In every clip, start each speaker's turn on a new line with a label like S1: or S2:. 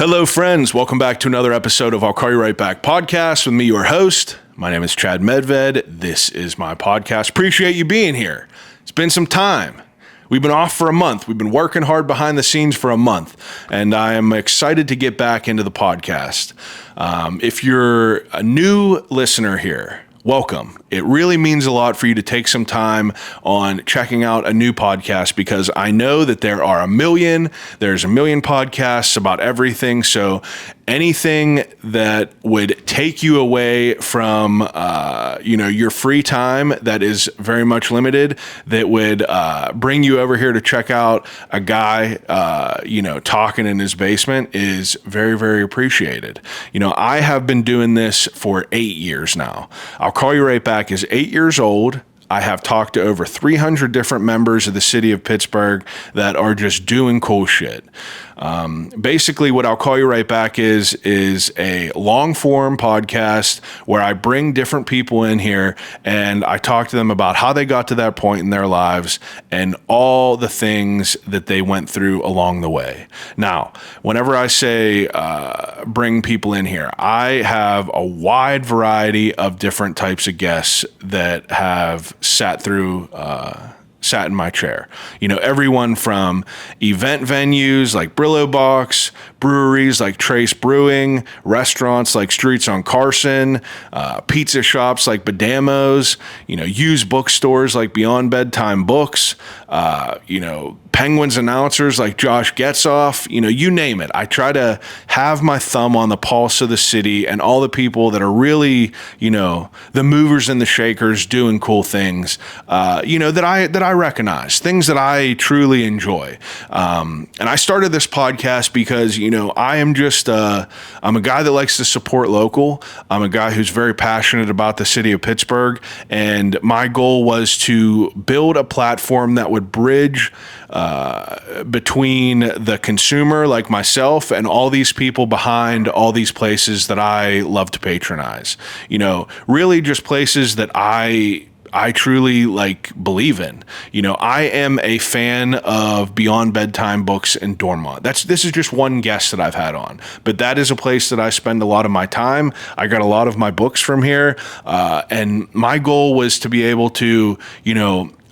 S1: Hello, friends. Welcome back to another episode of I'll Call You Right Back podcast with me, your host. My name is Chad Medved. This is my podcast. Appreciate you being here. It's been some time. We've been off for a month. We've been working hard behind the scenes for a month, and I am excited to get back into the podcast. If you're a new listener here, welcome. It really means a lot for you to take some time on checking out a new podcast because I know that there's a million podcasts about everything. So anything that would take you away from, your free time that is very much limited, that would bring you over here to check out a guy, talking in his basement is very, very appreciated. I have been doing this for 8 years now. I'll Call You Right Back is 8 years old. I have talked to over 300 different members of the city of Pittsburgh that are just doing cool shit. Basically, what I'll Call You Right Back is a long form podcast where I bring different people in here and I talk to them about how they got to that point in their lives and all the things that they went through along the way. Now, whenever I say bring people in here, I have a wide variety of different types of guests that have sat in my chair. Everyone from event venues like Brillo Box, breweries like Trace Brewing, restaurants like Streets on Carson, pizza shops like Bedamo's, used bookstores like Beyond Bedtime Books, Penguins announcers like Josh Getzoff, you name it. I try to have my thumb on the pulse of the city and all the people that are really, the movers and the shakers doing cool things, that I recognize, things that I truly enjoy. And I started this podcast because, I am I'm a guy that likes to support local. I'm a guy who's very passionate about the city of Pittsburgh. And my goal was to build a platform that would bridge between the consumer like myself and all these people behind all these places that I love to patronize. Really just places that I truly believe in. I am a fan of Beyond Bedtime Books in Dormont. This is just one guest that I've had on, but that is a place that I spend a lot of my time. I got a lot of my books from here. And my goal was to be able to,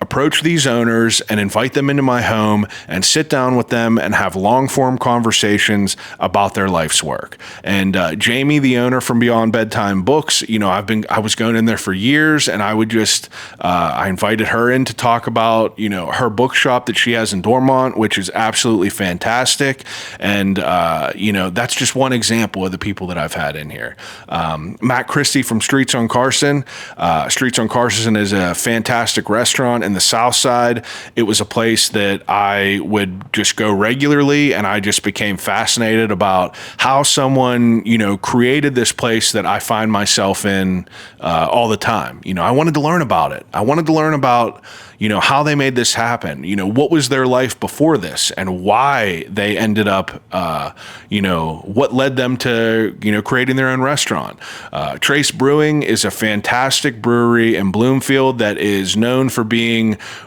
S1: approach these owners and invite them into my home and sit down with them and have long form conversations about their life's work. And Jamie, the owner from Beyond Bedtime Books, I was going in there for years, and I would I invited her in to talk about, her bookshop that she has in Dormont, which is absolutely fantastic. And, that's just one example of the people that I've had in here. Matt Christie from Streets on Carson. Streets on Carson is a fantastic restaurant in the South Side. It was a place that I would just go regularly, and I just became fascinated about how someone, created this place that I find myself in all the time. I wanted to learn about it. I wanted to learn about, how they made this happen. What was their life before this and why they ended up, what led them to, creating their own restaurant. Trace Brewing is a fantastic brewery in Bloomfield that is known for being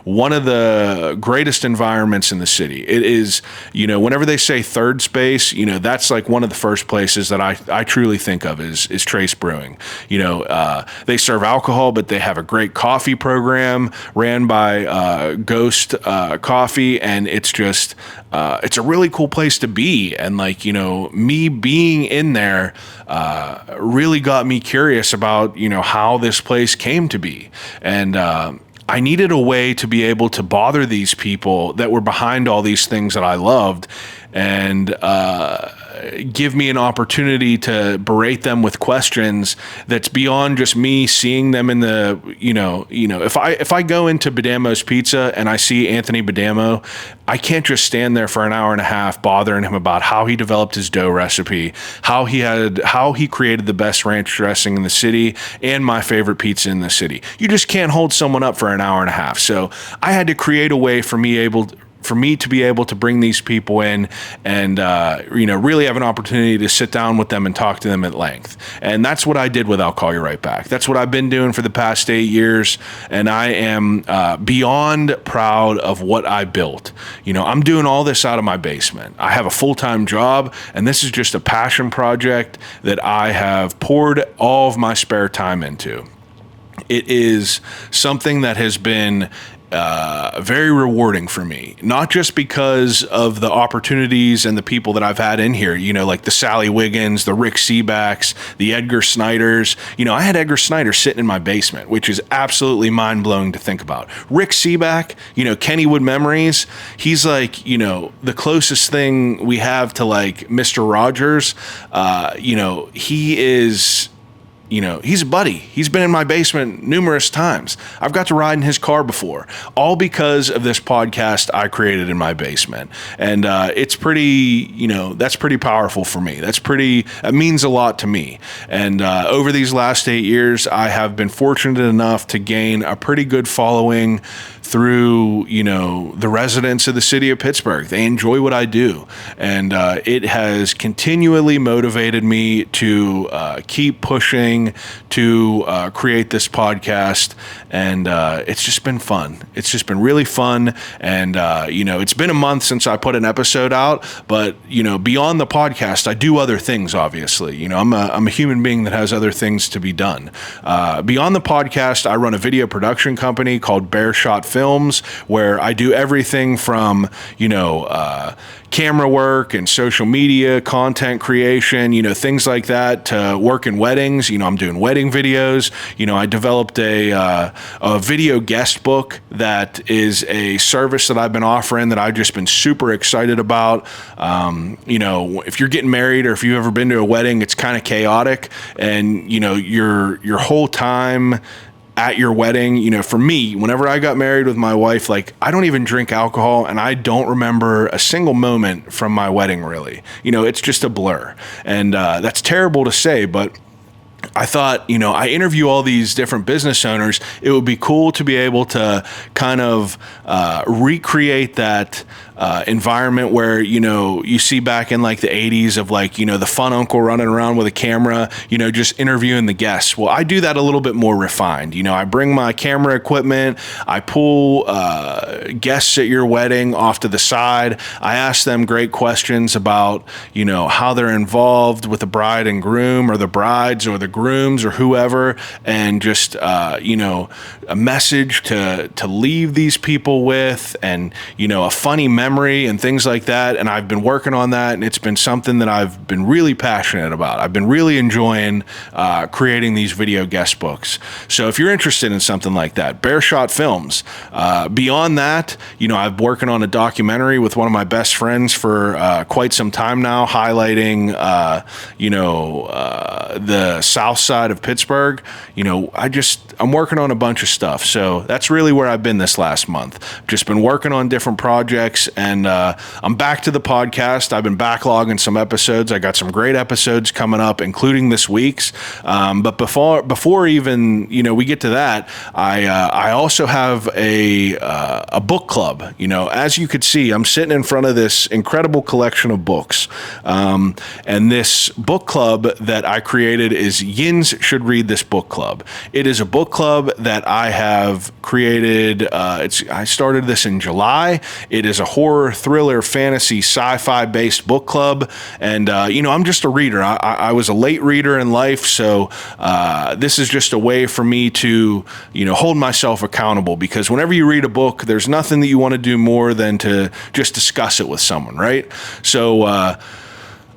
S1: one of the greatest environments in the city. It is, whenever they say third space, that's like one of the first places that I truly think of is Trace Brewing. They serve alcohol, but they have a great coffee program ran by Ghost Coffee, and it's just it's a really cool place to be. And me being in there really got me curious about how this place came to be. And I needed a way to be able to bother these people that were behind all these things that I loved and give me an opportunity to berate them with questions that's beyond just me seeing them in the, if I go into Bedamo's Pizza and I see Anthony Bedamo, I can't just stand there for an hour and a half bothering him about how he developed his dough recipe, how he created the best ranch dressing in the city and my favorite pizza in the city. You just can't hold someone up for an hour and a half. So I had to create a way for me for me to be able to bring these people in and, really have an opportunity to sit down with them and talk to them at length. And that's what I did with I'll Call You Right Back. That's what I've been doing for the past 8 years. And I am beyond proud of what I built. I'm doing all this out of my basement. I have a full-time job, and this is just a passion project that I have poured all of my spare time into. It is something that has been very rewarding for me, not just because of the opportunities and the people that I've had in here, like the Sally Wiggins, the Rick Sebacks, the Edgar Snyders. I had Edgar Snyder sitting in my basement, which is absolutely mind-blowing to think about. Rick Seback, Kennywood Memories, he's like, the closest thing we have to like Mr. Rogers. He is... he's a buddy. He's been in my basement numerous times. I've got to ride in his car before, all because of this podcast I created in my basement. And it's pretty, that's pretty powerful for me. It means a lot to me. And over these last 8 years, I have been fortunate enough to gain a pretty good following through, the residents of the city of Pittsburgh. They enjoy what I do. And it has continually motivated me to keep pushing to create this podcast. And it's just been fun. It's just been really fun. And, it's been a month since I put an episode out, but, beyond the podcast, I do other things, obviously. I'm a human being that has other things to be done. Beyond the podcast, I run a video production company called Bear Shot Films, where I do everything from, camera work and social media, content creation, things like that, to work in weddings. I'm doing wedding videos. I developed a video guest book that is a service that I've been offering that I've just been super excited about. If you're getting married or if you've ever been to a wedding, it's kind of chaotic, and, your whole time at your wedding, for me, whenever I got married with my wife, like, I don't even drink alcohol, and I don't remember a single moment from my wedding, really. It's just a blur. And that's terrible to say, but I thought, I interview all these different business owners. It would be cool to be able to kind of recreate that environment where, you see back in like the 80s of like, the fun uncle running around with a camera, just interviewing the guests. Well, I do that a little bit more refined. I bring my camera equipment, I pull guests at your wedding off to the side. I ask them great questions about, how they're involved with the bride and groom, or the brides or the grooms or whoever, and just, a message to leave these people with, and, a funny memory and things like that. And I've been working on that, and it's been something that I've been really passionate about. I've been really enjoying creating these video guest books. So if you're interested in something like that, Bear Shot Films. Beyond that, I've been working on a documentary with one of my best friends for quite some time now, highlighting, the south side of Pittsburgh. I'm working on a bunch of stuff. So that's really where I've been this last month. Just been working on different projects, and I'm back to the podcast. I've been backlogging some episodes. I got some great episodes coming up, including this week's. But before even, we get to that, I also have a book club. As you could see, I'm sitting in front of this incredible collection of books. And this book club that I created is Yins Should Read This Book Club. It is a book club that I have created. I started this in July. It is a horror, thriller, fantasy, sci-fi based book club. And, I'm just a reader. I was a late reader in life. So this is just a way for me to, hold myself accountable, because whenever you read a book, there's nothing that you want to do more than to just discuss it with someone, right? So,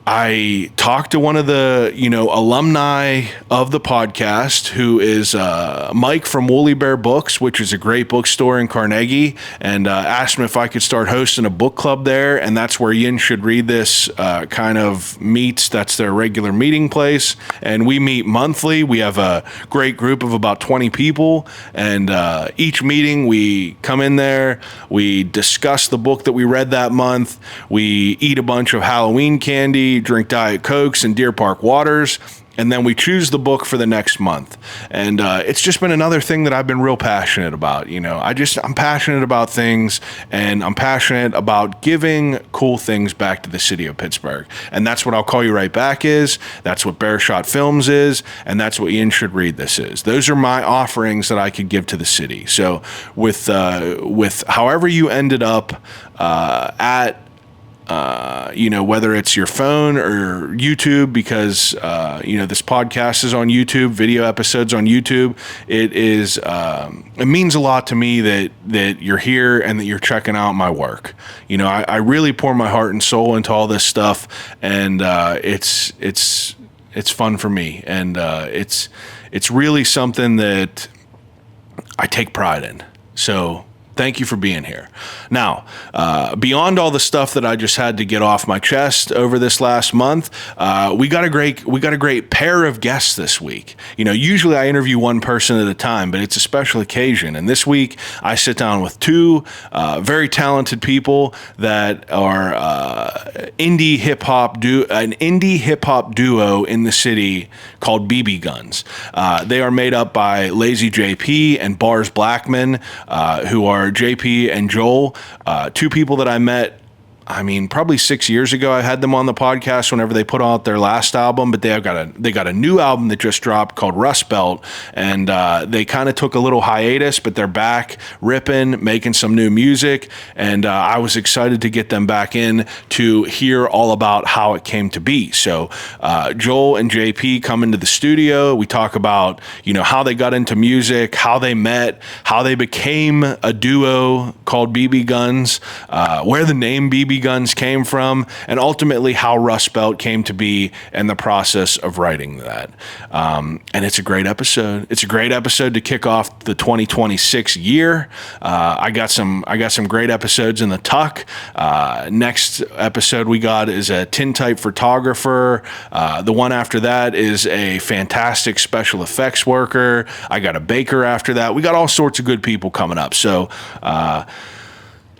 S1: I talked to one of the, alumni of the podcast, who is Mike from Woolly Bear Books, which is a great bookstore in Carnegie, and asked him if I could start hosting a book club there. And that's where Yin Should Read This kind of meets. That's their regular meeting place. And we meet monthly. We have a great group of about 20 people. And each meeting, we come in there, we discuss the book that we read that month, we eat a bunch of Halloween candy, drink Diet Cokes and Deer Park waters, and then we choose the book for the next month. And it's just been another thing that I've been real passionate about. I'm passionate about things, and I'm passionate about giving cool things back to the city of Pittsburgh. And that's what I'll Call You Right Back is. That's what Bear Shot Films is. And that's what Ian Should Read This is. Those are my offerings that I could give to the city. So with however you ended up at whether it's your phone or YouTube, because, this podcast is on YouTube, video episodes on YouTube. It means a lot to me that you're here and that you're checking out my work. I really pour my heart and soul into all this stuff, and it's fun for me. And it's really something that I take pride in. So thank you for being here. Now, beyond all the stuff that I just had to get off my chest over this last month, we got a great pair of guests this week. Usually I interview one person at a time, but it's a special occasion. And this week I sit down with two very talented people that are an indie hip hop duo in the city called BBGuns. They are made up by Lazy JP and Barz Blackman, who are JP and Joel, two people that I met, probably 6 years ago. I had them on the podcast whenever they put out their last album, but they got a new album that just dropped called Rust Belt, and they kind of took a little hiatus, but they're back ripping, making some new music, and I was excited to get them back in to hear all about how it came to be. So Joel and JP come into the studio. We talk about how they got into music, how they met, how they became a duo called BBGuns, where the name BB Guns came from, and ultimately how Rust Belt came to be and the process of writing that. And it's a great episode. It's a great episode to kick off the 2026 year. I got some great episodes in the tuck. Next episode we got is a tintype photographer. The one after that is a fantastic special effects worker. I got a baker after that. We got all sorts of good people coming up. So,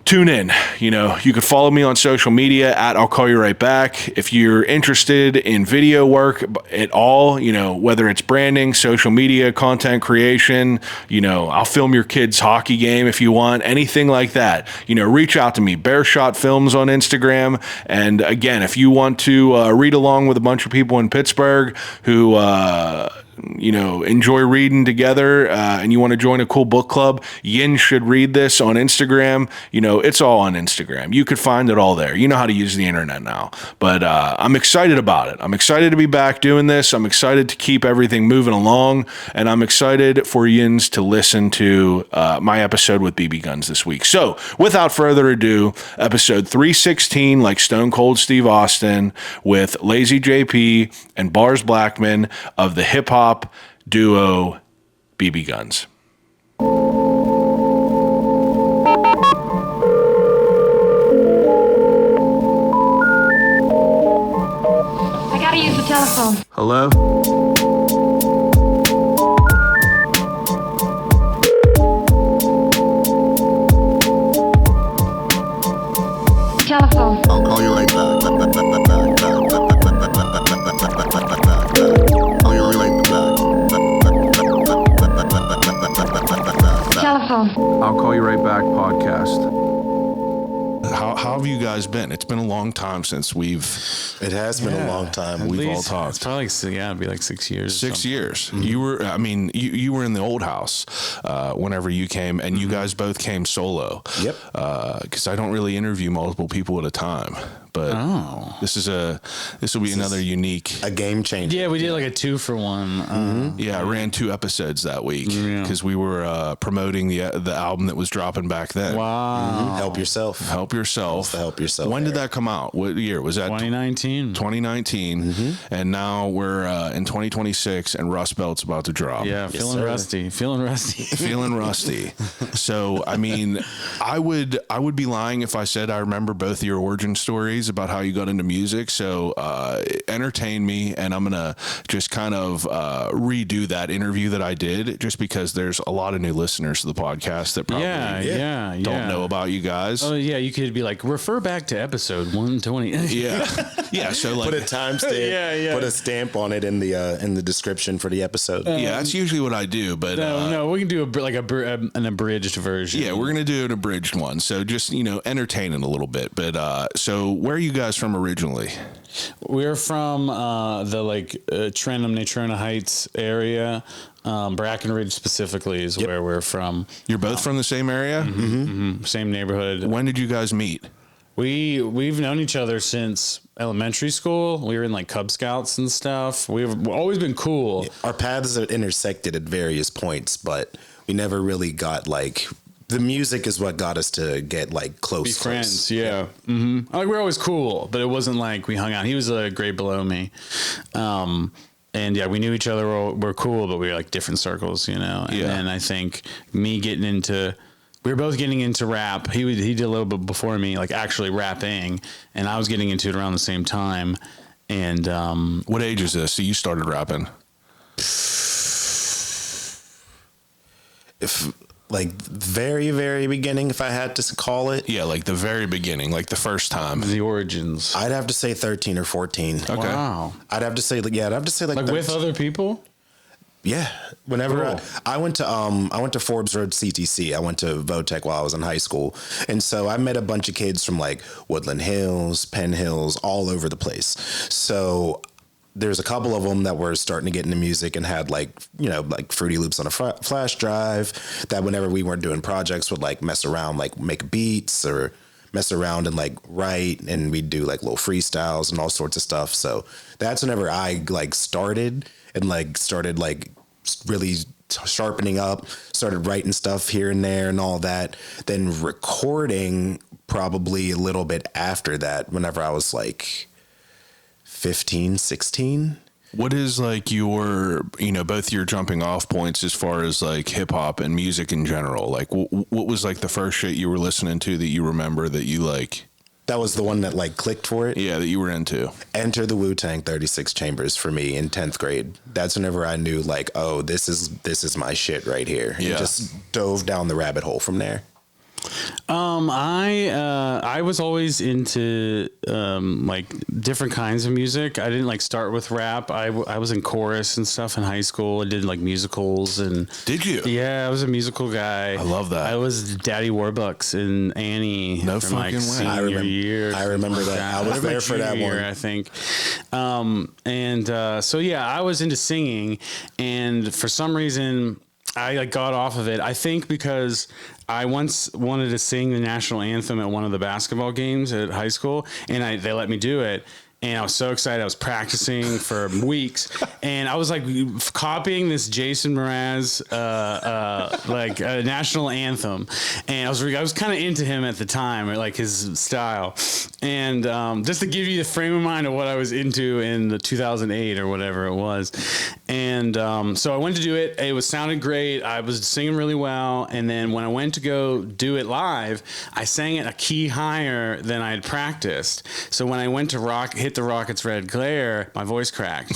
S1: tune in. You could follow me on social media at I'll Call You Right Back. If you're interested in video work at all, whether it's branding, social media, content creation, I'll film your kid's hockey game if you want, anything like that. Reach out to me, Bear Shot Films on Instagram. And again, if you want to read along with a bunch of people in Pittsburgh who enjoy reading together, and you want to join a cool book club, Yin Should Read This on Instagram. It's all on Instagram. You could find it all there. You know how to use the internet now. But I'm excited about it. I'm excited to be back doing this. I'm excited to keep everything moving along, and I'm excited for Yins to listen to my episode with BBGuns this week. So, without further ado, episode 316, like Stone Cold Steve Austin, with Lazy JP and Barz Blackman of the hip hop duo BBGuns.
S2: I gotta use the telephone.
S1: Hello?
S2: Telephone.
S3: I'll call you right back.
S2: Telephone.
S1: I'll Call You Right Back podcast. How have you guys been? It's been a long time since
S3: It has been a long time.
S1: we've all talked.
S4: It's probably it'd be like 6 years.
S1: 6 years. Mm-hmm. You were in the old house whenever you came, and you guys both came solo.
S3: Yep.
S1: Because I don't really interview multiple people at a time. But this will be another unique.
S3: A game changer.
S4: Yeah, we did like a 2-for-1.
S1: I ran 2 episodes that week because we were promoting the album that was dropping back then.
S4: Wow.
S3: Mm-hmm. Help yourself.
S1: Help yourself.
S3: Help yourself.
S1: When did that come out? What year was that?
S4: 2019.
S1: 2019. Mm-hmm. And now we're in 2026, and Rust Belt's about to drop.
S4: Yeah, feeling rusty.
S1: Feeling rusty. So, I would be lying if I said I remember both your origin stories stories about how you got into music. So entertain me, and I'm gonna just kind of redo that interview that I did, just because there's a lot of new listeners to the podcast that probably don't know about you guys.
S4: Oh yeah, you could be like, refer back to episode 120.
S1: Yeah. So like,
S3: Put a timestamp. Put a stamp on it in the description for the episode.
S1: Yeah, that's usually what I do. But
S4: no, we can do an abridged version.
S1: Yeah, we're gonna do an abridged one. So just entertain it a little bit. But so where are you guys from originally?
S4: We're from the Trenton, Natrona Heights area. Brackenridge specifically is where we're from.
S1: You're both from the same area?
S4: Mm-hmm. Same neighborhood.
S1: When did you guys meet?
S4: We've known each other since elementary school. We were in like Cub Scouts and stuff. We've always been cool.
S3: Yeah, our paths are intersected at various points, but we never really got like, the music is what got us to get like close.
S4: Be friends, yeah. Mm-hmm. Like we're always cool, but it wasn't like we hung out. He was a grade below me. And yeah, we knew each other. We're cool, but we were like different circles, And then I think we were both getting into rap. He did a little bit before me, like actually rapping, and I was getting into it around the same time. And
S1: what age is this? So you started rapping?
S3: Like very, very beginning, if I had to call it.
S1: Yeah, like the very beginning, like the first time.
S4: The origins.
S3: I'd have to say 13 or 14.
S1: Okay.
S4: Wow.
S3: I'd have to say like 13.
S4: With other people?
S3: Yeah. Whenever
S4: Cool.
S3: I went to Forbes Road CTC. I went to Votech while I was in high school. And so I met a bunch of kids from like Woodland Hills, Penn Hills, all over the place. So there's a couple of them that were starting to get into music and had like Fruity Loops on a flash drive that whenever we weren't doing projects would like mess around, like make beats or mess around and like write, and we'd do like little freestyles and all sorts of stuff. So that's whenever I like started really sharpening up, started writing stuff here and there and all that, then recording probably a little bit after that, whenever I was like 15, 16.
S1: What is like your, both your jumping off points as far as like hip hop and music in general? Like what was like the first shit you were listening to that you remember that you like?
S3: That was the one that like clicked for it?
S1: Yeah, that you were into.
S3: Enter the Wu-Tang 36 Chambers for me in 10th grade. That's whenever I knew like, oh, this is my shit right here.
S1: Yeah.
S3: And just dove down the rabbit hole from there.
S4: I was always into like different kinds of music. I didn't like start with rap. I was in chorus and stuff in high school. I did like musicals and.
S1: Did you?
S4: Yeah, I was a musical guy.
S1: I love that.
S4: I was Daddy Warbucks in Annie.
S1: No
S4: from,
S1: fucking way.
S3: I remember that. I was there for that one.
S4: I think. So yeah, I was into singing, and for some reason I like got off of it. I think because I once wanted to sing the national anthem at one of the basketball games at high school, and they let me do it. And I was so excited. I was practicing for weeks, and I was like copying this Jason Mraz national anthem. And I was kind of into him at the time, or like his style. And just to give you the frame of mind of what I was into in the 2008 or whatever it was. And so I went to do it. It sounded great. I was singing really well. And then when I went to go do it live, I sang it a key higher than I had practiced. So when I went to hit the Rockets Red Glare, my voice cracked.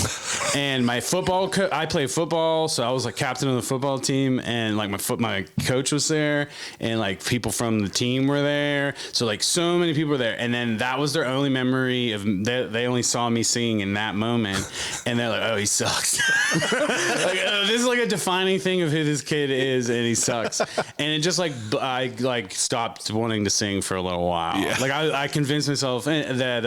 S4: And my football, I play football, so I was like captain of the football team, and like my coach was there, and like people from the team were there. So like so many people were there, and then that was their only memory of they only saw me singing in that moment, and they're like, oh, he sucks. This is like a defining thing of who this kid is, and he sucks. And it just like I like stopped wanting to sing for a little while. Yeah. Like I convinced myself that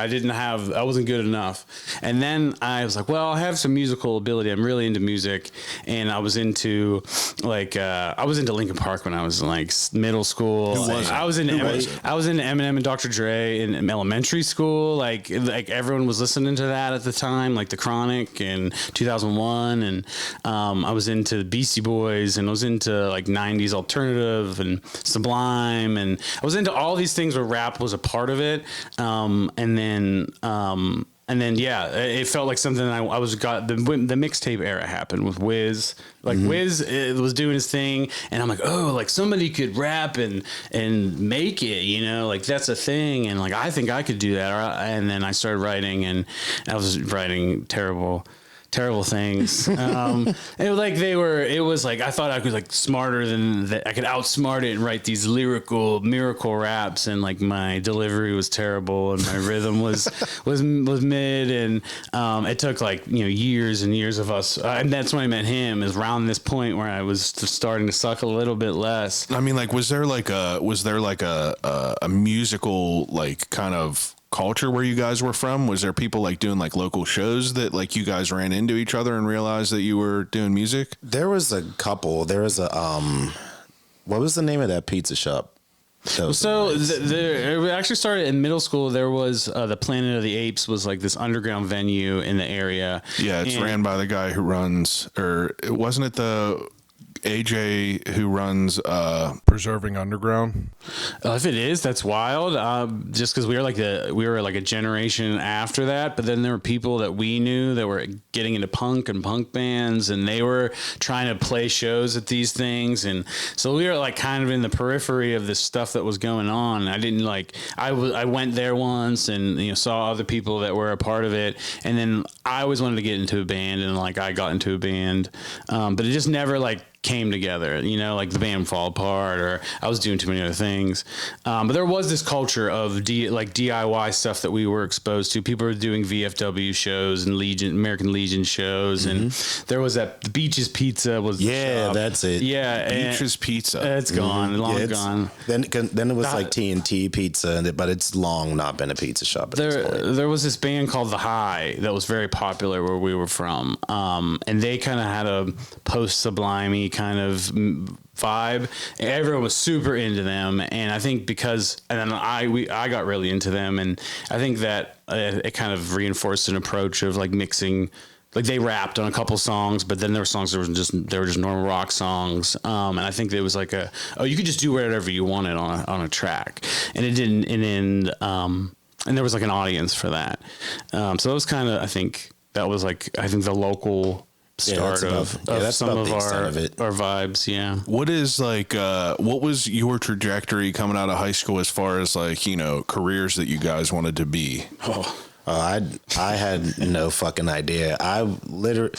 S4: I wasn't good enough. And then I was like, well, I have some musical ability. I'm really into music. And I was into Linkin Park when I was in like middle school. I was into Eminem and Dr. Dre in elementary school. Like everyone was listening to that at the time, like The Chronic in 2001. And I was into Beastie Boys, and I was into like 90s alternative and Sublime. And I was into all these things where rap was a part of it. And And then it felt like something I was got the mixtape era happened with Wiz. Like Wiz was doing his thing, and I'm like, oh, like somebody could rap and make it, you know, like that's a thing, and like I think I could do that. And then I started writing, and I was writing terrible things. It was like I thought I was like smarter than that. I could outsmart it and write these lyrical miracle raps, and like my delivery was terrible and my rhythm was mid, and it took like, you know, years and years of us, and that's when I met him, is around this point where I was starting to suck a little bit less.
S1: I mean, like, was there like a musical like kind of culture where you guys were from? Was there people like doing like local shows that like you guys ran into each other and realized that you were doing music?
S3: There was a couple. There was a what was the name of that pizza shop?
S4: It actually started in middle school. There was the Planet of the Apes was like this underground venue in the area.
S1: Yeah, it's ran by the guy who runs, or wasn't it the AJ who runs Preserving Underground?
S4: If it is, that's wild. Just because we were like a generation after that, but then there were people that we knew that were getting into punk and punk bands, and they were trying to play shows at these things, and so we were like kind of in the periphery of this stuff that was going on. I didn't like. I went there once and, you know, saw other people that were a part of it, and then I always wanted to get into a band, and like I got into a band, but it just never like came together, you know, like the band fall apart, or I was doing too many other things. But there was this culture of DIY stuff that we were exposed to. People were doing VFW shows and American Legion shows, and there was that Beach's Pizza was
S3: that's it.
S4: Yeah,
S1: Beach's Pizza.
S4: It's gone, long gone.
S3: Then it was like TNT Pizza, but it's long not been a pizza shop.
S4: There was this band called The High that was very popular where we were from, and they kind of had a post-Sublime kind of vibe. Everyone was super into them, and I think I got really into them, and I think that it kind of reinforced an approach of like mixing. Like they rapped on a couple songs, but then there were songs that were just normal rock songs, and I think it was like you could just do whatever you wanted on a track, and it didn't. And there was like an audience for that, so it was kind of, I think that was like the local start of some of our vibes. Yeah.
S1: What is like what was your trajectory coming out of high school as far as like, you know, careers that you guys wanted to be?
S3: I had no fucking idea. I went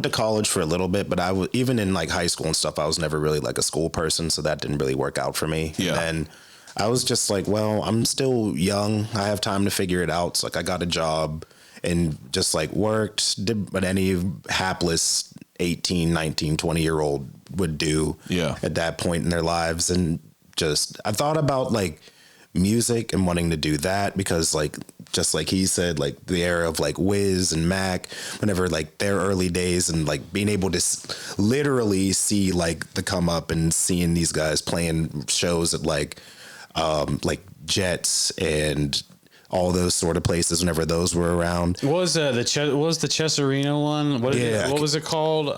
S3: to college for a little bit, but even in like high school and stuff, I was never really like a school person, so that didn't really work out for me.
S1: Yeah.
S3: And I was just like, well, I'm still young. I have time to figure it out. So like I got a job and just like worked, did what any hapless 18, 19, 20-year-old would do at that point in their lives. And just, I thought about like music and wanting to do that because like, just like he said, like the era of like Wiz and Mac, whenever like their early days, and like being able to literally see like the come up and seeing these guys playing shows at like Jets and all those sort of places whenever those were around.
S4: What was the Chess Arena one? What was it called?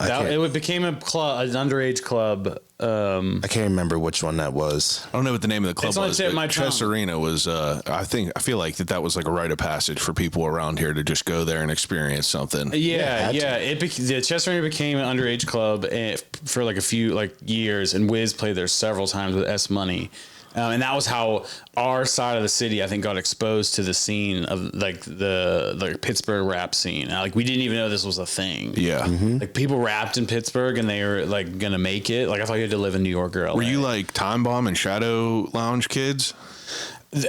S4: It became a club, an underage club.
S3: I can't remember which one that was.
S1: I don't know what the name of the club was.
S4: But
S1: Chess Arena was. I feel like that was like a rite of passage for people around here to just go there and experience something.
S4: The Chess Arena became an underage club for like a few like years, and Wiz played there several times with S Money. And that was how our side of the city, I think, got exposed to the scene of like the Pittsburgh rap scene. Like we didn't even know this was a thing.
S1: Yeah.
S3: Mm-hmm.
S4: Like people rapped in Pittsburgh and they were like going to make it. Like I thought you had to live in New York or LA.
S1: Were you like Time Bomb and Shadow Lounge kids?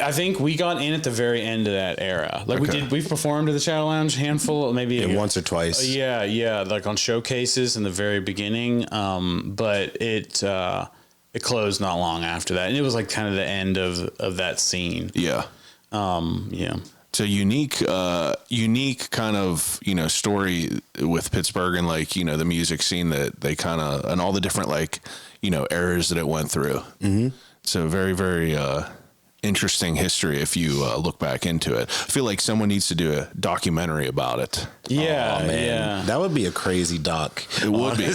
S4: I think we got in at the very end of that era. Like we've performed at the Shadow Lounge
S3: once or twice.
S4: Yeah. Like on showcases in the very beginning. But it closed not long after that, and it was like kind of the end of that scene.
S1: Yeah. It's a unique kind of, you know, story with Pittsburgh and like, you know, the music scene that they kind of, and all the different like, you know, eras that it went through. Mm-hmm. It's a very, very interesting history if you look back into it. I feel like someone needs to do a documentary about it.
S4: Yeah,
S3: oh, man.
S4: yeah.
S3: That would be a crazy doc.
S1: It would be.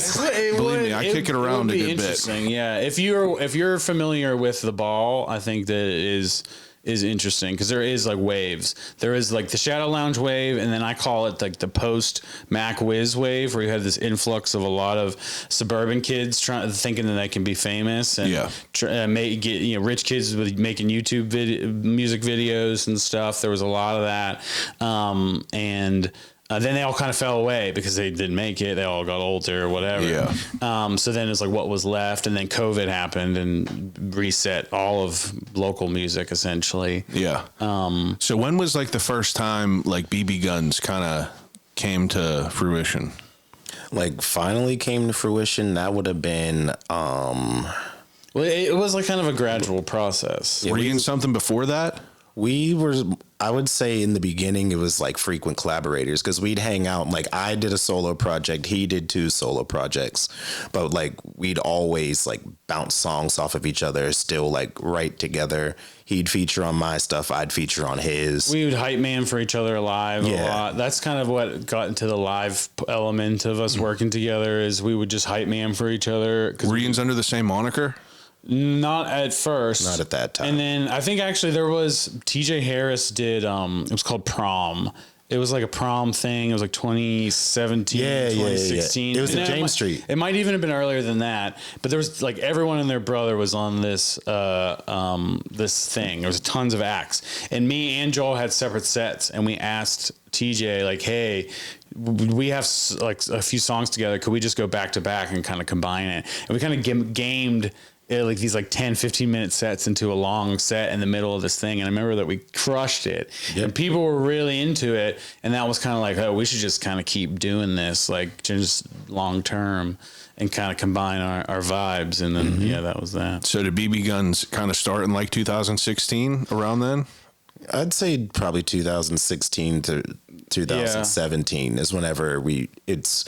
S1: Believe me, I kick it around a good bit.
S4: Yeah, if you're familiar with The Ball, I think that is interesting because there is like waves. There is like the Shadow Lounge wave, and then I call it like the post Mac Wiz wave, where you had this influx of a lot of suburban kids thinking that they can be famous and get rich kids with making YouTube music videos and stuff. There was a lot of that, and then they all kind of fell away because they didn't make it. They all got older or whatever.
S1: Yeah.
S4: So then it's like what was left, and then COVID happened and reset all of local music essentially.
S1: Yeah. So when was like the first time like BBGuns kind of came to fruition?
S3: Like finally came to fruition. That would have been.
S4: Well, it was like kind of a gradual process.
S1: Were you in something before that?
S3: We were, I would say in the beginning, it was like frequent collaborators because we'd hang out. Like I did a solo project, he did 2 solo projects, but like we'd always like bounce songs off of each other, still like write together. He'd feature on my stuff, I'd feature on his.
S4: We would hype man for each other live a lot. That's kind of what got into the live element of us working together is we would just hype man for each other.
S1: Were you under the same moniker?
S4: Not at first.
S3: Not at that time.
S4: And then I think actually there was TJ Harris did it was called Prom. It was like a prom thing. It was like 2017, 2016.
S3: Yeah. It was
S4: at
S3: James Street.
S4: It might even have been earlier than that. But there was like everyone and their brother was on this this thing. There was tons of acts. And me and Joel had separate sets. And we asked TJ like, hey, we have like a few songs together. Could we just go back to back and kind of combine it? And we kind of gamed like these like 10, 15-minute sets into a long set in the middle of this thing. And I remember that we crushed it. Yep. And people were really into it. And that was kind of like, oh, we should just kind of keep doing this, like just long term and kind of combine our vibes. And then, that was that.
S1: So did BBGuns kind of start in like 2016 around then?
S3: I'd say probably 2016 to 2017 is whenever it's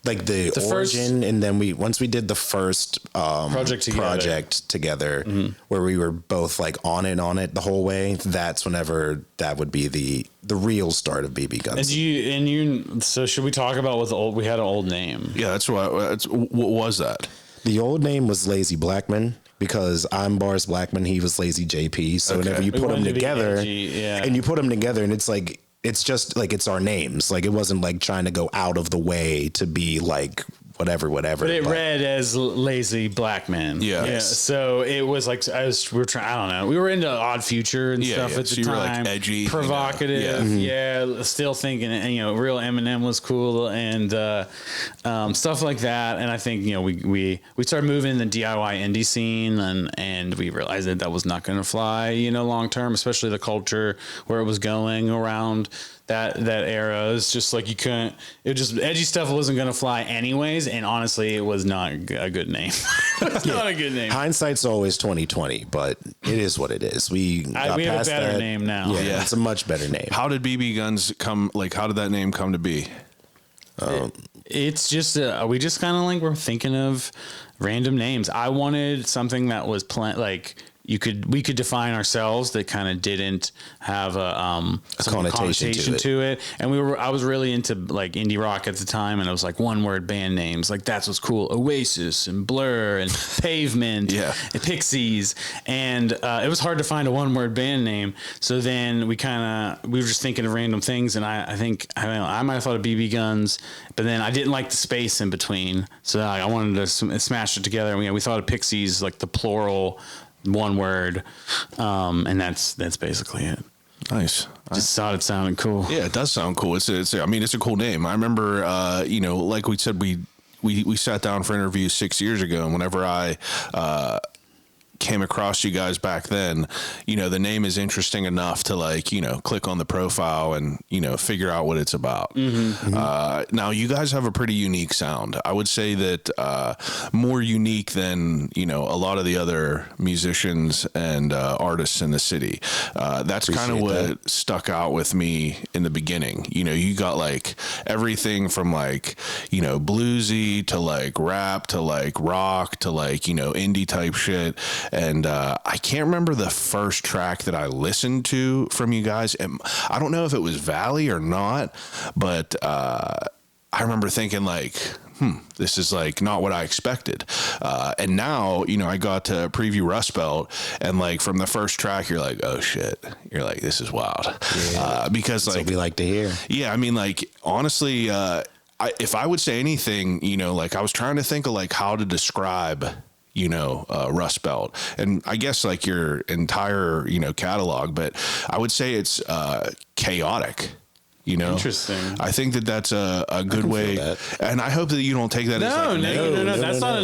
S3: like the origin, and then once we did the first project together where we were both like on it the whole way. That's whenever that would be the real start of BBGuns.
S4: So should we talk about what we had an old name?
S1: Yeah, what was that?
S3: The old name was Lazy Blackman. Because I'm Barz Blackman, he was Lazy JP. So whenever you put them together, and you put them together, and it's like it's just like it's our names. Like it wasn't like trying to go out of the way to be like whatever. But
S4: it read as Lazy Blackman.
S1: Yeah.
S3: Yes.
S4: So it was like we were trying. I don't know. We were into Odd Future and stuff at the time.
S1: You were like edgy,
S4: provocative. Still thinking, real Eminem was cool and stuff like that. And I think we started moving in the DIY indie scene and we realized that was not going to fly long term, especially the culture where it was going around that era. It's just like edgy stuff wasn't going to fly anyways. And honestly, it was not a good name. It's not a good name.
S3: Hindsight's always 20/20, but it is what it is. We have
S4: a better name now.
S3: Yeah, it's a much better name.
S1: How did BBGuns come? Like, how did that name come to be?
S4: It's just we just kind of like were thinking of random names. I wanted something that was we could define ourselves that kind of didn't have a connotation to it. And I was really into like indie rock at the time, and it was like one word band names. Like that's what's cool. Oasis and Blur and Pavement and Pixies. And it was hard to find a one word band name. So then we were just thinking of random things. And I think I might have thought of BBGuns, but then I didn't like the space in between. So I wanted to smash it together. And we thought of Pixies, like the plural, one word, and that's basically it.
S1: Nice.
S4: Just thought it sounded cool.
S1: Yeah, it does sound cool. It's a cool name. I remember, like we said, we sat down for interviews 6 years ago, and whenever I came across you guys back then, the name is interesting enough to click on the profile and, figure out what it's about. Now you guys have a pretty unique sound. I would say that, more unique than, a lot of the other musicians and, artists in the city. That's kind of what stuck out with me in the beginning. You got like everything from bluesy to rap to rock to indie type shit. And I can't remember the first track that I listened to from you guys. And I don't know if it was Valley or not, but I remember thinking this is like not what I expected. And now, you know, I got to preview Rust Belt, and like from the first track, you're like, oh shit. You're like, this is wild.
S3: Yeah.
S1: Because
S3: That's
S1: like,
S3: what we like to hear.
S1: yeah, I mean, like, honestly, if I would say anything, you know, like I was trying to think of like how to describe, you know, Rust Belt, and I guess like your entire, you know, catalog, but I would say it's chaotic. You know,
S4: Interesting.
S1: I think that that's a good way, and I hope that you don't take that as like negative.
S4: No.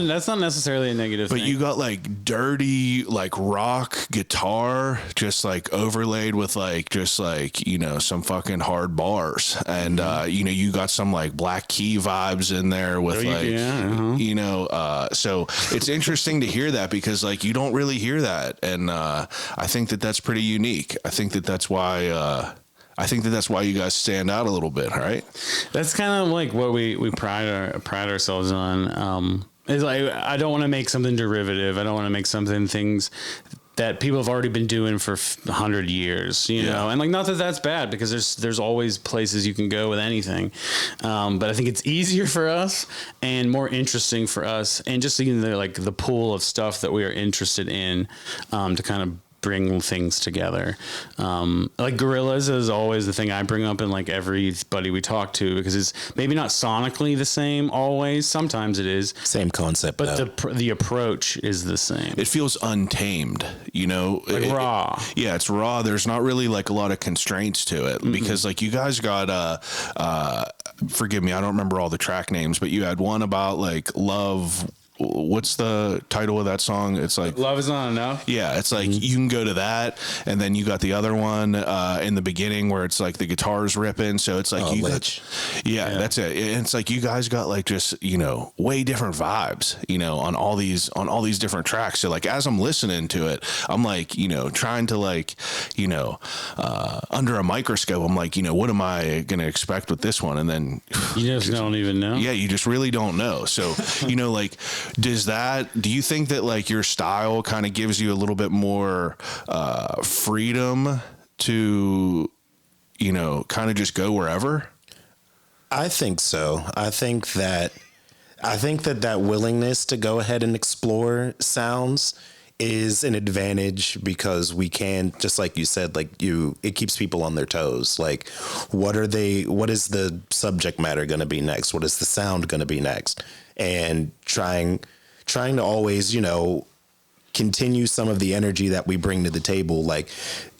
S4: That's not necessarily a negative
S1: But
S4: thing.
S1: you got like dirty, like rock guitar, just like overlaid with like, just like, you know, some fucking hard bars. And, you know, you got some like Black Key vibes in there with you know, so it's interesting to hear that because like you don't really hear that. And I think that that's pretty unique. I think that that's why, you guys stand out a little bit, right?
S4: That's kind of like what we pride ourselves on. Is like I don't want to make something derivative. I don't want to make things that people have already been doing for 100 years, you know, and like not that that's bad because there's always places you can go with anything, but I think it's easier for us and more interesting for us, and just like the pool of stuff that we are interested in to kind of bring things together. Like Gorillas is always the thing I bring up in like everybody we talk to because it's maybe not sonically the same always. Sometimes it is.
S3: Same concept,
S4: but the approach is the same.
S1: It feels untamed, you know,
S4: like raw.
S1: Yeah, it's raw. There's not really like a lot of constraints to it because like you guys got forgive me, I don't remember all the track names, but you had one about like love. What's the title of that song? It's like
S4: Love Is Not Enough.
S1: Yeah, it's like you can go to that, and then you got the other one in the beginning where it's like the guitar's ripping. So it's like that's it. And it's like you guys got like just, you know, way different vibes, you know, on all these different tracks. So like as I'm listening to it, I'm like, you know, trying to like, you know, under a microscope, I'm like, you know, what am I gonna expect with this one? And then
S4: you just don't even know.
S1: Yeah, you just really don't know. So you know, like. Do you think that like your style kind of gives you a little bit more freedom to, you know, kind of just go wherever?
S3: I think so. I think that willingness to go ahead and explore sounds is an advantage because we can, just like you said, like it keeps people on their toes. Like, what is the subject matter going to be next? What is the sound going to be next? And trying to always, you know, continue some of the energy that we bring to the table. Like,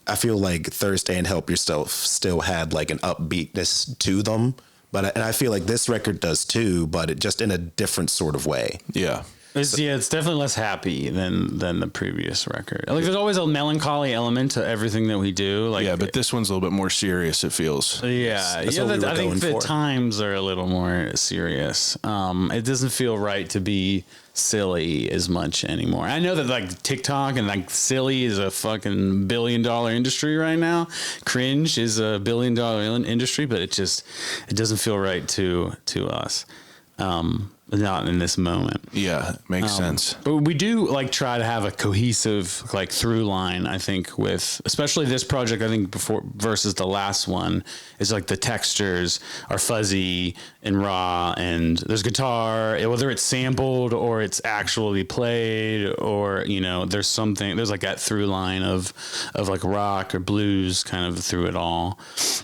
S3: I feel like Thursday and Help Yourself still had like an upbeatness to them, and I feel like this record does too, but it just in a different sort of way.
S1: Yeah.
S4: It's definitely less happy than the previous record. Like there's always a melancholy element to everything that we do. Like
S1: yeah, but this one's a little bit more serious. It feels.
S4: Yeah,
S3: That's what we were
S4: I think
S3: going
S4: the
S3: for.
S4: times are a little more serious. It doesn't feel right to be silly as much anymore. I know that like TikTok and like silly is a fucking $1 billion industry right now. Cringe is a $1 billion industry, but it doesn't feel right to us. Not in this moment.
S1: Yeah, makes sense.
S4: But we do like try to have a cohesive like through line, I think, with especially this project, I think before versus the last one is like the textures are fuzzy and raw and there's guitar, whether it's sampled or it's actually played or, you know, there's like that through line of like rock or blues kind of through it all.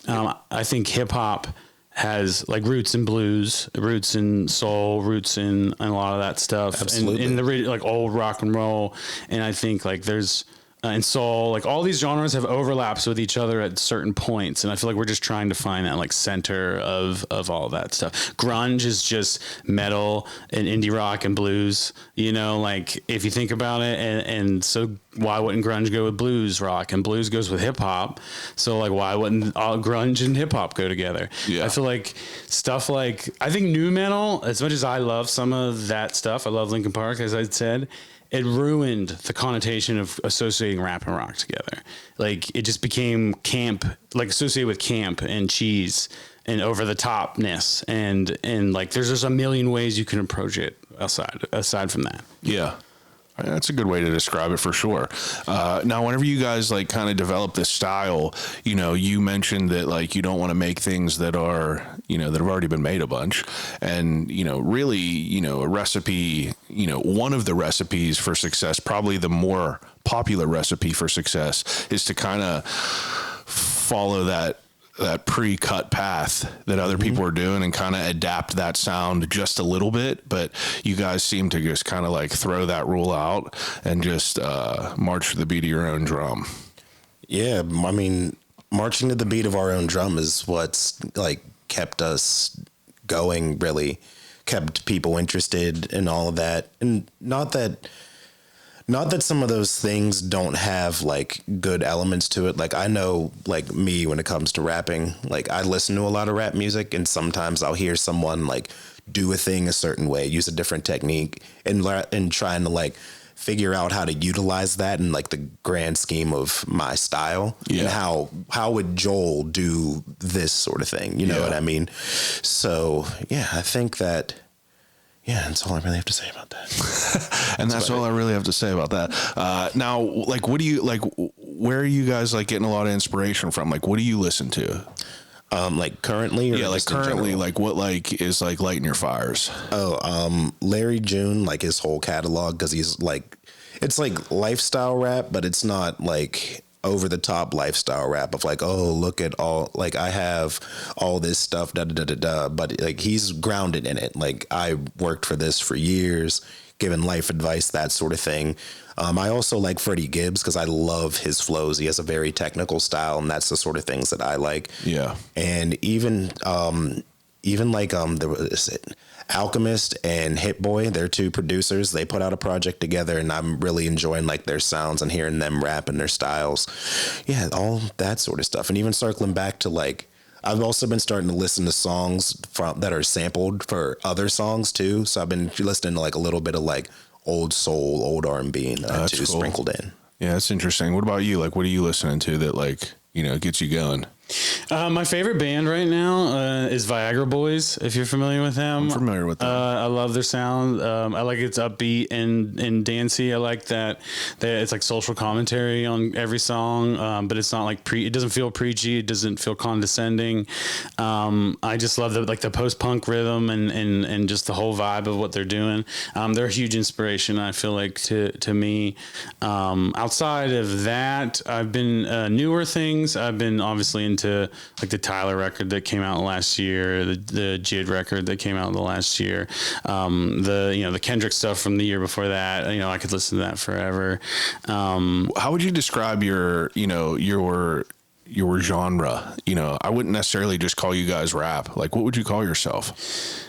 S4: I think hip hop has like roots in blues, roots in soul, roots in a lot of that stuff.
S3: Absolutely.
S4: And in the like old rock and roll. And I think like there's in soul, like all these genres have overlaps with each other at certain points. And I feel like we're just trying to find that like center of all that stuff. Grunge is just metal and indie rock and blues, you know, like if you think about it. And so why wouldn't grunge go with blues rock and blues goes with hip hop? So like, why wouldn't all grunge and hip hop go together?
S1: Yeah.
S4: I feel like stuff like, I think nu metal, as much as I love some of that stuff, I love Linkin Park, as I said, it ruined the connotation of associating rap and rock together. Like it just became camp, like associated with camp and cheese and over the topness. And like, there's just a million ways you can approach it aside from that.
S1: Yeah. That's a good way to describe it for sure. Now, whenever you guys like kind of develop this style, you know, you mentioned that like you don't want to make things that are, you know, that have already been made a bunch. And, you know, really, you know, a recipe, you know, one of the recipes for success, probably the more popular recipe for success, is to kind of follow that pre-cut path that other people are doing and kind of adapt that sound just a little bit. But you guys seem to just kind of like throw that rule out and just march to the beat of your own drum.
S3: Yeah, I mean, marching to the beat of our own drum is what's like kept us going, really kept people interested in all of that. And not that some of those things don't have like good elements to it. Like I know, like me, when it comes to rapping, like I listen to a lot of rap music, and sometimes I'll hear someone like do a thing a certain way, use a different technique, and trying to like figure out how to utilize that in like the grand scheme of my style.
S1: Yeah.
S3: And how would Joel do this sort of thing? You know what I mean? So yeah, I think that. Yeah, that's all I really have to say about that.
S1: And that's all I really have to say about that. Now, like, what do you like? Where are you guys like getting a lot of inspiration from? Like, what do you listen to?
S3: Like currently, or
S1: yeah, like currently, like what like is like lighting your fires?
S3: Oh, Larry June, like his whole catalog, because he's like, it's like lifestyle rap, but it's not like over the top lifestyle rap of like, oh, look at all, like I have all this stuff, da da da da da. But like he's grounded in it. Like I worked for this for years, giving life advice, that sort of thing. I also like Freddie Gibbs because I love his flows. He has a very technical style, and that's the sort of things that I like.
S1: Yeah.
S3: And even like is it Alchemist and Hit Boy, they're two producers. They put out a project together, and I'm really enjoying like their sounds and hearing them rap and their styles. Yeah, all that sort of stuff. And even circling back to like, I've also been starting to listen to songs that are sampled for other songs too. So I've been listening to like a little bit of like old soul, old R&B, and that too, cool. Sprinkled in.
S1: Yeah, that's interesting. What about you? Like, what are you listening to that like, you know, gets you going?
S4: My favorite band right now is Viagra Boys, if you're familiar with them.
S1: I'm familiar with them.
S4: I love their sound. I like it's upbeat and dancey. I like that it's like social commentary on every song, but it's not like it doesn't feel preachy. It doesn't feel condescending. I just love the post-punk rhythm and just the whole vibe of what they're doing. They're a huge inspiration, I feel like, to me. Outside of that, I've been newer things. I've been obviously into like the Tyler record that came out last year, the Jid record that came out the last year, the Kendrick stuff from the year before that. You know, I could listen to that forever.
S1: How would you describe your genre? You know, I wouldn't necessarily just call you guys rap. Like, what would you call yourself?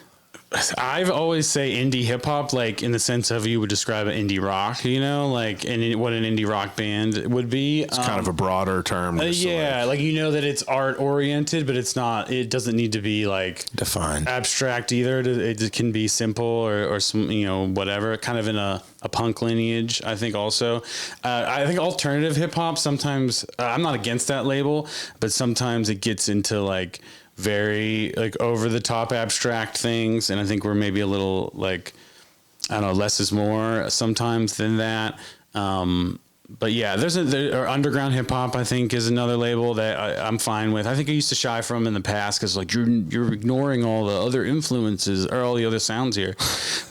S4: I've always say indie hip hop, like in the sense of you would describe an indie rock, you know, like what an indie rock band would be.
S1: It's kind of a broader term.
S4: Yeah, like you know that it's art oriented, but it's not. It doesn't need to be like
S3: defined,
S4: abstract either. It can be simple or some, you know, whatever. Kind of in a punk lineage, I think. Also, I think alternative hip hop sometimes. I'm not against that label, but sometimes it gets into like very like over the top abstract things, and I think we're maybe a little like, I don't know, less is more sometimes than that. But yeah, or underground hip hop, I think, is another label that I'm fine with. I think I used to shy from in the past because like you're ignoring all the other influences or all the other sounds here.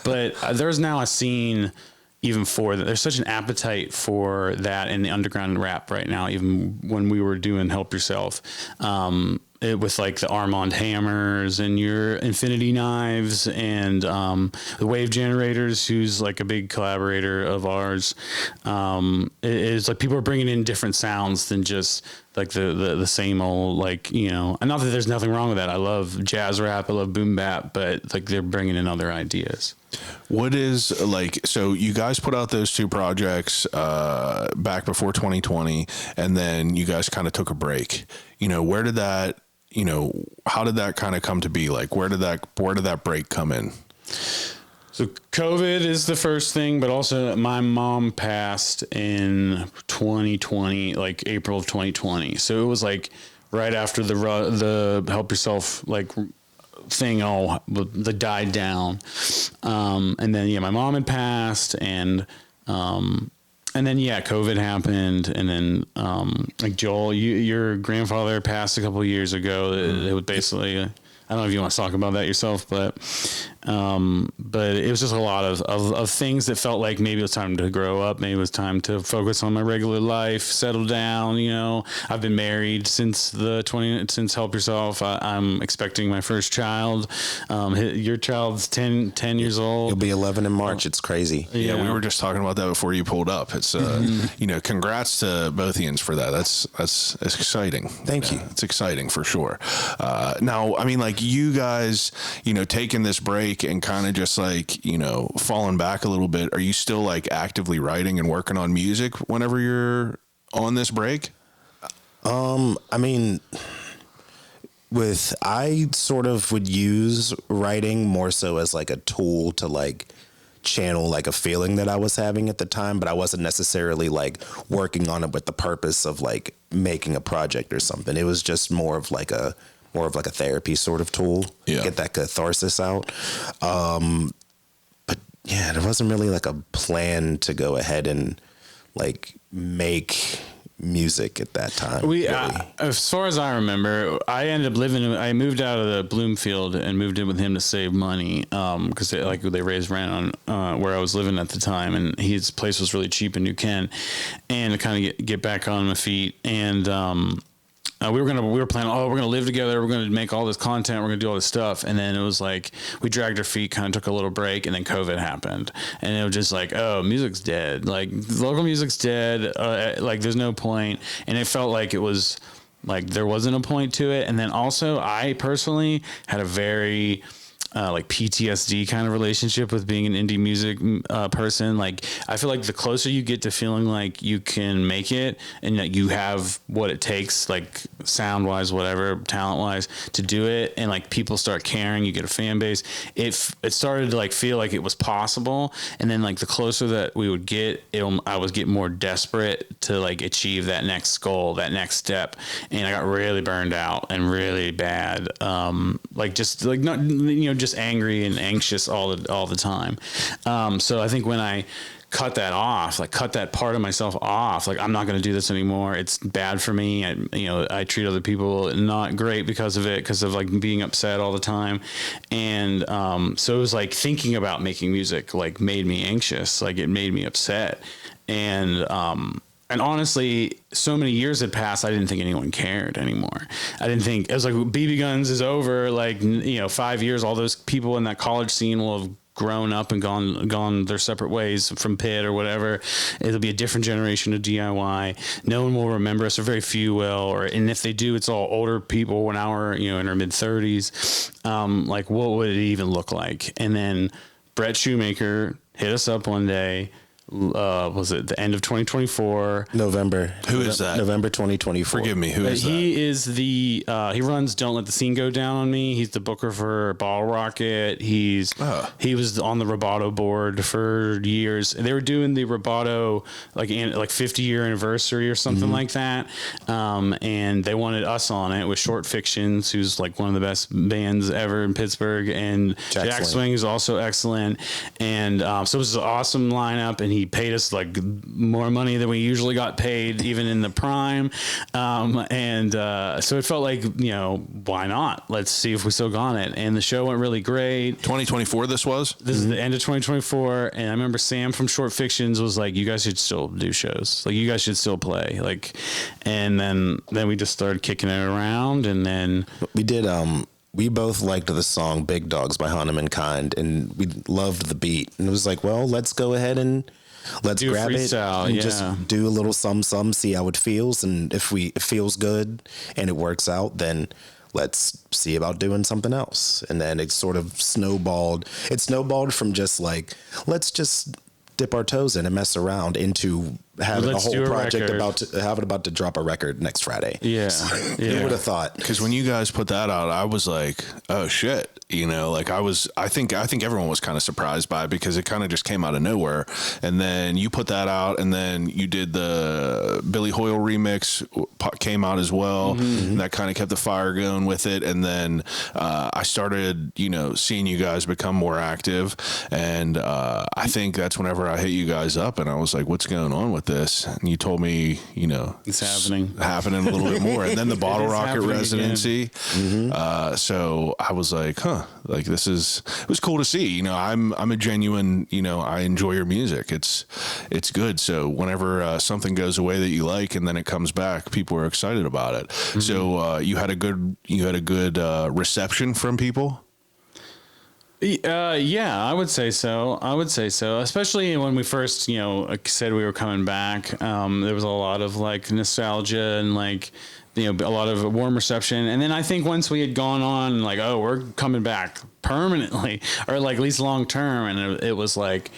S4: But there's now a scene even for that. There's such an appetite for that in the underground rap right now. Even when we were doing Help Yourself, with like the Armand Hammers and your Infinity Knives and the Wave Generators, who's like a big collaborator of ours. It's like people are bringing in different sounds than just like the same old, like, you know, and not that there's nothing wrong with that. I love jazz rap, I love boom bap, but like they're bringing in other ideas.
S1: What is like, so you guys put out those two projects back before 2020, and then you guys kind of took a break. You know, where did that, you know, how did that kind of come to be? Like, where did that break come in?
S4: So COVID is the first thing, but also my mom passed in 2020, like April of 2020. So it was like right after the Help Yourself like thing all died down. And then, yeah, my mom had passed, and And then COVID happened, and then like Joel, your grandfather passed a couple of years ago. It would basically, I don't know if you want to talk about that yourself, but it was just a lot of things that felt like maybe it was time to grow up. Maybe it was time to focus on my regular life, settle down. I've been married since Help Yourself. I'm expecting my first child. Your child's 10 years old.
S3: You'll be 11 in March. It's crazy.
S1: Yeah, we were just talking about that before you pulled up. It's congrats to both Ians for that. That's exciting.
S3: Thank you.
S1: It's exciting for sure. Now, I mean, like you guys, taking this break and kind of just like, falling back a little bit. Are you still like actively writing and working on music whenever you're on this break?
S3: I mean, I sort of would use writing more so as like a tool to like channel like a feeling that I was having at the time, but I wasn't necessarily like working on it with the purpose of like making a project or something. It was just more of like a therapy sort of tool to get that catharsis out. But yeah, there wasn't really like a plan to go ahead and like make music at that time.
S4: As far as I remember, I moved out of the Bloomfield and moved in with him to save money. Cause they raised rent on, where I was living at the time, and his place was really cheap in New Kent, and to kind of get back on my feet. And, we were planning, we're going to live together. We're going to make all this content. We're going to do all this stuff. And then it was like, we dragged our feet, kind of took a little break, and then COVID happened. And it was just like, oh, music's dead. Like local music's dead. Like there's no point. And it felt like it was like, there wasn't a point to it. And then also I personally had a very, like PTSD kind of relationship with being an indie music person. Like I feel like the closer you get to feeling like you can make it and that you have what it takes, like sound wise, whatever, talent wise, to do it, and like people start caring, you get a fan base. It started to like feel like it was possible, and then like the closer that we would get, I was getting more desperate to like achieve that next goal, that next step, and I got really burned out and really bad. Like just like not just angry and anxious all the time. So I think when I cut that off, like cut that part of myself off, like I'm not going to do this anymore. It's bad for me. I treat other people not great because of it, because of like being upset all the time. And so it was like thinking about making music like made me anxious, like it made me upset. And honestly, so many years had passed, I didn't think anyone cared anymore. I didn't think, it was like BBGuns is over, like, 5 years, all those people in that college scene will have grown up and gone their separate ways from Pitt or whatever. It'll be a different generation of DIY. No one will remember us, or very few will. And if they do, it's all older people when we're, in our mid 30s. Like, what would it even look like? And then Brett Shoemaker hit us up one day. Was it the end of 2024?
S3: November.
S1: Who is that?
S3: November 2024.
S1: Forgive me. Who is that?
S4: He is he runs Don't Let the Scene Go Down on Me. He's the booker for Bottle Rocket. He was on the Roboto board for years. They were doing the Roboto like 50-year anniversary or something like that. And they wanted us on it with Short Fictions, who's like one of the best bands ever in Pittsburgh. And Jack Swing is also excellent. And so it was an awesome lineup, and he paid us like more money than we usually got paid, even in the prime. So it felt like, why not? Let's see if we still got it. And the show went really great.
S1: 2024 this was?
S4: This is the end of 2024. And I remember Sam from Short Fictions was like, you guys should still do shows. Like, you guys should still play. Like, and then we just started kicking it around, and then
S3: we did, we both liked the song Big Dogs by Hannah Mankind, and we loved the beat. And it was like, well, let's go ahead and let's grab it and just do a little some, see how it feels. And if it feels good and it works out, then let's see about doing something else. And then it sort of snowballed. It snowballed from just like, let's just dip our toes in and mess around, into having
S4: Let's
S3: a
S4: do
S3: whole
S4: a
S3: project
S4: record.
S3: about to drop a record next Friday.
S4: Yeah.
S3: Who would have thought?
S1: Because when you guys put that out, I was like, oh shit. You know, like I think everyone was kind of surprised by it because it kind of just came out of nowhere. And then you put that out, and then you did the Billy Hoyle remix came out as well. And that kind of kept the fire going with it. And then I started, you know, seeing you guys become more active. And I think that's whenever I hit you guys up and I was like, what's going on with this? And you told me, you know,
S4: It's happening
S1: a little bit more. And then the Bottle Rocket
S4: happening
S1: residency. So I was like, huh, like it was cool to see. You know, I'm a genuine, you know, I enjoy your music. It's good. So whenever something goes away that you like and then it comes back, people are excited about it. So you had a good reception from people.
S4: Yeah, I would say so. Especially when we first, you know, said we were coming back. There was a lot of like nostalgia and like, you know, a lot of warm reception. And then I think once we had gone on, like, oh, we're coming back permanently, or like at least long term, and it was like,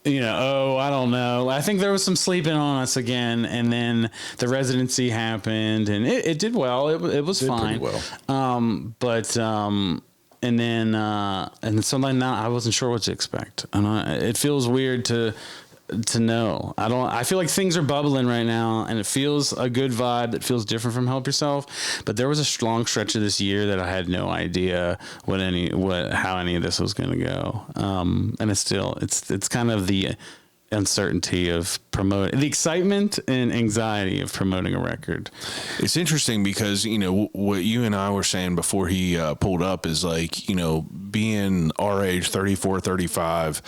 S4: you know, oh, I don't know. I think there was some sleeping on us again, and then the residency happened, and it did well. It was fine.
S3: Pretty well.
S4: And then something now I wasn't sure what to expect, and it feels weird to know. I feel like things are bubbling right now, and it feels a good vibe. It feels different from Help Yourself, but there was a long stretch of this year that I had no idea how any of this was going to go. And it's kind of the uncertainty of promoting, the excitement and anxiety of promoting a record.
S1: It's interesting because, you know, what you and I were saying before he pulled up is like, you know, being our age, 34, 35,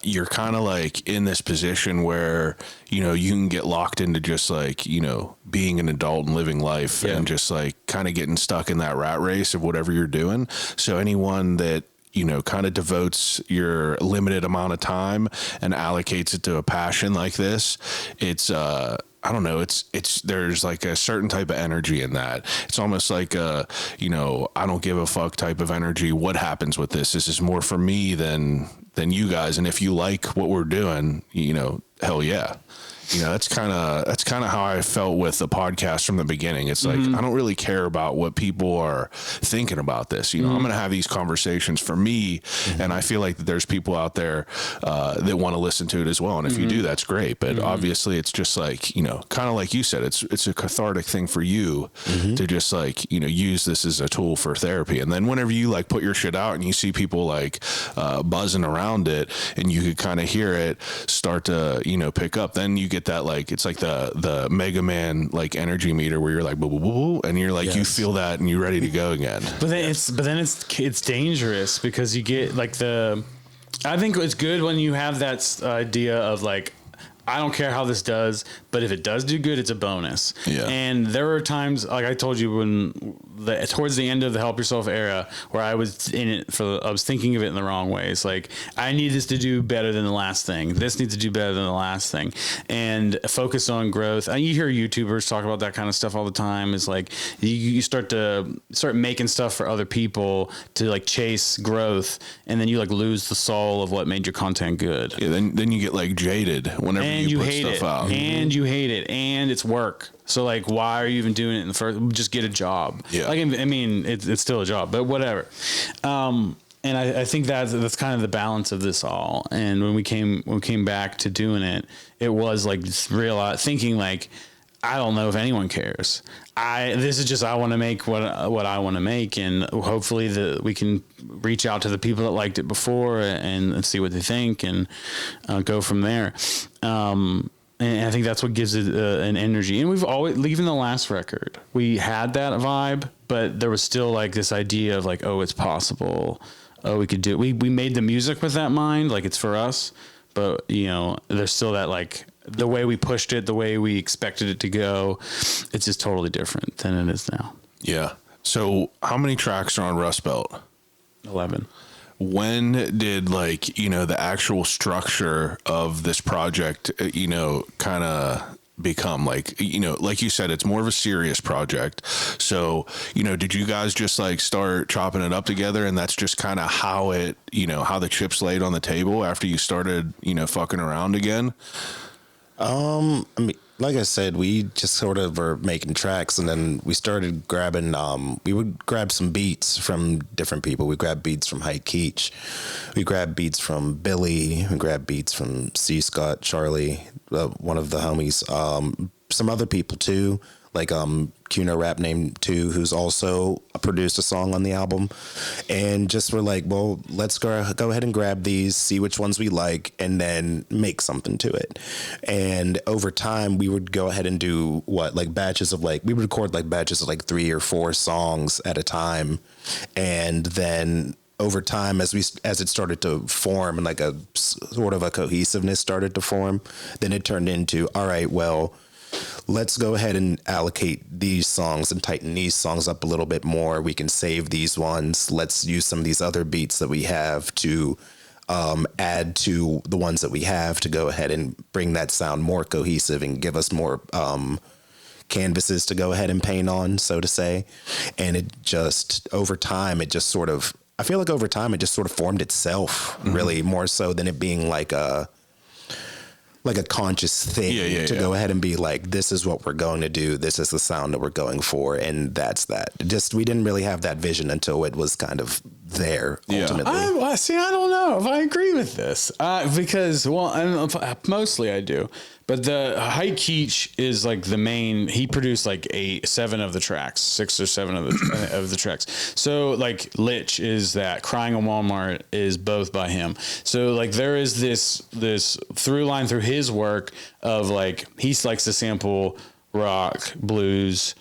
S1: you're kind of like in this position where, you know, you can get locked into just like, you know, being an adult and living life and just like kind of getting stuck in that rat race of whatever you're doing. So anyone that, you know, kind of devotes your limited amount of time and allocates it to a passion like this, it's I don't know, it's there's like a certain type of energy in that. It's almost like a, you know, I don't give a fuck type of energy. What happens with this? This is more for me than you guys. And if you like what we're doing, you know, hell yeah. You know, that's kind of how I felt with the podcast from the beginning. It's like, I don't really care about what people are thinking about this. You know, I'm going to have these conversations for me. And I feel like that there's people out there that want to listen to it as well. And if you do, that's great. But obviously it's just like, you know, kind of like you said, it's a cathartic thing for you to just like, you know, use this as a tool for therapy. And then whenever you like put your shit out and you see people like buzzing around it and you could kind of hear it start to, you know, pick up, then you get that, like, it's like the Mega Man like energy meter where you're like boo, boo, boo, boo, and you're like, you feel that and you're ready to go again. But then
S4: it's dangerous because you get like I think it's good when you have that idea of like, I don't care how this does, but if it does do good, it's a bonus. Yeah. And there were times, like I told you, towards the end of the Help Yourself era, where I was in it I was thinking of it in the wrong ways. Like, I need this to do better than the last thing. This needs to do better than the last thing. And focus on growth. And you hear YouTubers talk about that kind of stuff all the time. Is like you start making stuff for other people to like chase growth, and then you like lose the soul of what made your content good.
S1: Yeah. Then you get like jaded whenever you put stuff out.
S4: And you hate it, and it's work. So like, why are you even doing it in the first? Just get a job.
S1: Yeah.
S4: Like, I mean, it's still a job, but whatever. And I think that's kind of the balance of this all. And when we came back to doing it, it was like thinking like, I don't know if anyone cares. I want to make what I want to make, and hopefully we can reach out to the people that liked it before and see what they think and go from there. And I think that's what gives it an energy. And we've always, even the last record, we had that vibe, but there was still like this idea of like, oh, it's possible. Oh, we could do it. We made the music with that mind, like it's for us. But, you know, there's still that like the way we pushed it, the way we expected it to go, it's just totally different than it is now.
S1: Yeah. So how many tracks are on Rust Belt?
S4: 11.
S1: When did, like, you know, the actual structure of this project, you know, kind of become like, you know, like you said, it's more of a serious project. So, you know, did you guys just like start chopping it up together, and that's just kind of how it, you know, how the chips laid on the table after you started, you know, fucking around again?
S3: I mean, like I said, we just sort of were making tracks, and then we started grabbing. We would grab some beats from different people. We grabbed beats from Hyde Keach. We grabbed beats from Billy. We grabbed beats from C. Scott, Charlie, one of the homies. Some other people too, like Cuno Rap Name 2, who's also produced a song on the album. And just were like, well, let's go ahead and grab these, see which ones we like, and then make something to it. And over time, we would go ahead and do we would record like batches of like 3 or 4 songs at a time. And then over time, as it started to form and like a sort of a cohesiveness started to form, then it turned into, all right, well, let's go ahead and allocate these songs and tighten these songs up a little bit more. We can save these ones. Let's use some of these other beats that we have to add to the ones that we have to go ahead and bring that sound more cohesive and give us more canvases to go ahead and paint on, so to say. And it just, over time, it just sort of formed itself, really, more so than it being like a conscious thing to go ahead and be like, this is what we're going to do. This is the sound that we're going for. And that's that. Just, we didn't really have that vision until it was kind of there ultimately.
S4: I don't know if I agree with this because, mostly I do. But the Hyde Keach is like the main. He produced like 7 of the tracks, 6 or 7 of the tracks. So like Lich is that, Crying in Walmart is both by him. So like there is this through line through his work of like he likes to sample rock, blues,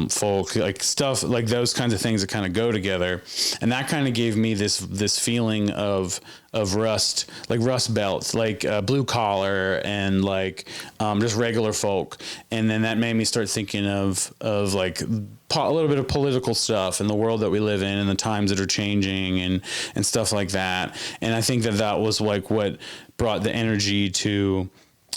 S4: folk, like stuff like those kinds of things that kind of go together. And that kind of gave me this feeling of Rust, like Rust Belt, like Blue Collar, and like just regular folk. And then that made me start thinking of like a little bit of political stuff and the world that we live in and the times that are changing and stuff like that. And I think that was like what brought the energy to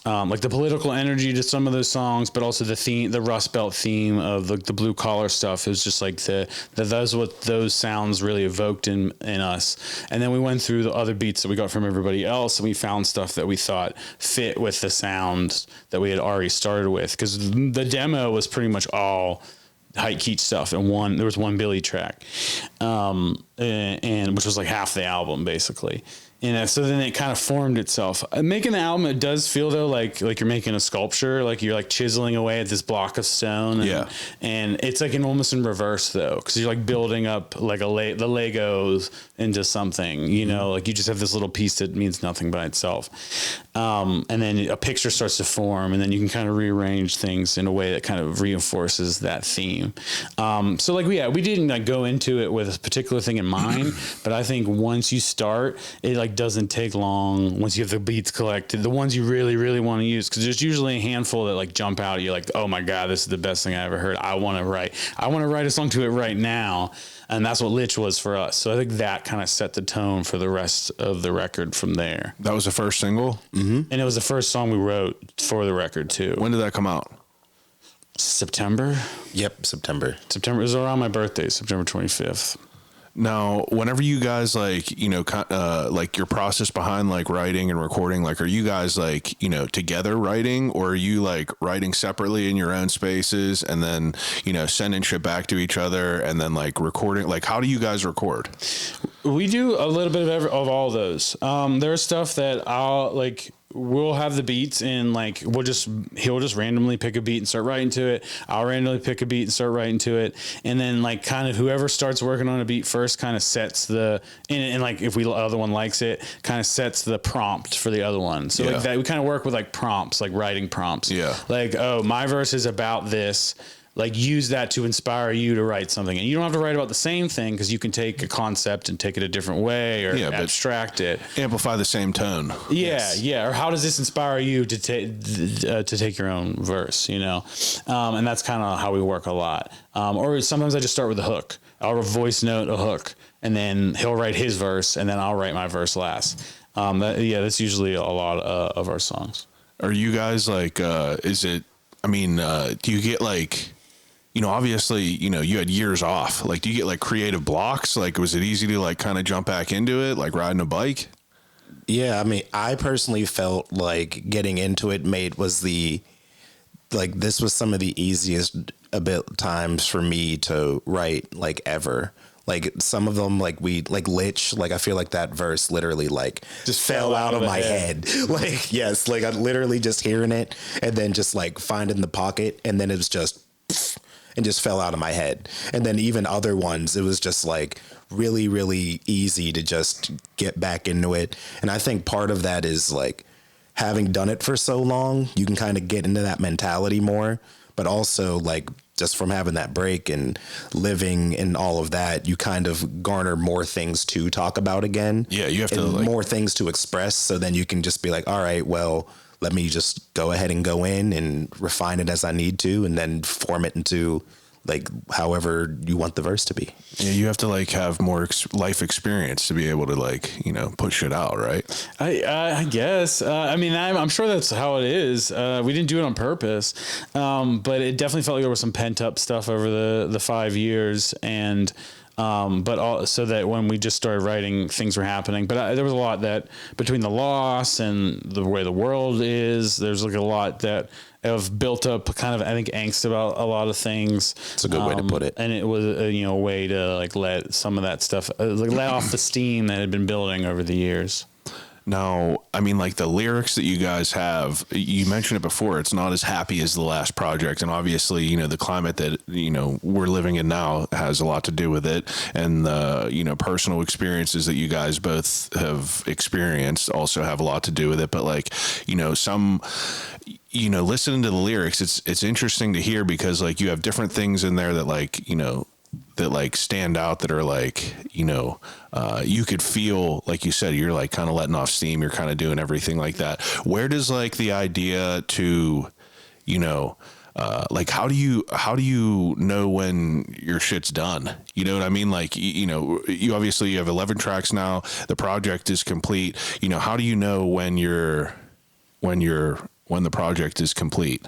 S4: like the political energy to some of those songs, but also the theme, the Rust Belt theme of the blue collar stuff. It was just like that's what those sounds really evoked in us. And then we went through the other beats that we got from everybody else, and we found stuff that we thought fit with the sound that we had already started with. Because the demo was pretty much all Hyde Keach stuff, and there was one Billy track, and which was like half the album basically. And so then it kind of formed itself. Making the album, it does feel though like you're making a sculpture, like you're like chiseling away at this block of stone. And it's like almost in reverse though, because you're like building up like the Legos into something. You know, like you just have this little piece that means nothing by itself, and then a picture starts to form, and then you can kind of rearrange things in a way that kind of reinforces that theme. So like we didn't like go into it with a particular thing in mind, but I think once you start, it like doesn't take long once you have the beats collected, the ones you really, really want to use, because there's usually a handful that like jump out at you like, oh my God, this is the best thing I ever heard. I want to write a song to it right now. And that's what Lich was for us. So I think that kind of set the tone for the rest of the record from there.
S1: That was the first single?
S4: Mm-hmm. And it was the first song we wrote for the record too.
S1: When did that come out?
S4: September?
S3: Yep, September.
S4: It was around my birthday, September 25th.
S1: Now, whenever you guys like, you know, like your process behind like writing and recording, like, are you guys like, you know, together writing, or are you like writing separately in your own spaces and then, you know, sending shit back to each other and then like recording? Like, how do you guys record?
S4: We do a little bit of all those. There's stuff that we'll have the beats and like he'll just randomly pick a beat and start writing to it. I'll randomly pick a beat and start writing to it. And then like kind of whoever starts working on a beat first kind of sets and like if the other one likes it, kind of sets the prompt for the other one. So like that, we kind of work with like prompts, like writing prompts. Yeah. Like, oh, my verse is about this. Like use that to inspire you to write something. And you don't have to write about the same thing, because you can take a concept and take it a different way, or abstract it.
S1: Amplify the same tone.
S4: Yeah. Or how does this inspire you to take your own verse, you know? And that's kind of how we work a lot. Or sometimes I just start with a hook. I'll voice note a hook, and then he'll write his verse, and then I'll write my verse last. That's usually a lot of our songs.
S1: Are you guys like, do you get like, you know, obviously, you know, you had years off. Like, do you get like creative blocks? Like, was it easy to like kind of jump back into it, like riding a bike?
S3: Yeah, I mean, I personally felt like getting into it this was some of the easiest a bit times for me to write like ever. Like some of them, like Lich, like I feel like that verse literally like just fell out of my head. Like, yes, like I literally just hearing it and then just like finding the pocket and then it was just and just fell out of my head. And then even other ones, it was just like really, really easy to just get back into it. And I think part of that is like having done it for so long, you can kind of get into that mentality more, but also like just from having that break and living and all of that, you kind of garner more things to talk about again.
S1: Yeah, you have to like,
S3: more things to express. So then you can just be like, all right, well, let me just go ahead and go in and refine it as I need to, and then form it into like however you want the verse to be.
S1: Yeah, you have to like have more life experience to be able to like, you know, put shit out, right?
S4: I guess. I mean, I'm sure that's how it is. We didn't do it on purpose, but it definitely felt like there was some pent up stuff over the 5 years, and so that when we just started writing, things were happening. But there was a lot that between the loss and the way the world is, there's like a lot that have built up kind of, I think, angst about a lot of things.
S3: It's a good way to put it.
S4: And it was a way to like let some of that stuff, like let off the steam that had been building over the years.
S1: Now, I mean, like the lyrics that you guys have, you mentioned it before, it's not as happy as the last project. And obviously, you know, the climate that, you know, we're living in now has a lot to do with it. And the, you know, personal experiences that you guys both have experienced also have a lot to do with it. But like, you know, listening to the lyrics, it's interesting to hear because like you have different things in there that like, you know, that like stand out that are like, you know, you could feel, like you said, you're like kind of letting off steam. You're kind of doing everything like that. Where does like the idea to, you know, like how do you know when your shit's done? You know what I mean? Like, you know, you obviously you have 11 tracks now, the project is complete. You know, how do you know when the project is complete?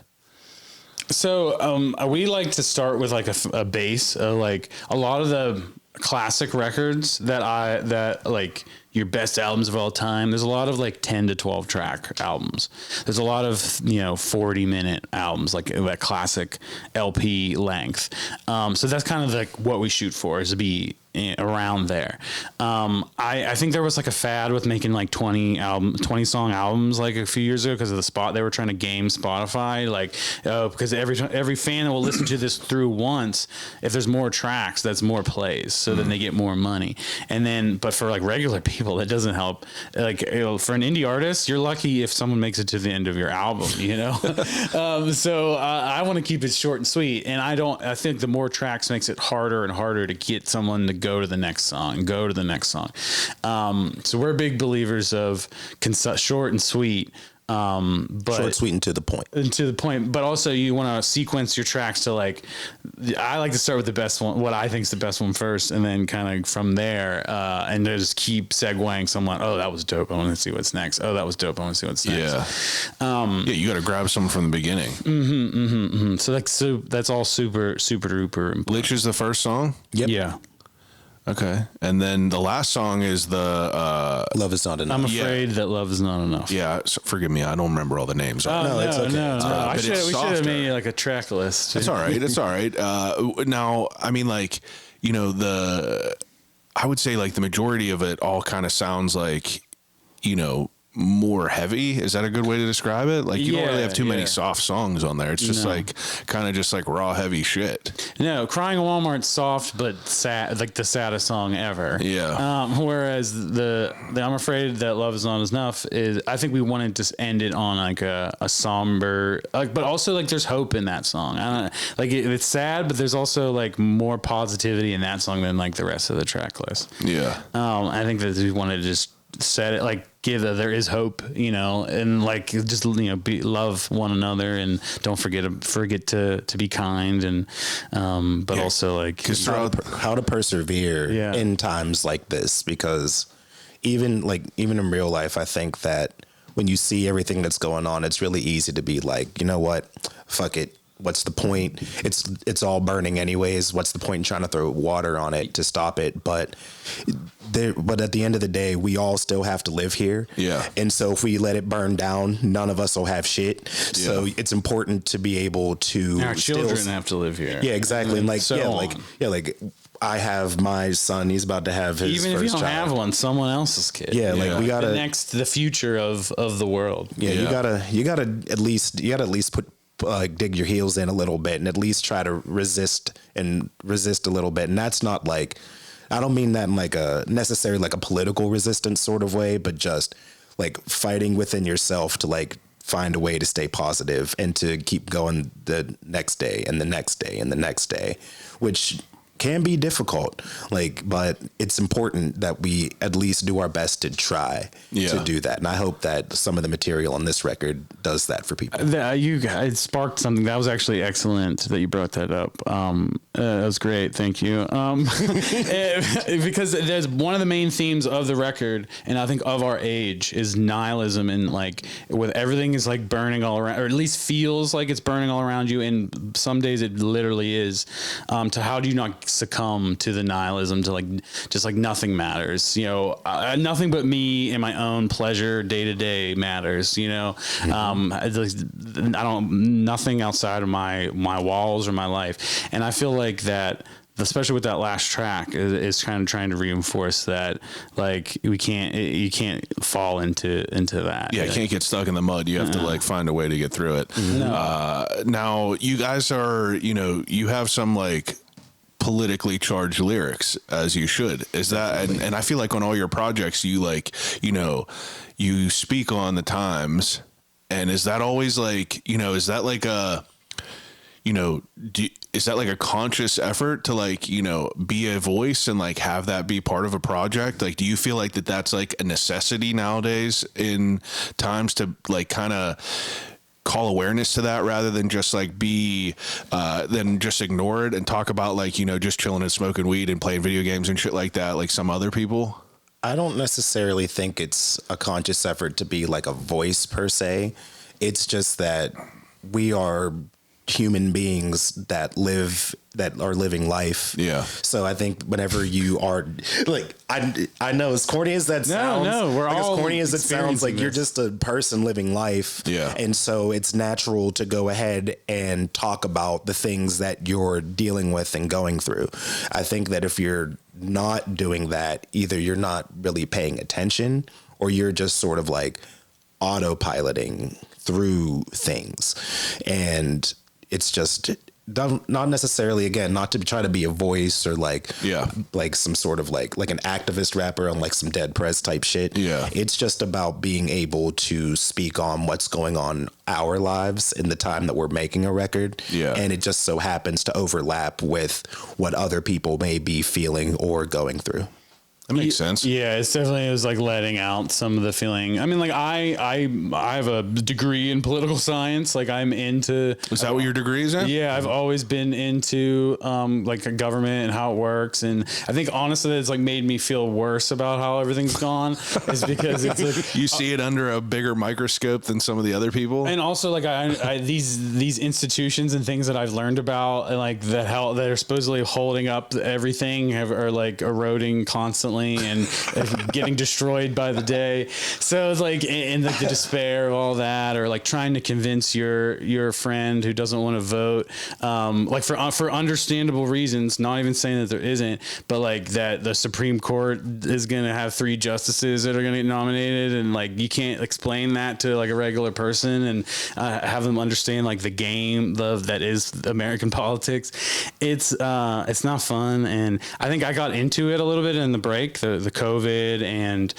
S4: So we like to start with like a base. Like a lot of the classic records that like your best albums of all time, there's a lot of like 10 to 12 track albums. There's a lot of, 40-minute albums, like that classic LP length. So that's kind of like what we shoot for, is to be around there. I think there was like a fad with making like 20 song albums like a few years ago because of the spot they were trying to game Spotify, like because every fan that will listen to this through once, if there's more tracks, that's more plays, so then they get more money. And then but for like regular people, that doesn't help. Like for an indie artist, you're lucky if someone makes it to the end of your album, so I want to keep it short and sweet, and I think the more tracks makes it harder and harder to get someone to go to the next song. So we're big believers of short and sweet. But
S3: short, sweet, and to the point. But also you want to sequence your tracks to like, I like to start with the best one, what I think is the best one first, and then kind of from there, and just keep segueing someone. Oh, that was dope. I want to see what's next. Oh, that was dope. I want to see what's next.
S1: Yeah. You got to grab someone from the beginning.
S4: So that's all super duper important.
S1: Lich is the first song?
S3: Yep.
S4: Yeah.
S1: Okay. And then the last song is the
S3: Love Is Not Enough.
S4: I'm afraid that love is not enough.
S1: Yeah, so forgive me, I don't remember all the names.
S3: No, it's okay.
S4: No.
S1: But
S4: We should have
S1: softer.
S4: made like a track list.
S1: It's all right. It's all right. Now, I mean, like, I would say like the majority of it all kind of sounds like, more heavy. Is that a good way to describe it? Like you don't really have too many soft songs on there. It's just like kind of just like raw heavy shit.
S4: No, Crying Walmart's soft but sad, like the saddest song ever.
S1: Yeah.
S4: Whereas the I'm Afraid That Love Is Not Enough is, I think we wanted to end it on like a somber, like, but also like there's hope in that song. I don't like it's sad, but there's also like more positivity in that song than like the rest of the track list.
S1: Yeah.
S4: I think that we wanted to just set it, like give that there is hope, and like just love one another, and don't forget to be kind, and but also like
S3: how to persevere in times like this, because even in real life, I think that when you see everything that's going on, it's really easy to be like, you know what, fuck it, what's the point? It's all burning anyways. What's the point in trying to throw water on it to stop it? But at the end of the day, we all still have to live here.
S1: Yeah.
S3: And so if we let it burn down, none of us will have shit. So it's important to be able to.
S4: Our children have to live here.
S3: Yeah, exactly. And like,
S4: So
S3: like I have my son. He's about to have his
S4: even if you
S3: first
S4: don't
S3: child.
S4: have one, someone else's kid.
S3: Yeah, like we gotta
S4: the future of the world.
S3: Yeah, you gotta at least put dig your heels in a little bit and at least try to resist a little bit. And that's not like, I don't mean that in like a necessarily like a political resistance sort of way, but just like fighting within yourself to like find a way to stay positive and to keep going the next day and the next day and the next day, which can be difficult, like, but it's important that we at least do our best to try to do that. And I hope that some of the material on this record does that for people.
S4: It sparked something that was actually excellent that you brought that up. That was great. Thank you. Because there's one of the main themes of the record, and I think of our age, is nihilism, and like with everything is like burning all around, or at least feels like it's burning all around you. And some days it literally is. To how do you not succumb to the nihilism, to like just like nothing matters, nothing but me and my own pleasure day to day matters, I don't, nothing outside of my walls or my life. And I feel like that, especially with that last track, is kind of trying to reinforce that, like, you can't fall into that.
S1: Yeah, you can't get stuck in the mud. You have to like find a way to get through it. Now you guys are, you have some like politically charged lyrics, as you should. Is that, and I feel like on all your projects, you like, you speak on the times, and is that always like, is that like a, is that like a conscious effort to like, be a voice and like have that be part of a project? Like, do you feel like that's like a necessity nowadays in times to like kind of call awareness to that rather than just like then just ignore it and talk about like, just chilling and smoking weed and playing video games and shit like that, like some other people?
S3: I don't necessarily think it's a conscious effort to be like a voice per se. It's just that we are human beings that are living life. Yeah. So I think whenever you are like, I know as corny as that sounds,
S4: we're
S3: like,
S4: all
S3: as corny as it sounds, like you're just a person living life.
S1: Yeah.
S3: And so it's natural to go ahead and talk about the things that you're dealing with and going through. I think that if you're not doing that, either you're not really paying attention or you're just sort of like autopiloting through things. And it's just not necessarily, again, not to try to be a voice or like some sort of like an activist rapper on like some Dead Prez type shit.
S1: Yeah.
S3: It's just about being able to speak on what's going on our lives in the time that we're making a record.
S1: Yeah.
S3: And it just so happens to overlap with what other people may be feeling or going through.
S1: That makes sense.
S4: Yeah, it's definitely, it was like letting out some of the feeling. I mean, like I have a degree in political science. Like I'm into.
S1: Is that what your degree is in?
S4: Yeah, I've always been into like a government and how it works. And I think honestly, it's like made me feel worse about how everything's gone. Is because it's like
S1: you see it under a bigger microscope than some of the other people.
S4: And also like I these institutions and things that I've learned about, and like that are supposedly holding up everything are like eroding constantly and getting destroyed by the day. So it's like in like the despair of all that, or like trying to convince your friend who doesn't want to vote, like for understandable reasons, not even saying that there isn't, but like that the Supreme Court is going to have 3 justices that are going to get nominated, and like you can't explain that to like a regular person and have them understand like the game that is American politics. It's not fun, and I think I got into it a little bit in the break, the COVID and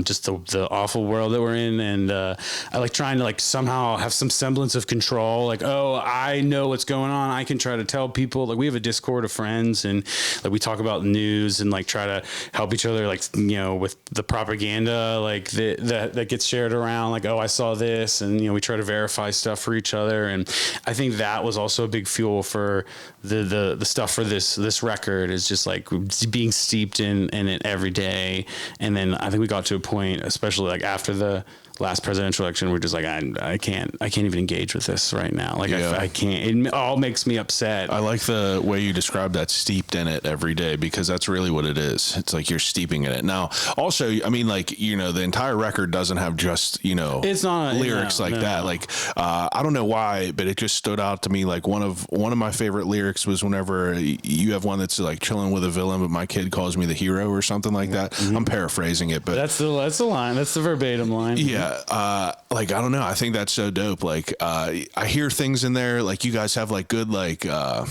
S4: just the awful world that we're in, and I like trying to like somehow have some semblance of control. Like, oh, I know what's going on. I can try to tell people. Like we have a Discord of friends, and like we talk about news and like try to help each other. Like with the propaganda like that gets shared around. Like, oh, I saw this, and we try to verify stuff for each other. And I think that was also a big fuel for the stuff for this record, is just like being steeped in it every day. And then I think we got to a point, especially like after the last presidential election, we're just like, I can't even engage with this right now. Like
S1: Yeah.
S4: I can't. It all makes me upset.
S1: I like the way you describe that, steeped in it every day, because that's really what it is. It's like you're steeping in it. Now, also, I mean, like, you know, the entire record doesn't have just, you know,
S4: It's not
S1: lyrics like that.
S4: no.
S1: Like, I don't know why, but it just stood out to me. Like one of my favorite lyrics was whenever you have one that's like chilling with a villain, but my kid calls me the hero or something like that. I'm paraphrasing it, but
S4: That's the line. That's the verbatim line.
S1: yeah, like I don't know. I think that's so dope. Like I hear things in there. Like you guys have like good like I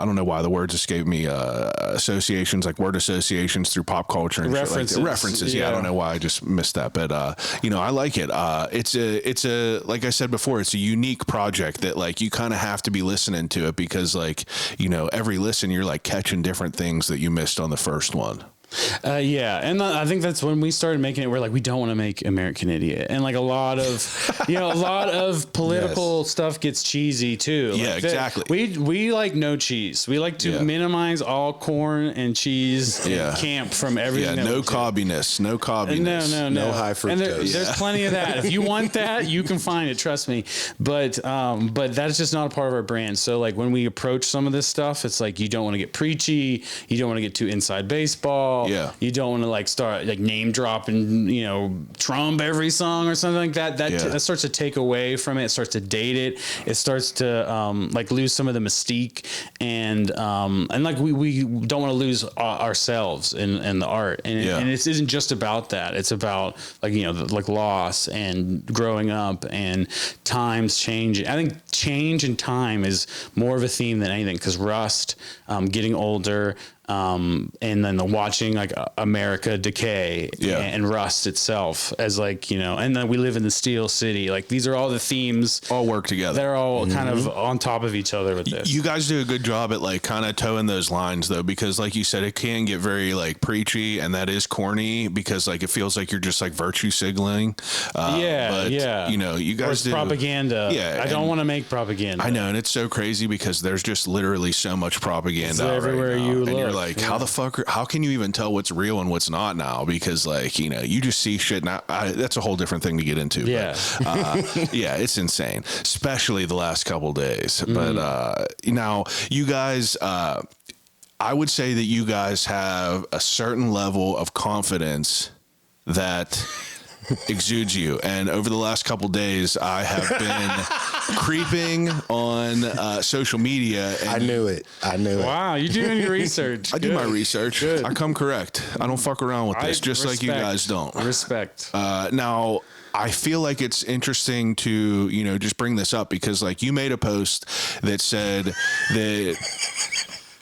S1: don't know why the words escape me. Associations, like word associations through pop culture and
S4: References.
S1: shit like that. References. Yeah, I don't know why I just missed that, but you know, I like it. It's a like I said before, it's a unique project that like you kind of have to be listening to it, because like, you know, every listen you're like catching different things that you missed on the first one.
S4: Yeah, and I think that's when we started making it. We're like, we don't want to make American Idiot, and like a lot of, you know, a lot of political stuff gets cheesy too.
S1: Yeah,
S4: Like
S1: exactly.
S4: We like no cheese. We like to minimize all corn and cheese and camp from everything.
S1: Yeah,
S4: that
S1: no
S4: we do.
S1: cobbiness, no cobbiness.
S4: No
S3: high
S4: And
S3: fructose.
S4: there's plenty of that. If you want that, you can find it. Trust me. But that's just not a part of our brand. So like when we approach some of this stuff, it's like you don't want to get preachy. You don't want to get too inside baseball.
S1: Yeah.
S4: You don't want to like start like name dropping, you know, Trump every song or something like that. That starts to take away from it. It starts to date it. It starts to like lose some of the mystique, and like we don't want to lose ourselves in the art. And it isn't just about that. It's about like, you know, like loss and growing up and times changing. I think change and time is more of a theme than anything, because Rust, getting older, and then the watching like America decay and Rust itself as like, you know, and then we live in the Steel City. Like these are all the themes
S1: All work together.
S4: that are all kind of on top of each other with this.
S1: You guys do a good job at like kind of towing those lines though, because like you said, it can get very like preachy, and that is corny, because like it feels like you're just like virtue signaling. But you know, you
S4: Or
S1: guys
S4: it's
S1: do
S4: propaganda.
S1: Yeah,
S4: I don't
S1: and-
S4: want to make propaganda.
S1: I know, and it's so crazy because there's just literally so much propaganda
S4: It's
S1: out
S4: everywhere
S1: right now.
S4: you
S1: And you're
S4: look,
S1: like,
S4: yeah.
S1: how the fuck? How can you even tell what's real and what's not now? Because like, you know, you just see shit now. That's a whole different thing to get into.
S4: Yeah.
S1: But, yeah, it's insane, especially the last couple days. But now you guys. I would say that you guys have a certain level of confidence that exudes you, and over the last couple days I have been creeping on social media, and
S3: I knew it.
S4: Wow, you're doing your research.
S1: I do my
S4: Good.
S1: research.
S4: Good.
S1: I come correct. I don't fuck around with this, just like you
S4: Respect.
S1: guys don't.
S4: Respect.
S1: Now I feel like it's interesting to, you know, just bring this up, because like you made a post that said that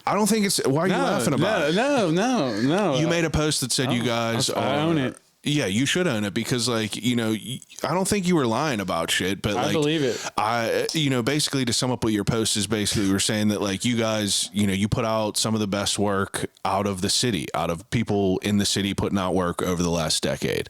S1: I don't think it's, why are you laughing about it?
S4: No.
S1: You made a post that said you guys
S4: I own it.
S1: Yeah, you should own it, because like, you know, I don't think you were lying about shit, but
S4: I
S1: like,
S4: believe it.
S1: you know, basically to sum up what your post is, basically we were saying that like you guys, you know, you put out some of the best work out of the city, out of people in the city putting out work over the last decade,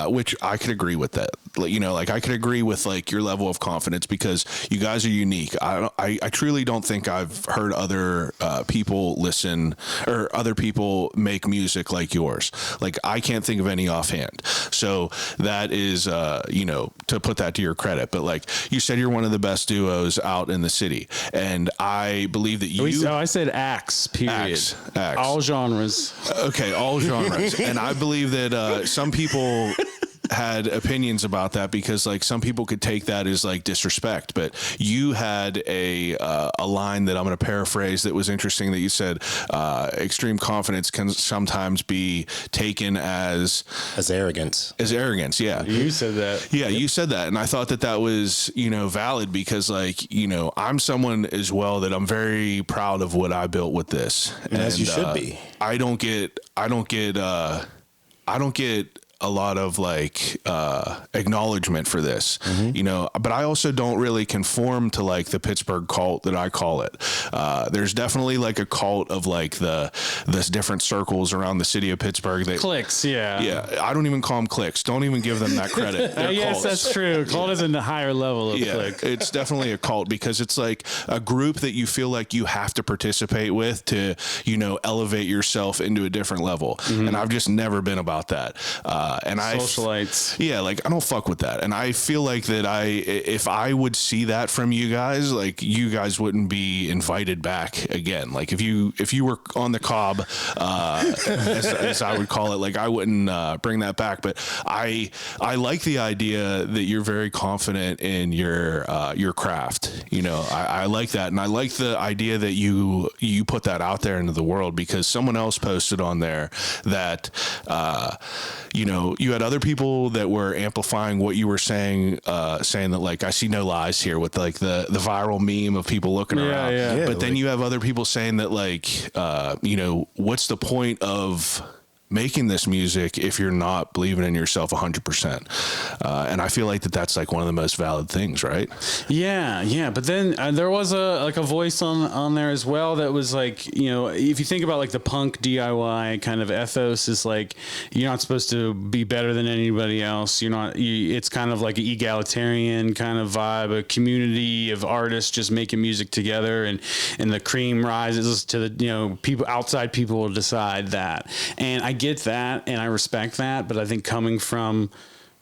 S1: which I could agree with that. Like, you know, like I could agree with like your level of confidence, because you guys are unique. I truly don't think I've heard other people listen, or other people make music like yours. Like I can't think of any offhand. So that is, you know, to put that to your credit. But like you said, you're one of the best duos out in the city, and I believe that you.
S4: I said acts. Period.
S1: Acts.
S4: All genres.
S1: Okay, all genres. And I believe that some people had opinions about that, because like some people could take that as like disrespect, but you had a line that I'm going to paraphrase that was interesting, that you said extreme confidence can sometimes be taken as
S3: arrogance.
S1: Yeah,
S4: You said that.
S1: yeah, you said that, and I thought that that was, you know, valid, because like, you know, I'm someone as well that I'm very proud of what I built with this, and
S3: as you should be.
S1: I don't get a lot of like acknowledgement for this, you know, but I also don't really conform to like the Pittsburgh cult that I call it. There's definitely like a cult of like the different circles around the city of Pittsburgh that
S4: Clicks, yeah.
S1: I don't even call them cliques. Don't even give them that credit. They're
S4: Yes,
S1: cults.
S4: that's true. Cult is a higher level of click.
S1: It's definitely a cult, because it's like a group that you feel like you have to participate with to, you know, elevate yourself into a different level. And I've just never been about that. And
S4: Socialites.
S1: Yeah, like I don't fuck with that. And I feel like that if I would see that from you guys, like you guys wouldn't be invited back again. Like if you were on the cob, as I would call it, like I wouldn't bring that back. But I like the idea that you're very confident in your craft. You know, I like that, and I like the idea that you put that out there into the world, because someone else posted on there that you know, you had other people that were amplifying what you were saying, saying that like, I see no lies here, with like the viral meme of people looking around.
S4: Yeah.
S1: But then you have other people saying that like, you know, what's the point of making this music if you're not believing in yourself 100%? And I feel like that's like one of the most valid things, right?
S4: Yeah. But then there was a voice on there as well that was like, you know, if you think about like the punk DIY kind of ethos, is like, you're not supposed to be better than anybody else. It's kind of like an egalitarian kind of vibe, a community of artists just making music together, and the cream rises to the, you know, outside people will decide that. And I get that, and I respect that, but I think coming from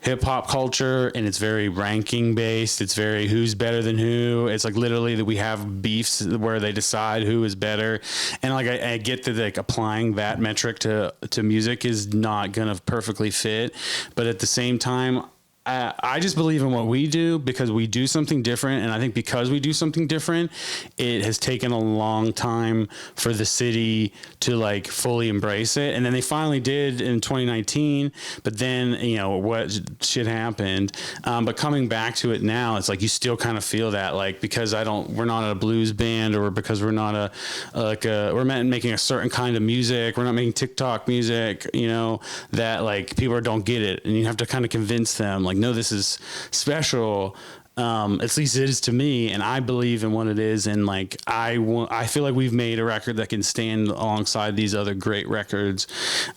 S4: hip hop culture, and it's very ranking based, it's very who's better than who, it's like literally that we have beefs where they decide who is better, and like I get that like applying that metric to music is not gonna perfectly fit, but at the same time I just believe in what we do because we do something different. And I think because we do something different, it has taken a long time for the city to like fully embrace it. And then they finally did in 2019, but then, you know, what shit happened. But coming back to it now, it's like, you still kind of feel that, like, because we're not a blues band, or because we're not we're making a certain kind of music. We're not making TikTok music, you know, that like people don't get it. And you have to kind of convince them, like, no, this is special. At least it is to me, and I believe in what it is. And like, I feel like we've made a record that can stand alongside these other great records.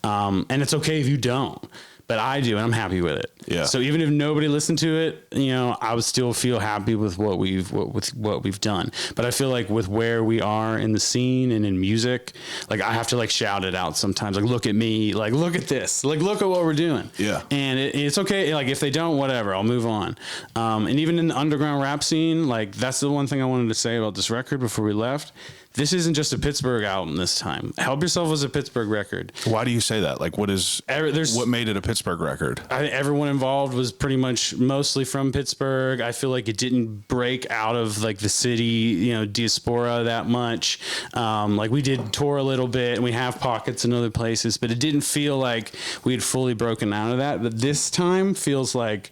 S4: And it's okay if you don't, but I do, and I'm happy with it.
S1: Yeah.
S4: So even if nobody listened to it, you know, I would still feel happy with what we've done. But I feel like with where we are in the scene and in music, like I have to like shout it out sometimes. Like, look at me, like, look at this, like, look at what we're doing.
S1: Yeah.
S4: And it's okay. Like if they don't, whatever, I'll move on. And even in the underground rap scene, like that's the one thing I wanted to say about this record before we left. This isn't just a Pittsburgh album this time. Help Yourself was a Pittsburgh record.
S1: Why do you say that? Like, what made it a Pittsburgh record?
S4: I think everyone involved was pretty much mostly from Pittsburgh. I feel like it didn't break out of like the city, you know, diaspora that much. Like we did tour a little bit, and we have pockets in other places, but it didn't feel like we had fully broken out of that. But this time feels like,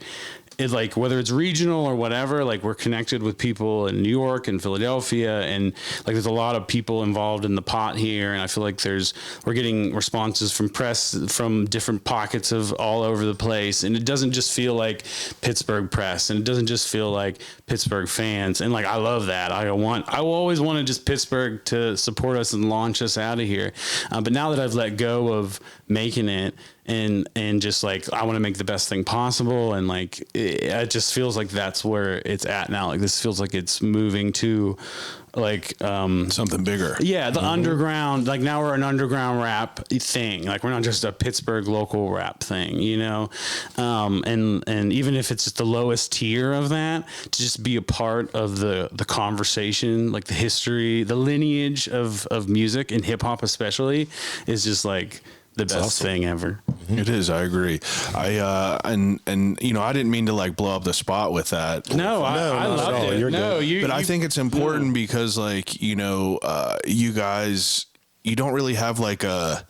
S4: like whether it's regional or whatever, like we're connected with people in New York and Philadelphia, and like there's a lot of people involved in the pot here, and I feel like we're getting responses from press from different pockets of all over the place, and it doesn't just feel like Pittsburgh press, and it doesn't just feel like Pittsburgh fans, and like I love that. I always wanted just Pittsburgh to support us and launch us out of here, but now that I've let go of making it, and just like I want to make the best thing possible, and like it just feels like that's where it's at now. Like this feels like it's moving to like
S1: something bigger.
S4: Yeah, the underground. Like now we're an underground rap thing. Like we're not just a Pittsburgh local rap thing, you know. And even if it's just the lowest tier of that, to just be a part of the conversation, like the history, the lineage of music and hip hop especially, is just like the best thing ever.
S1: It is. I agree. And you know, I didn't mean to like blow up the spot with that.
S4: No, I loved it.
S3: You're good.
S1: But I think it's important because like, you know, you guys, you don't really have like a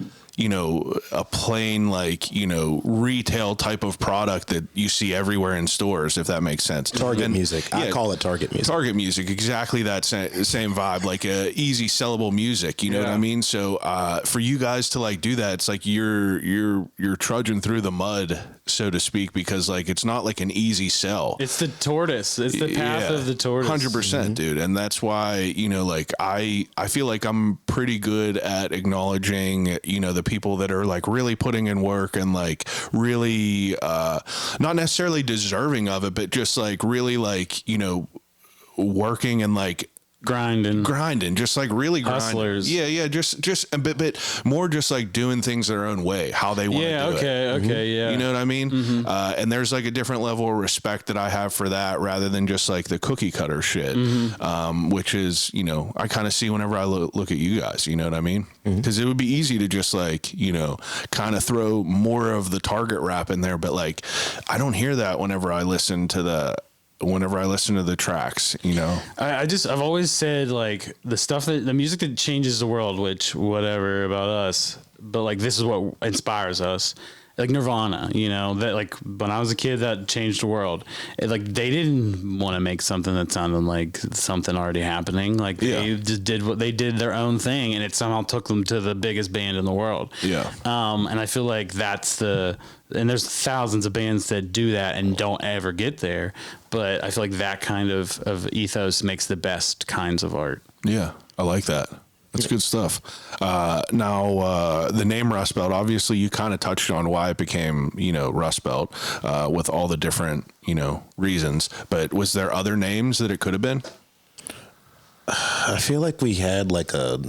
S1: plain like, you know, retail type of product that you see everywhere in stores, if that makes sense.
S3: Target music. I call it target music.
S1: Target music, exactly that same vibe, like easy sellable music. You know what I mean? So for you guys to like do that, it's like you're trudging through the mud, so to speak, because like it's not like an easy sell.
S4: It's the tortoise. It's the path of the tortoise.
S1: 100%, dude. And that's why, you know, like I feel like I'm pretty good at acknowledging, you know, the people that are like really putting in work and like really not necessarily deserving of it, but just like really like, you know, working and like grinding, just like really grinding.
S4: Hustlers.
S1: Yeah, just a bit more, just like doing things their own way, how they want to do it.
S4: Okay, yeah.
S1: You know what I mean? And there's like a different level of respect that I have for that, rather than just like the cookie cutter shit, which is, you know, I kind of see whenever I look at you guys. You know what I mean? Because it would be easy to just like, you know, kind of throw more of the Target rap in there, but like I don't hear that whenever I listen to the tracks, you know.
S4: I've always said like the music that changes the world, which whatever about us, but like this is what inspires us. Like Nirvana, you know, that like when I was a kid, that changed the world. Like they didn't want to make something that sounded like something already happening. Like they just did their own thing, and it somehow took them to the biggest band in the world. Yeah. And I feel like and there's thousands of bands that do that and don't ever get there. But I feel like that kind of ethos makes the best kinds of art.
S1: Yeah, I like that. That's good stuff. Now, the name Rust Belt, obviously you kind of touched on why it became, you know, Rust Belt, with all the different, you know, reasons. But was there other names that it could have been?
S3: I feel like we had like a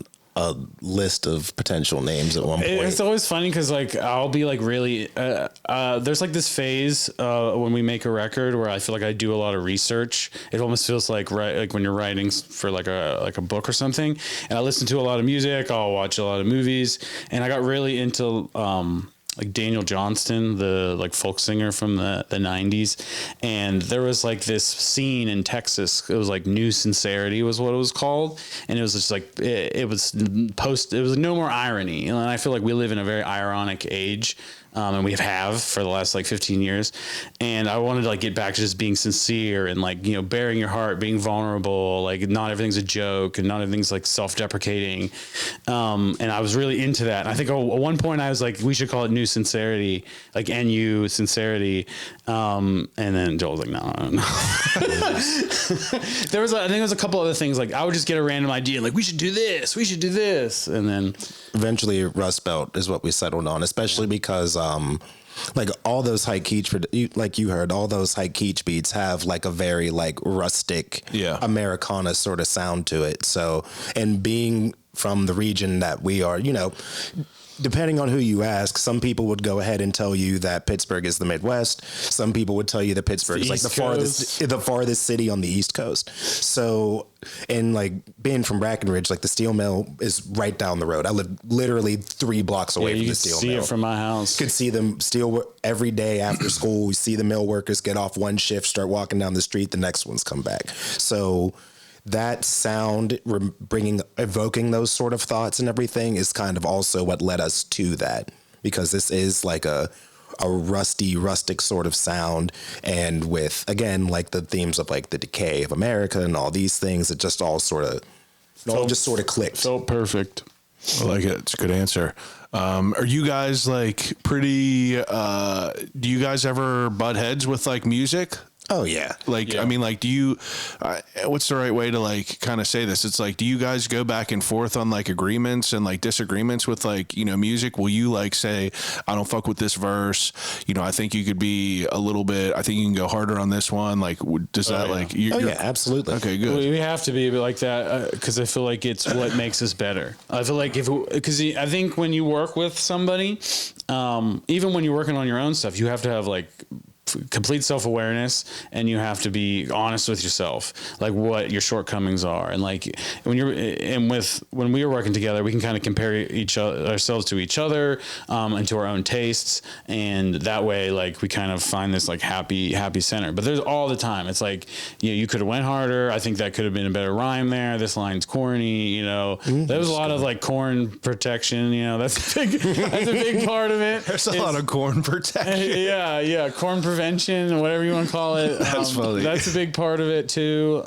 S3: list of potential names at one point.
S4: It's always funny because like I'll be like really there's like this phase when we make a record where I feel like I do a lot of research. It almost feels like when you're writing for like a book or something, and I listen to a lot of music, I'll watch a lot of movies, and I got really into like Daniel Johnston, the like folk singer from the 90s. And there was like this scene in Texas. It was like New Sincerity was what it was called. And it was just like, it was No More Irony. And I feel like we live in a very ironic age. And we have for the last like 15 years. And I wanted to like get back to just being sincere and like, you know, bearing your heart, being vulnerable, like not everything's a joke and not everything's like self-deprecating. And I was really into that. And I think at one point I was like, we should call it New Sincerity, like NU Sincerity. And then Joel was like, no. I think there was a couple other things. Like I would just get a random idea, like we should do this. And then
S3: eventually Rust Belt is what we settled on, especially because like all those high Keech, like you heard, all those high Keech beats have like a very like rustic Americana sort of sound to it. So, and being from the region that we are, you know, depending on who you ask, some people would go ahead and tell you that Pittsburgh is the Midwest. Some people would tell you that Pittsburgh is like the farthest city on the East Coast. So, and like being from Brackenridge, like the steel mill is right down the road. I live literally 3 blocks away from the steel mill.
S4: You could see it from my house.
S3: Could see them steel every day after school. We see the mill workers get off one shift, start walking down the street. The next ones come back. So that sound, evoking those sort of thoughts and everything is kind of also what led us to that, because this is like a rustic sort of sound, and with again like the themes of like the decay of America and all these things, it just all sort of clicked.
S4: Felt perfect.
S1: I like it. It's a good answer. Are you guys like pretty? Do you guys ever butt heads with like music?
S3: Oh yeah.
S1: Like, yeah. I mean, like, do you, what's the right way to like kind of say this? It's like, do you guys go back and forth on like agreements and like disagreements with like, you know, music? Will you like say, I don't fuck with this verse. You know, I think you could be a little bit, I think you can go harder on this one. Like, does that like,
S3: yeah, absolutely.
S1: Okay, good.
S4: We have to be like that. Cause I feel like it's what makes us better. I feel like cause I think when you work with somebody, even when you're working on your own stuff, you have to have like complete self-awareness, and you have to be honest with yourself, like what your shortcomings are. And like when we were working together, we can kind of compare ourselves to each other, and to our own tastes, and that way like we kind of find this like happy center. But there's all the time, it's like, you know, you could have went harder. I think that could have been a better rhyme there. This line's corny, you know. There was a lot of like corn protection, you know. That's a big part of it.
S1: There's a lot of corn protection.
S4: Yeah, corn prevention, whatever you want to call it.
S1: That's funny.
S4: That's a big part of it too.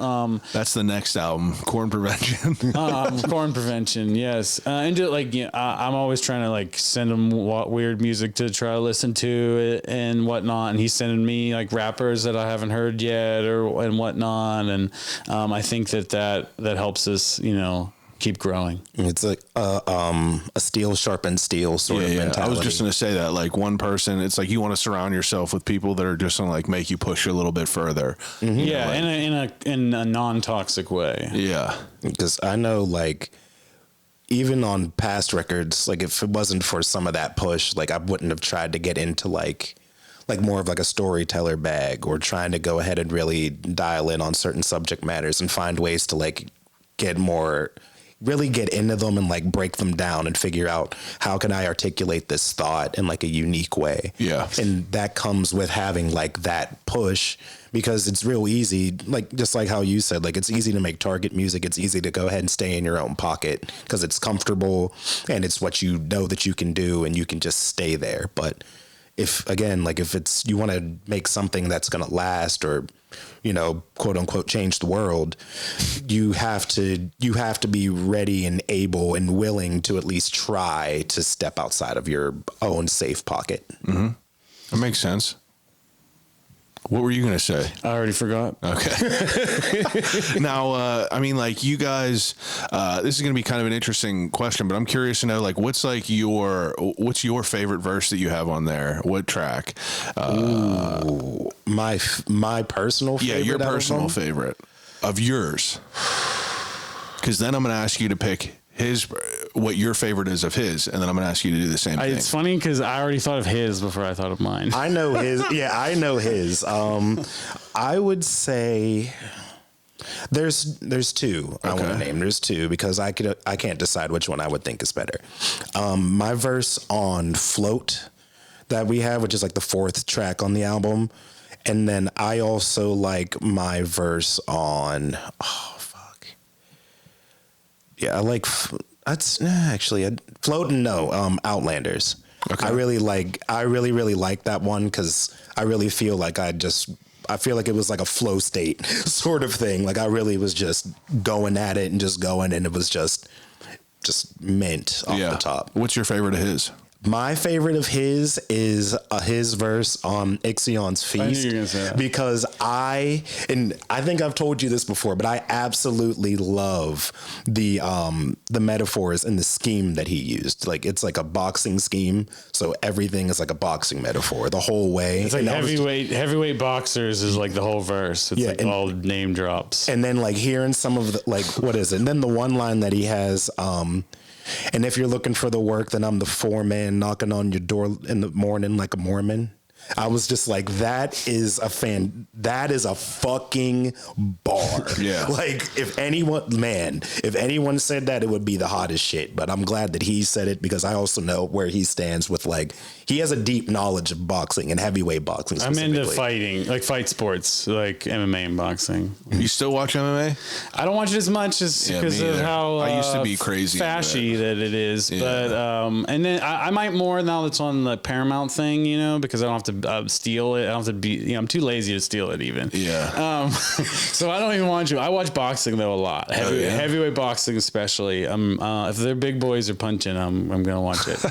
S1: That's the next album, Corn Prevention.
S4: Corn Prevention, yes. And just, like, you know, I'm always trying to like send him weird music to try to listen to and whatnot, and he's sending me like rappers that I haven't heard yet and whatnot, and I think that helps us, you know, keep growing.
S3: It's like a steel sharpens steel sort of mentality.
S1: I was just going to say that, like, one person, it's like you want to surround yourself with people that are just going to like make you push you a little bit further.
S4: Mm-hmm. Yeah,
S1: like,
S4: in a non-toxic way.
S1: Yeah.
S3: Because I know, like, even on past records, like, if it wasn't for some of that push, like, I wouldn't have tried to get into like more of like a storyteller bag, or trying to go ahead and really dial in on certain subject matters and find ways to like really get into them and like break them down and figure out how can I articulate this thought in like a unique way.
S1: Yeah.
S3: And that comes with having like that push, because it's real easy, like just like how you said, like it's easy to make target music. It's easy to go ahead and stay in your own pocket because it's comfortable and it's what you know that you can do, and you can just stay there. But if it's you want to make something that's going to last, or, you know, quote unquote change the world, you have to be ready and able and willing to at least try to step outside of your own safe pocket.
S1: Mm-hmm. That makes sense. What were you going to say?
S4: I already forgot.
S1: Okay. Now, I mean, like, you guys, this is going to be kind of an interesting question, but I'm curious to know, like, what's your favorite verse that you have on there? What track?
S3: My personal favorite.
S1: Yeah, your personal favorite of yours. Because then I'm going to ask you to pick what your favorite is of his, and then I'm going to ask you to do the same thing.
S4: It's funny because I already thought of his before I thought of mine.
S3: I know his. Yeah, I know his. I would say there's two. I want to name. There's two because I can't decide which one I would think is better. My verse on "Float" that we have, which is like the 4th track on the album, and then I also like my verse on. Yeah, I like that's actually floating. No, Outlanders. Okay. I really like that one because I really feel like I feel like it was like a flow state sort of thing. Like I really was just going at it and just going, and it was just mint off the top.
S1: What's your favorite of his?
S3: My favorite of his is his verse on Ixion's Feast. I knew you were gonna say that. Because I think I've told you this before, but I absolutely love the metaphors and the scheme that he used. Like it's like a boxing scheme, so everything is like a boxing metaphor the whole way.
S4: It's like heavyweight boxers is like the whole verse. It's like all name drops.
S3: And then like hearing some of the like what is it? And then the one line that he has. And if you're looking for the work, then I'm the foreman knocking on your door in the morning like a Mormon. I was just like, that is a fucking bar.
S1: Yeah.
S3: Like if anyone said that, it would be the hottest shit. But I'm glad that he said it because I also know where he stands with like, he has a deep knowledge of boxing and heavyweight boxing.
S4: I'm into fighting, like fight sports, like MMA and boxing.
S1: You still watch MMA?
S4: I don't watch it as much as because of how
S1: I used to be crazy
S4: fashy that it is. Yeah. But and then I might more now that's on the Paramount thing, you know, because I don't have to steal it. I don't have to be, you know, I'm too lazy to steal it even.
S1: Yeah.
S4: So I don't even watch it. I watch boxing though a lot. Heavyweight boxing especially. If they're big boys are punching, I'm gonna watch it.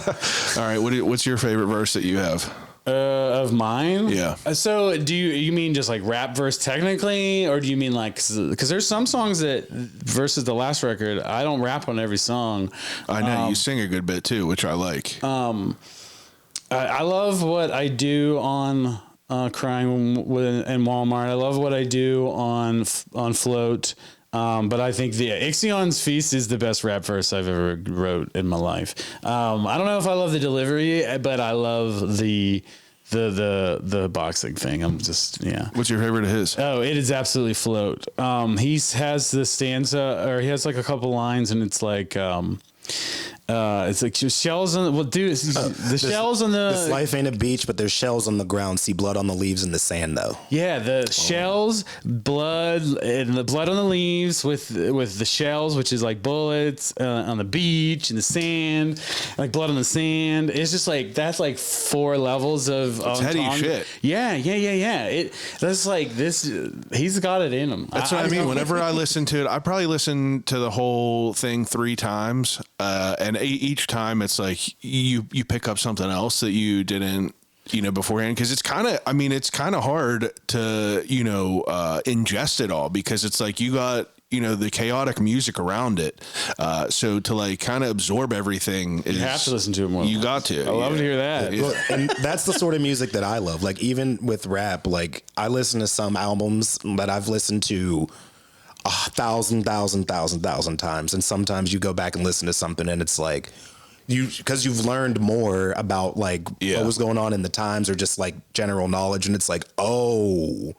S1: All right. What's your favorite verse that you have?
S4: Of mine?
S1: Yeah.
S4: So do you mean just like rap verse technically, or do you mean like, because there's some songs that versus the last record, I don't rap on every song.
S1: I know you sing a good bit too, which I like.
S4: I love what I do on Crying in Walmart. I love what I do on Float. But I think the Ixion's Feast is the best rap verse I've ever wrote in my life. I don't know if I love the delivery, but I love the boxing thing. I'm just, yeah.
S1: What's your favorite of his?
S4: Oh, it is absolutely Float. He has the stanza, or he has like a couple lines, and it's like, it's like shells on shells on the.
S3: This life ain't a beach, but there's shells on the ground. See blood on the leaves and the sand, though.
S4: Yeah, the shells, blood, and the blood on the leaves with the shells, which is like bullets on the beach and the sand, like blood on the sand. It's just like that's like 4 levels of
S1: heady shit.
S4: Yeah. That's like this. He's got it in him.
S1: That's what I mean. Whenever I listen to it, I probably listen to the whole thing 3 times, and each time it's like you pick up something else that you didn't, you know, beforehand, because it's kind of hard to, you know, ingest it all, because it's like you got the chaotic music around it. So to like kind of absorb everything is,
S4: You have to listen to it more.
S1: You got to.
S4: I love to hear that.
S3: Well, and that's the sort of music that I love. Like even with rap, like I listen to some albums that I've listened to 1,000 times, and sometimes you go back and listen to something, and it's like because you've learned more about like what was going on in the times, or just like general knowledge, and it's like, oh,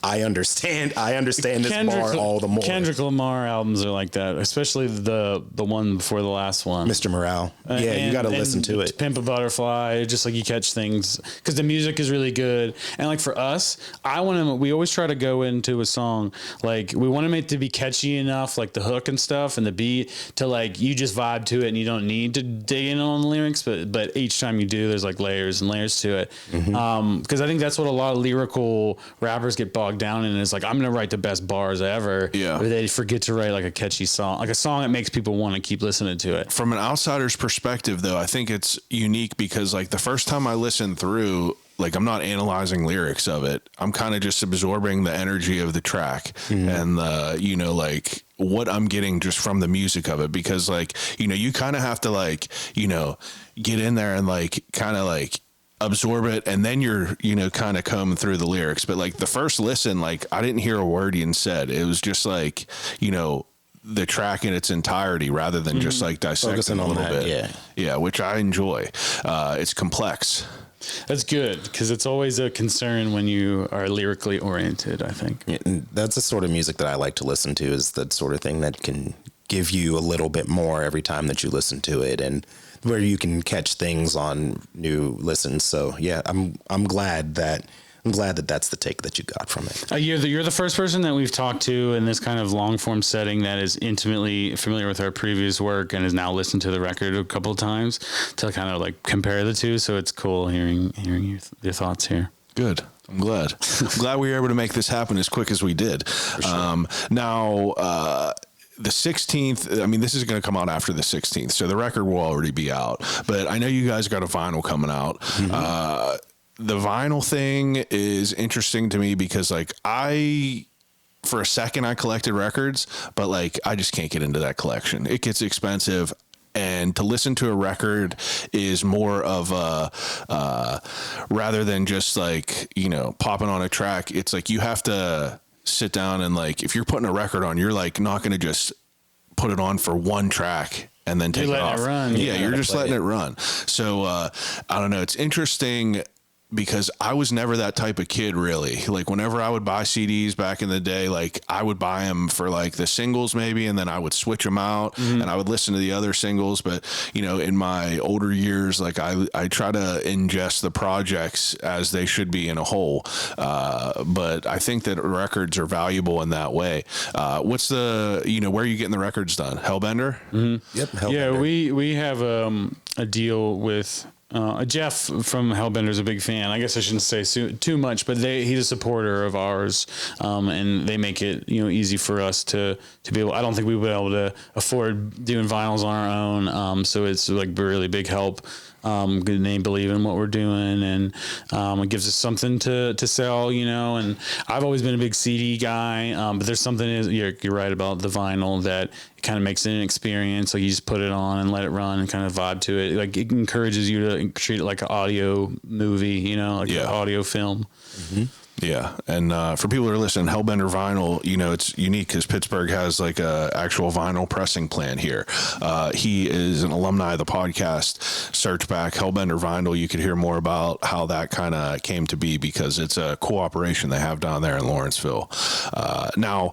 S3: I understand this bar all the more.
S4: Kendrick Lamar albums are like that, especially the one before the last one,
S3: Mr. Morale. Yeah, you got to listen to it.
S4: Pimp a Butterfly, just like you catch things because the music is really good. And like for us, we always try to go into a song like we want to make it to be catchy enough, like the hook and stuff and the beat, to like you just vibe to it and you don't need to dig in on the lyrics. But each time you do, there's like layers and layers to it. Because I think that's what a lot of lyrical rappers get bogged down in, is like, I'm gonna write the best bars ever, but they forget to write like a catchy song, like a song that makes people want to keep listening to it.
S1: From an outsider's perspective though, I think it's unique because like the first time I listened through, like I'm not analyzing lyrics of it, I'm kind of just absorbing the energy of the track and the like what I'm getting just from the music of it, because like you kind of have to like get in there and like kind of like absorb it, and then you're kind of comb through the lyrics. But like the first listen, like I didn't hear a word Ian said. It was just like the track in its entirety, rather than just like dissecting a little bit. Which I enjoy. It's complex.
S4: That's good, because it's always a concern when you are lyrically oriented, I think.
S3: And that's the sort of music that I like to listen to, is that sort of thing that can give you a little bit more every time that you listen to it, and where you can catch things on new listens. So yeah, I'm glad that that's the take that you got from it.
S4: You're the first person that we've talked to in this kind of long form setting that is intimately familiar with our previous work and has now listened to the record a couple of times to kind of like compare the two. So it's cool hearing your thoughts here.
S1: Good. I'm glad. I'm glad we were able to make this happen as quick as we did. Sure. Now, the 16th, I mean, this is going to come out after the 16th, so the record will already be out. But I know you guys got a vinyl coming out. The vinyl thing is interesting to me because, like, for a second, I collected records, but, like, I just can't get into that collection. It gets expensive. And to listen to a record is more of a, rather than just like, popping on a track, it's like you have to sit down and like, if you're putting a record on, you're like not going to just put it on for one track and then take it off.
S4: It run.
S1: Yeah, you're just letting it run. So I don't know. It's interesting because I was never that type of kid, really. Like whenever I would buy CDs back in the day, like I would buy them for like the singles maybe, and then I would switch them out and I would listen to the other singles. But, in my older years, like I try to ingest the projects as they should be in a whole. But I think that records are valuable in that way. What's the, where are you getting the records done? Hellbender?
S3: Yep. Hellbender.
S4: Yeah, we have a deal with Jeff from Hellbender's a big fan. I guess I shouldn't say too much, but he's a supporter of ours, and they make it easy for us to be able. I don't think we would be able to afford doing vinyls on our own, so it's like really big help. Good name, believe in what we're doing, and it gives us something to sell, and I've always been a big CD guy, but there's something you're right about the vinyl that it kind of makes it an experience. Like you just put it on and let it run and kind of vibe to it. Like it encourages you to treat it like an audio movie, like an audio film.
S1: Yeah, and for people who are listening, Hellbender Vinyl, it's unique because Pittsburgh has like a actual vinyl pressing plant here. He is an alumni of the podcast. Search back Hellbender Vinyl. You could hear more about how that kind of came to be because it's a cooperation they have down there in Lawrenceville. Now,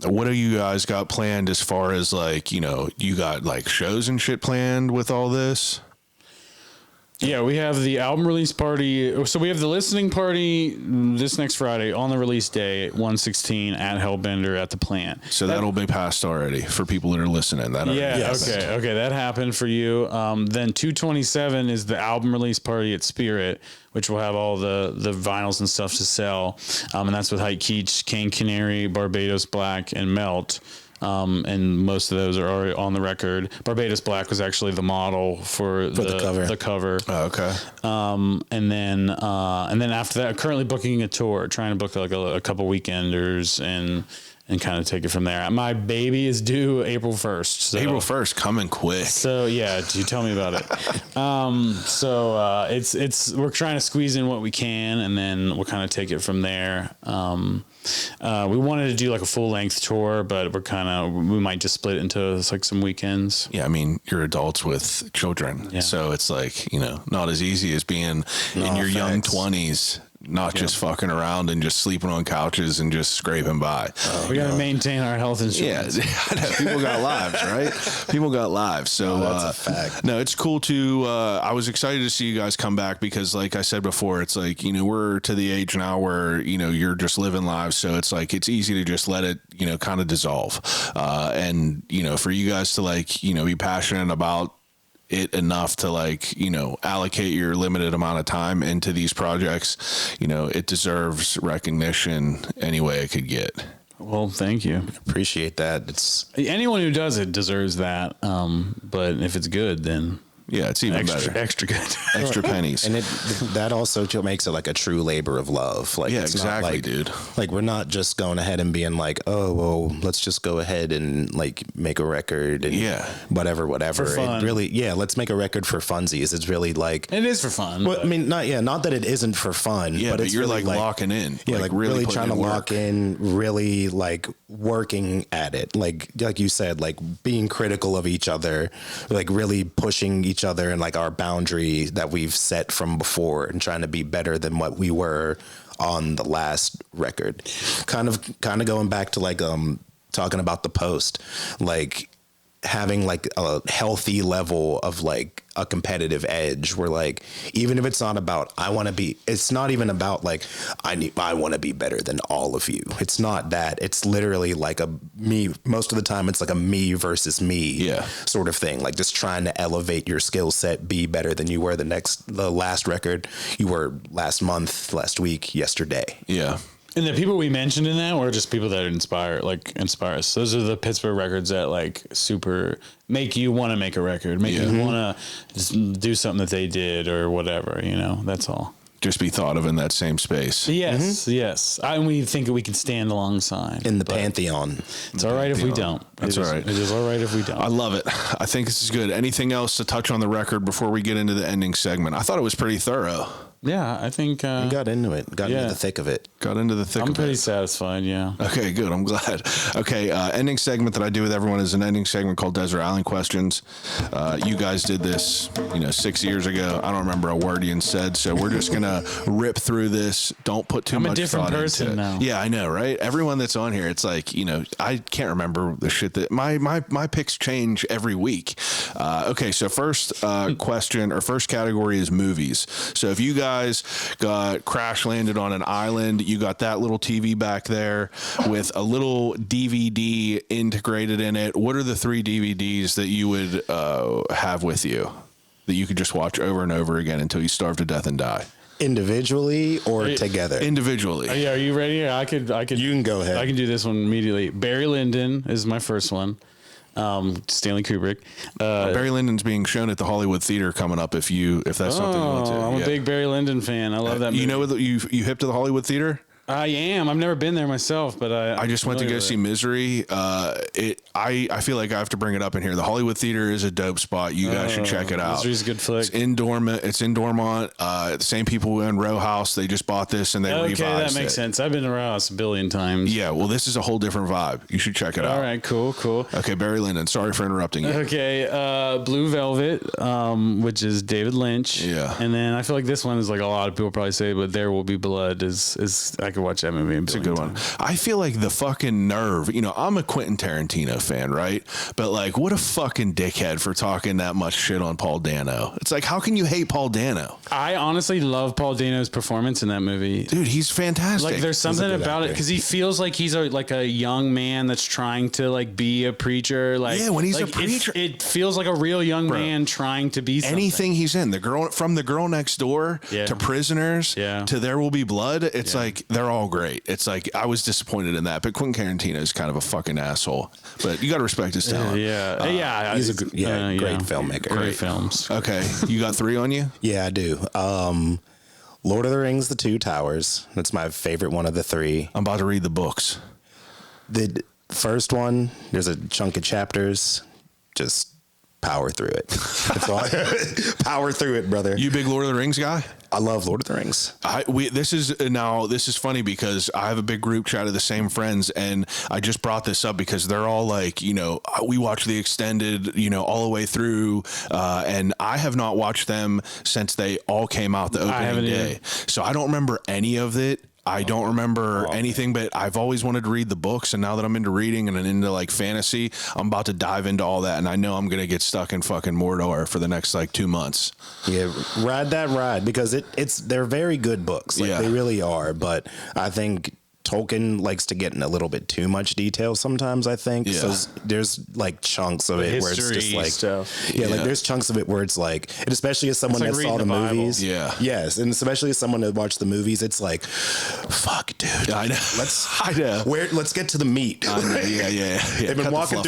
S1: what do you guys got planned as far as like, you got like shows and shit planned with all this?
S4: Yeah, we have the album release party. So we have the listening party this next Friday on the release day at 1:16 at Hellbender at the plant.
S1: So that'll be passed already for people that are listening.
S4: Okay, that happened for you. Then 2/27 is the album release party at Spirit, which will have all the vinyls and stuff to sell. And that's with Hike Keach, Cane Canary, Barbados Black, and Melt. And most of those are already on the record. Barbados Black was actually the model for the cover.
S1: Oh, okay.
S4: And then after that, currently booking a tour, trying to book like a couple weekenders and kind of take it from there. My baby is due April 1st. So.
S1: April 1st, coming quick.
S4: So yeah, you tell me about it. It's we're trying to squeeze in what we can, and then we'll kind of take it from there. We wanted to do like a full length tour, but we might just split it into like some weekends.
S1: Yeah, I mean, you're adults with children, so it's like, not as easy as being in your young 20s. Not just fucking around and just sleeping on couches and just scraping by.
S4: We got to maintain our health insurance.
S1: Yeah, I know. People got lives, right? People got lives. So
S3: that's a fact.
S1: No, it's cool to. I was excited to see you guys come back because, like I said before, it's like we're to the age now where you're just living lives. So it's like it's easy to just let it kind of dissolve, and for you guys to be passionate about it enough to allocate your limited amount of time into these projects, it deserves recognition any way it could get.
S4: Well, thank you.
S3: Appreciate that. It's
S4: anyone who does it deserves that. But if it's good, then
S1: yeah, it's even better.
S4: Extra good.
S1: Extra pennies.
S3: And that also makes it like a true labor of love. Like,
S1: yeah,
S3: it's
S1: exactly,
S3: not like,
S1: dude.
S3: Like, we're not just going ahead and being like, oh, well, let's just go ahead and make a record and whatever.
S4: For fun.
S3: It really, let's make a record for funsies. It's really like
S4: it is for fun.
S3: Well, I mean, not that it isn't for fun.
S1: Yeah, but
S3: it's
S1: you're
S3: really
S1: locking in.
S3: Yeah, really trying to
S1: work.
S3: lock in. Really working at it. Like you said, being critical of each other. Really pushing each other and our boundary that we've set from before and trying to be better than what we were on the last record. Kind of going back to talking about the post, having a healthy level of a competitive edge where even if it's not about it's not even about I want to be better than all of you. It's not that. It's literally a me. Most of the time it's a me versus me sort of thing. Just trying to elevate your skill set, be better than you were the last record you were last month, last week, yesterday.
S1: Yeah.
S4: And the people we mentioned in that were just people that inspire us. Those are the Pittsburgh records that super make you want to make a record, make you want to do something that they did or whatever, that's all.
S1: Just be thought of in that same space.
S4: Yes, yes. We think that we can stand alongside.
S3: In the pantheon.
S4: It's all right if we don't.
S1: That's all right.
S4: It is all right if we don't.
S1: I love it. I think this is good. Anything else to touch on the record before we get into the ending segment? I thought it was pretty thorough.
S4: Yeah, I think...
S3: we got into it. Got into the thick of it.
S4: I'm pretty satisfied, yeah.
S1: Okay, good. I'm glad. Okay, ending segment that I do with everyone is an ending segment called Desert Island Questions. You guys did this, 6 years ago. I don't remember a word Ian said, so we're just going to rip through this. Don't put too much thought into it. I'm a different person now. Yeah, I know, right? Everyone that's on here, it's I can't remember the shit that... My picks change every week. Okay, so first question, or first category is movies. So if you guys got crash landed on an island, you got that little TV back there with a little DVD integrated in it. What are the 3 DVDs that you would have with you that you could just watch over and over again until you starve to death and die? Individually
S3: or together?
S1: Individually.
S4: Are you ready? I could.
S3: You can go ahead.
S4: I can do this one immediately. Barry Lyndon is my first one. Stanley Kubrick.
S1: Barry Lyndon's being shown at the Hollywood Theater coming up. If that's something you want to.
S4: I'm a big Barry Lyndon fan. I love that movie.
S1: You hip to the Hollywood Theater?
S4: I am. I've never been there myself, but I
S1: just went to go see Misery. I feel like I have to bring it up in here. The Hollywood Theater is a dope spot. You guys should check it out.
S4: Misery's a good flick.
S1: It's in Dormont. The same people who own Row House, they just bought this and they revised it. Okay, that
S4: makes sense. I've been to Row House a billion times.
S1: Yeah, well, this is a whole different vibe. You should check it out.
S4: All right, cool.
S1: Okay, Barry Lyndon. Sorry for interrupting you.
S4: Okay, Blue Velvet, which is David Lynch.
S1: Yeah.
S4: And then I feel like this one is a lot of people probably say, but There Will Be Blood is I could watch that movie.
S1: It's a good one. I feel like the fucking nerve. I'm a Quentin Tarantino fan, right? But what a fucking dickhead for talking that much shit on Paul Dano. It's how can you hate Paul Dano?
S4: I honestly love Paul Dano's performance in that movie.
S1: Dude, he's fantastic.
S4: There's something about it because he feels like he's a young man that's trying to be a preacher.
S1: When he's a preacher,
S4: it feels like a real young man trying to be something.
S1: Anything he's in, the girl next door to Prisoners to There Will Be Blood. It's they're all great. It's I was disappointed in that, but Quentin Tarantino is kind of a fucking asshole. But you got to respect his talent.
S3: He's a great filmmaker.
S4: Great films.
S1: Okay, you got 3 on you?
S3: Yeah, I do. Lord of the Rings: The Two Towers. That's my favorite one of the 3.
S1: I'm about to read the books.
S3: The first one, there's a chunk of chapters. Just power through it. That's all. Power through it, brother.
S1: You big Lord of the Rings guy?
S3: I love Lord of the Rings.
S1: This is funny because I have a big group chat of the same friends, and I just brought this up because they're all like, we watch the extended, all the way through, and I have not watched them since they all came out the opening day. Either. So I don't remember any of it. I don't remember anything, but I've always wanted to read the books, and now that I'm into reading and into like fantasy, I'm about to dive into all that, and I know I'm gonna get stuck in fucking Mordor for the next like 2 months.
S3: Yeah, ride that ride because they're very good books, they really are. But I think Tolkien likes to get in a little bit too much detail sometimes, I think. So there's like chunks of it where it's just like stuff. Like there's chunks of it where it's like, and especially as someone that saw the movies. Yes, and especially as someone that watched the movies, it's like, fuck, dude.
S1: I know.
S3: Let's get to the meat.
S1: Yeah.
S3: They've been walking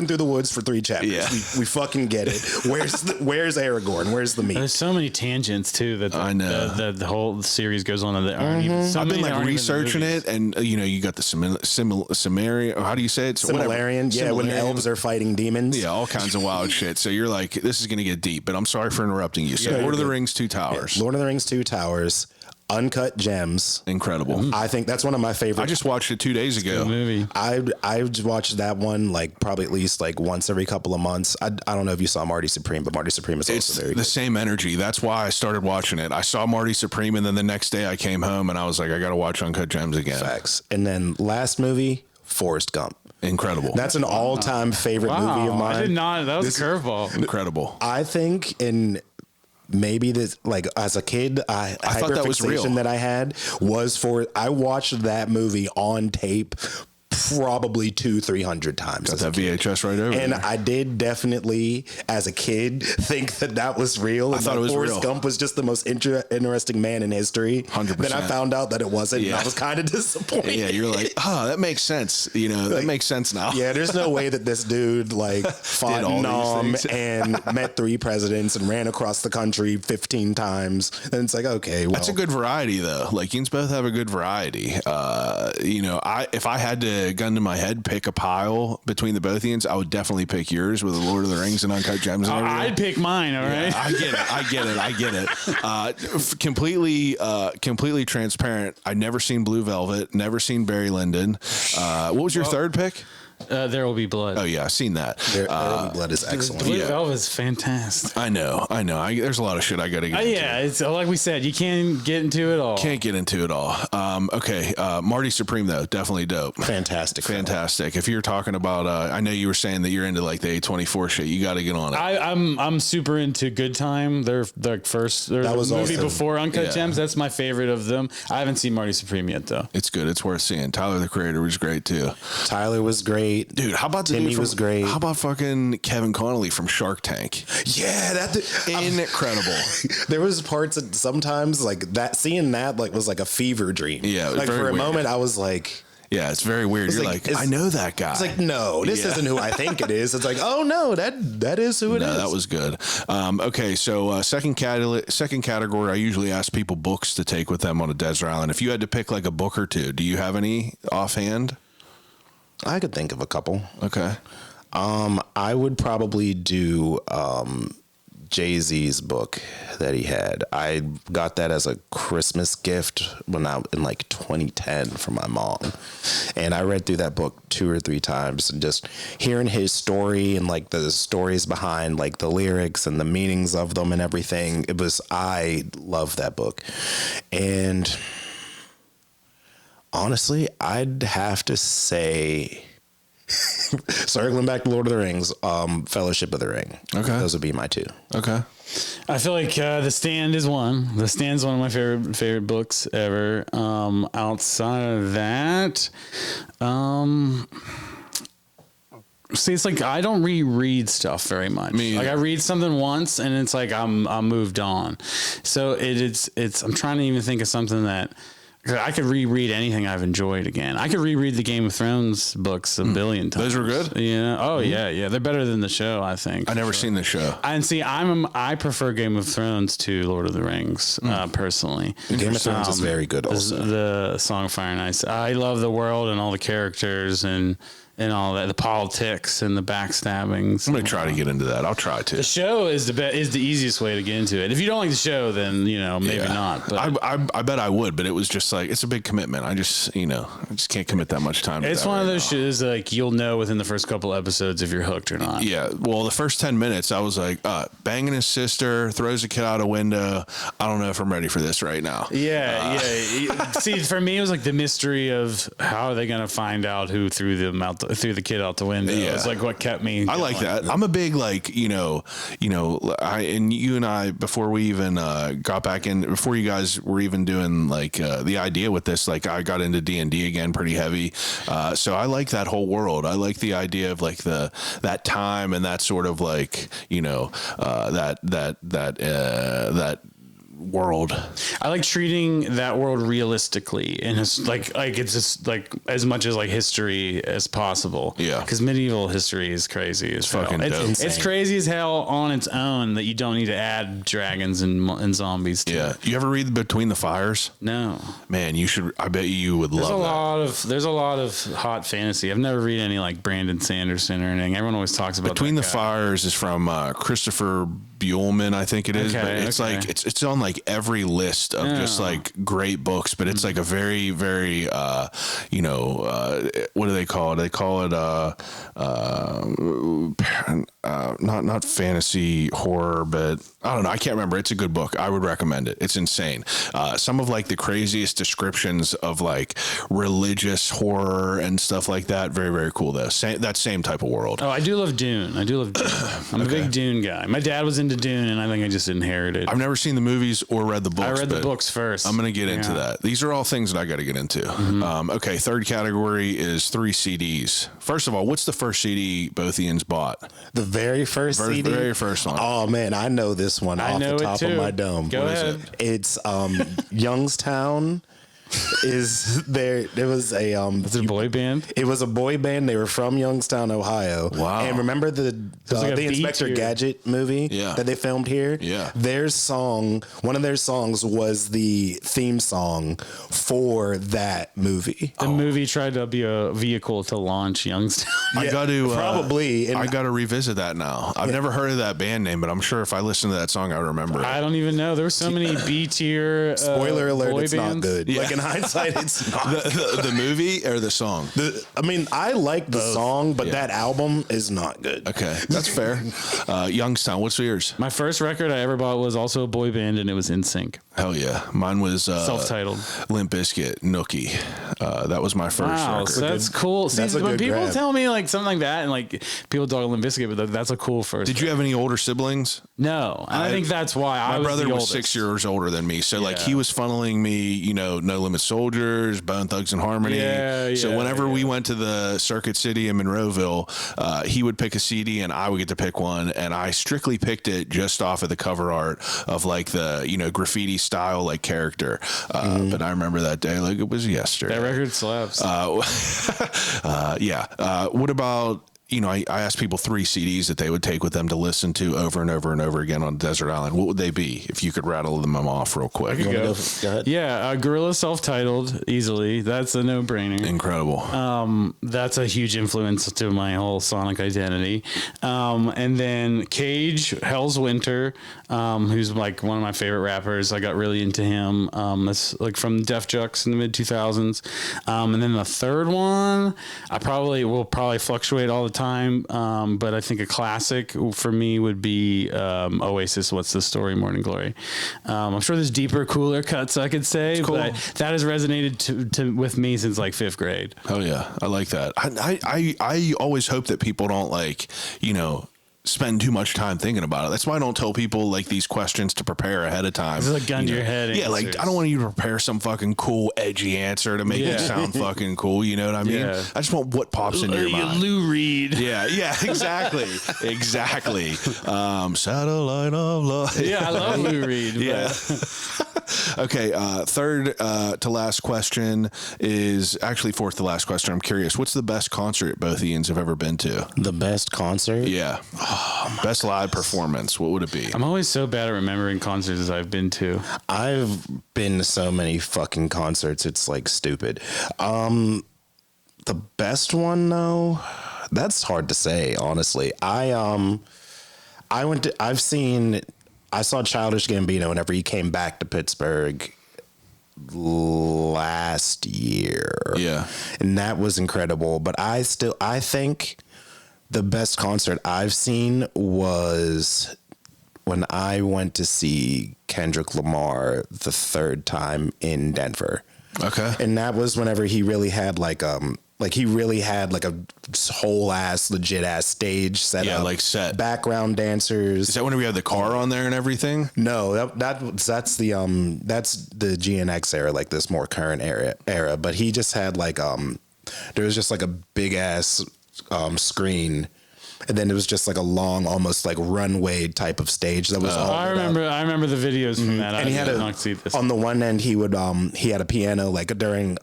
S3: through the woods for 3 chapters.
S1: Yeah.
S3: We fucking get it. Where's Aragorn? Where's the meat?
S4: There's so many tangents too that
S1: I know.
S4: The whole series goes on that aren't even.
S1: I've been like researching it, and you got the Cimmerian, how do you say it?
S3: Similarian, when the elves are fighting demons.
S1: Yeah, all kinds of wild shit. So you're like, this is going to get deep, but I'm sorry for interrupting you. So Lord of the Rings, Two Towers.
S3: Lord of the Rings, Two Towers. Uncut Gems.
S1: Incredible.
S3: I think that's one of my favorites.
S1: I just watched it 2 days ago.
S4: Movie.
S3: I watched that one like probably at least like once every couple of months. I don't know if you saw Marty Supreme, but Marty Supreme is also very good.
S1: It's the same energy. That's why I started watching it. I saw Marty Supreme, and then the next day I came home and I was like, I got to watch Uncut Gems again.
S3: Facts. And then last movie, Forrest Gump.
S1: Incredible.
S3: That's an all-time favorite movie of mine.
S4: I did not. That was a curveball.
S1: Incredible.
S3: I think maybe this, like as a kid, I
S1: thought that was real.
S3: that I had was I watched that movie on tape probably 200-300 times.
S1: Got that VHS right over
S3: and
S1: there.
S3: I did definitely, as a kid, think that was real.
S1: I thought it was
S3: Forrest
S1: real.
S3: Gump was just the most interesting man in history.
S1: 100%.
S3: Then I found out that it wasn't, and I was kind of disappointed.
S1: Yeah, you're like, that makes sense. That makes sense now.
S3: Yeah, there's no way that this dude fought
S1: all
S3: Nam and met 3 presidents and ran across the country 15 times. And it's like, okay, well.
S1: That's a good variety, though. Like, you both have a good variety. If I had to gun to my head pick a pile between the both of you, I would definitely pick yours with the Lord of the Rings and Uncut Gems and everything.
S4: I'd pick mine, all right?
S1: Yeah, I get it. Completely transparent. I'd never seen Blue Velvet, never seen Barry Lyndon. What was your third pick?
S4: There Will Be Blood.
S1: Oh yeah, I've seen that.
S3: There Will Be Blood is excellent.
S4: Blue Velvet is fantastic.
S1: I know. There's a lot of shit I got to get into.
S4: Yeah, it's like we said, you can't get into it all.
S1: Can't get into it all. Okay, Marty Supreme though, definitely dope.
S3: Fantastic.
S1: If you're talking about, I know you were saying that you're into like the A24 shit. You got to get on it.
S4: I'm super into Good Time. Their first movie
S3: awesome.
S4: before Uncut Gems. That's my favorite of them. I haven't seen Marty Supreme yet though.
S1: It's good. It's worth seeing. Tyler the Creator was great too.
S3: Tyler was great.
S1: Dude, how about
S3: Timmy was great.
S1: How about fucking Kevin Connolly from Shark Tank?
S3: Yeah,
S1: incredible.
S3: There was parts that sometimes like that, seeing that was like a fever dream.
S1: Yeah,
S3: like for a
S1: weird.
S3: moment I was like,
S1: yeah, it's very weird. You're like, I know that guy.
S3: It's like, no, this isn't who I think it is. It's like, oh no, that is who it is.
S1: That was good. Okay, so second category, I usually ask people books to take with them on a desert island. If you had to pick like a book or two, do you have any offhand?
S3: I could think of a couple.
S1: Okay.
S3: I would probably do Jay-Z's book that he had. I got that as a Christmas gift when I in like 2010 from my mom. And I read through that book 2 or 3 times, and just hearing his story and like the stories behind like the lyrics and the meanings of them and everything. I love that book. And honestly, I'd have to say, circling back to Lord of the Rings, Fellowship of the Ring.
S1: Okay.
S3: Those would be my 2.
S1: Okay.
S4: I feel like The Stand is one. The Stand's one of my favorite books ever. Outside of that, see, it's like I don't reread stuff very much. Like I read something once and it's like I'm moved on. So it's I'm trying to even think of something that I could reread anything I've enjoyed again. I could reread the Game of Thrones books a billion times.
S1: Those were good?
S4: Yeah. Oh, yeah. They're better than the show, I think.
S1: I never seen the show.
S4: And see, I prefer Game of Thrones to Lord of the Rings, personally.
S3: Game of Thrones is very good also.
S4: The Song of Fire and Ice. I love the world and all the characters and all that, the politics and the backstabbings.
S1: I'm gonna try to get into that. I'll try to.
S4: The show is the easiest way to get into it. If you don't like the show, then maybe not. But
S1: I bet I would, but it was just like it's a big commitment. I just can't commit that much time.
S4: It's one of those shows like you'll know within the first couple episodes if you're hooked or not.
S1: Yeah. Well, the first 10 minutes, I was like, banging his sister, throws a kid out a window. I don't know if I'm ready for this right now.
S4: Yeah. See, for me, it was like the mystery of how are they going to find out who threw the kid out the window.
S1: Yeah.
S4: It's like what kept me.
S1: I like that. I'm a big you and I before we even got back in, before you guys were even doing like the idea with this, like I got into D&D again pretty heavy. So I like that whole world. I like the idea of like that time and that sort of like that world.
S4: I like treating that world realistically and it's like it's just like as much as like history as possible.
S1: Yeah,
S4: because medieval history is crazy as
S1: fucking
S4: hell.
S1: dope.
S4: It's crazy as hell on its own that you don't need to add dragons and zombies to it.
S1: You ever read Between the Fires?
S4: No,
S1: man, you should. I bet you would love that.
S4: There's a lot of hot fantasy. I've never read any like Brandon Sanderson or anything. Everyone always talks about
S1: Between the Fires is from Christopher Buellman, I think it is.
S4: Okay,
S1: but it's like it's on like every list of just like great books, but it's like a very, very what do they call it? They call it not fantasy horror, but I don't know. I can't remember. It's a good book. I would recommend it. It's insane. Some of like the craziest descriptions of like religious horror and stuff like that. Very, very cool though. That same type of world.
S4: Oh, I do love Dune. I'm a big Dune guy. My dad was into Dune and I think I just inherited.
S1: I've never seen the movies or read the books.
S4: I read the books first.
S1: I'm going to get into that. These are all things that I got to get into. Okay. Third category is 3 CDs. First of all, what's the first CD both Ians bought?
S3: The very first CD?
S1: The very first one.
S3: Oh man, I know this one off the top of my dome.
S4: Go ahead.
S3: It's Youngstown. There was a
S4: it's a boy band.
S3: It was a boy band. They were from Youngstown, Ohio.
S1: Wow.
S3: And remember the Inspector Gadget movie that they filmed here?
S1: Yeah.
S3: One of their songs was the theme song for that movie.
S4: The movie tried to be a vehicle to launch Youngstown.
S1: I got to
S3: probably.
S1: I got to revisit that now. I've never heard of that band name, but I'm sure if I listen to that song, I remember it.
S4: I don't even know. There were so many B tier.
S3: Spoiler alert!
S4: Boy
S3: it's
S4: bands.
S3: not good.
S1: Yeah.
S3: Like in hindsight, it's not.
S1: the movie or the song?
S3: I like the song, but that album is not good.
S1: Okay, that's fair. Youngstown, what's yours?
S4: My first record I ever bought was also a boy band, and it was NSYNC.
S1: Hell yeah, mine was
S4: self-titled.
S1: Limp Bizkit, Nookie. That was my first record.
S4: So that's cool. See,
S3: that's a
S4: when
S3: good
S4: people
S3: grab.
S4: tell me like something like that, and like people talk Limp Bizkit, but that's a cool first.
S1: Did you have any older siblings?
S4: No, and I think that's why
S1: my brother
S4: the
S1: was
S4: oldest.
S1: 6 years older than me, so like
S4: Yeah.
S1: he was funneling me, No Limit Soldiers, Bone Thugs and Harmony. So whenever we went to the Circuit City in Monroeville, he would pick a CD and I would get to pick one, and I strictly picked it just off of the cover art of like the graffiti style like character. But I remember that day like it was yesterday.
S4: That record slaps.
S1: What about? I asked people 3 CDs that they would take with them to listen to over and over and over again on a desert island. What would they be if you could rattle them off real quick?
S3: Go ahead.
S4: Yeah, Gorilla self-titled easily. That's a no-brainer.
S1: Incredible.
S4: That's a huge influence to my whole sonic identity. And then Cage, Hell's Winter, who's like one of my favorite rappers. I got really into him. That's like from Def Jux in the mid 2000s. And then the third one, will probably fluctuate all the time. But I think a classic for me would be Oasis. What's the Story? Morning Glory. I'm sure there's deeper, cooler cuts I could say,
S1: cool.
S4: but that has resonated with me since like 5th grade.
S1: Oh yeah, I like that. I always hope that people don't spend too much time thinking about it. That's why I don't tell people like these questions to prepare ahead of time.
S4: It's like gun to your head.
S1: Yeah,
S4: answers.
S1: like I don't want you to prepare some fucking cool, edgy answer to make it sound fucking cool. You know what I mean?
S4: Yeah.
S1: I just want what pops into your mind.
S4: Lou Reed.
S1: Yeah, exactly. Satellite of love.
S4: Yeah, I love Lou Reed.
S1: Yeah. Okay, third to last question is actually fourth to last question. I'm curious, what's the best concert both Ians have ever been to?
S3: The best concert?
S1: Yeah. Best live performance. What would it be?
S4: I'm always so bad at remembering concerts I've been to.
S3: I've been to so many fucking concerts. It's like stupid. The best one though, that's hard to say, honestly. I saw Childish Gambino whenever he came back to Pittsburgh last year.
S1: Yeah.
S3: And that was incredible. But I think the best concert I've seen was when I went to see Kendrick Lamar the third time in Denver.
S1: Okay.
S3: And that was whenever he really had like a whole ass legit ass stage set up.
S1: Like set.
S3: Background dancers.
S1: Is that when we had the car on there and everything?
S3: No, that's the GNX era, like this more current era. But he just had like there was just like a big ass screen. And then it was just like a long, almost like runway type of stage that was.
S4: I remember the videos from that.
S3: And he had on the one end, he had a piano like during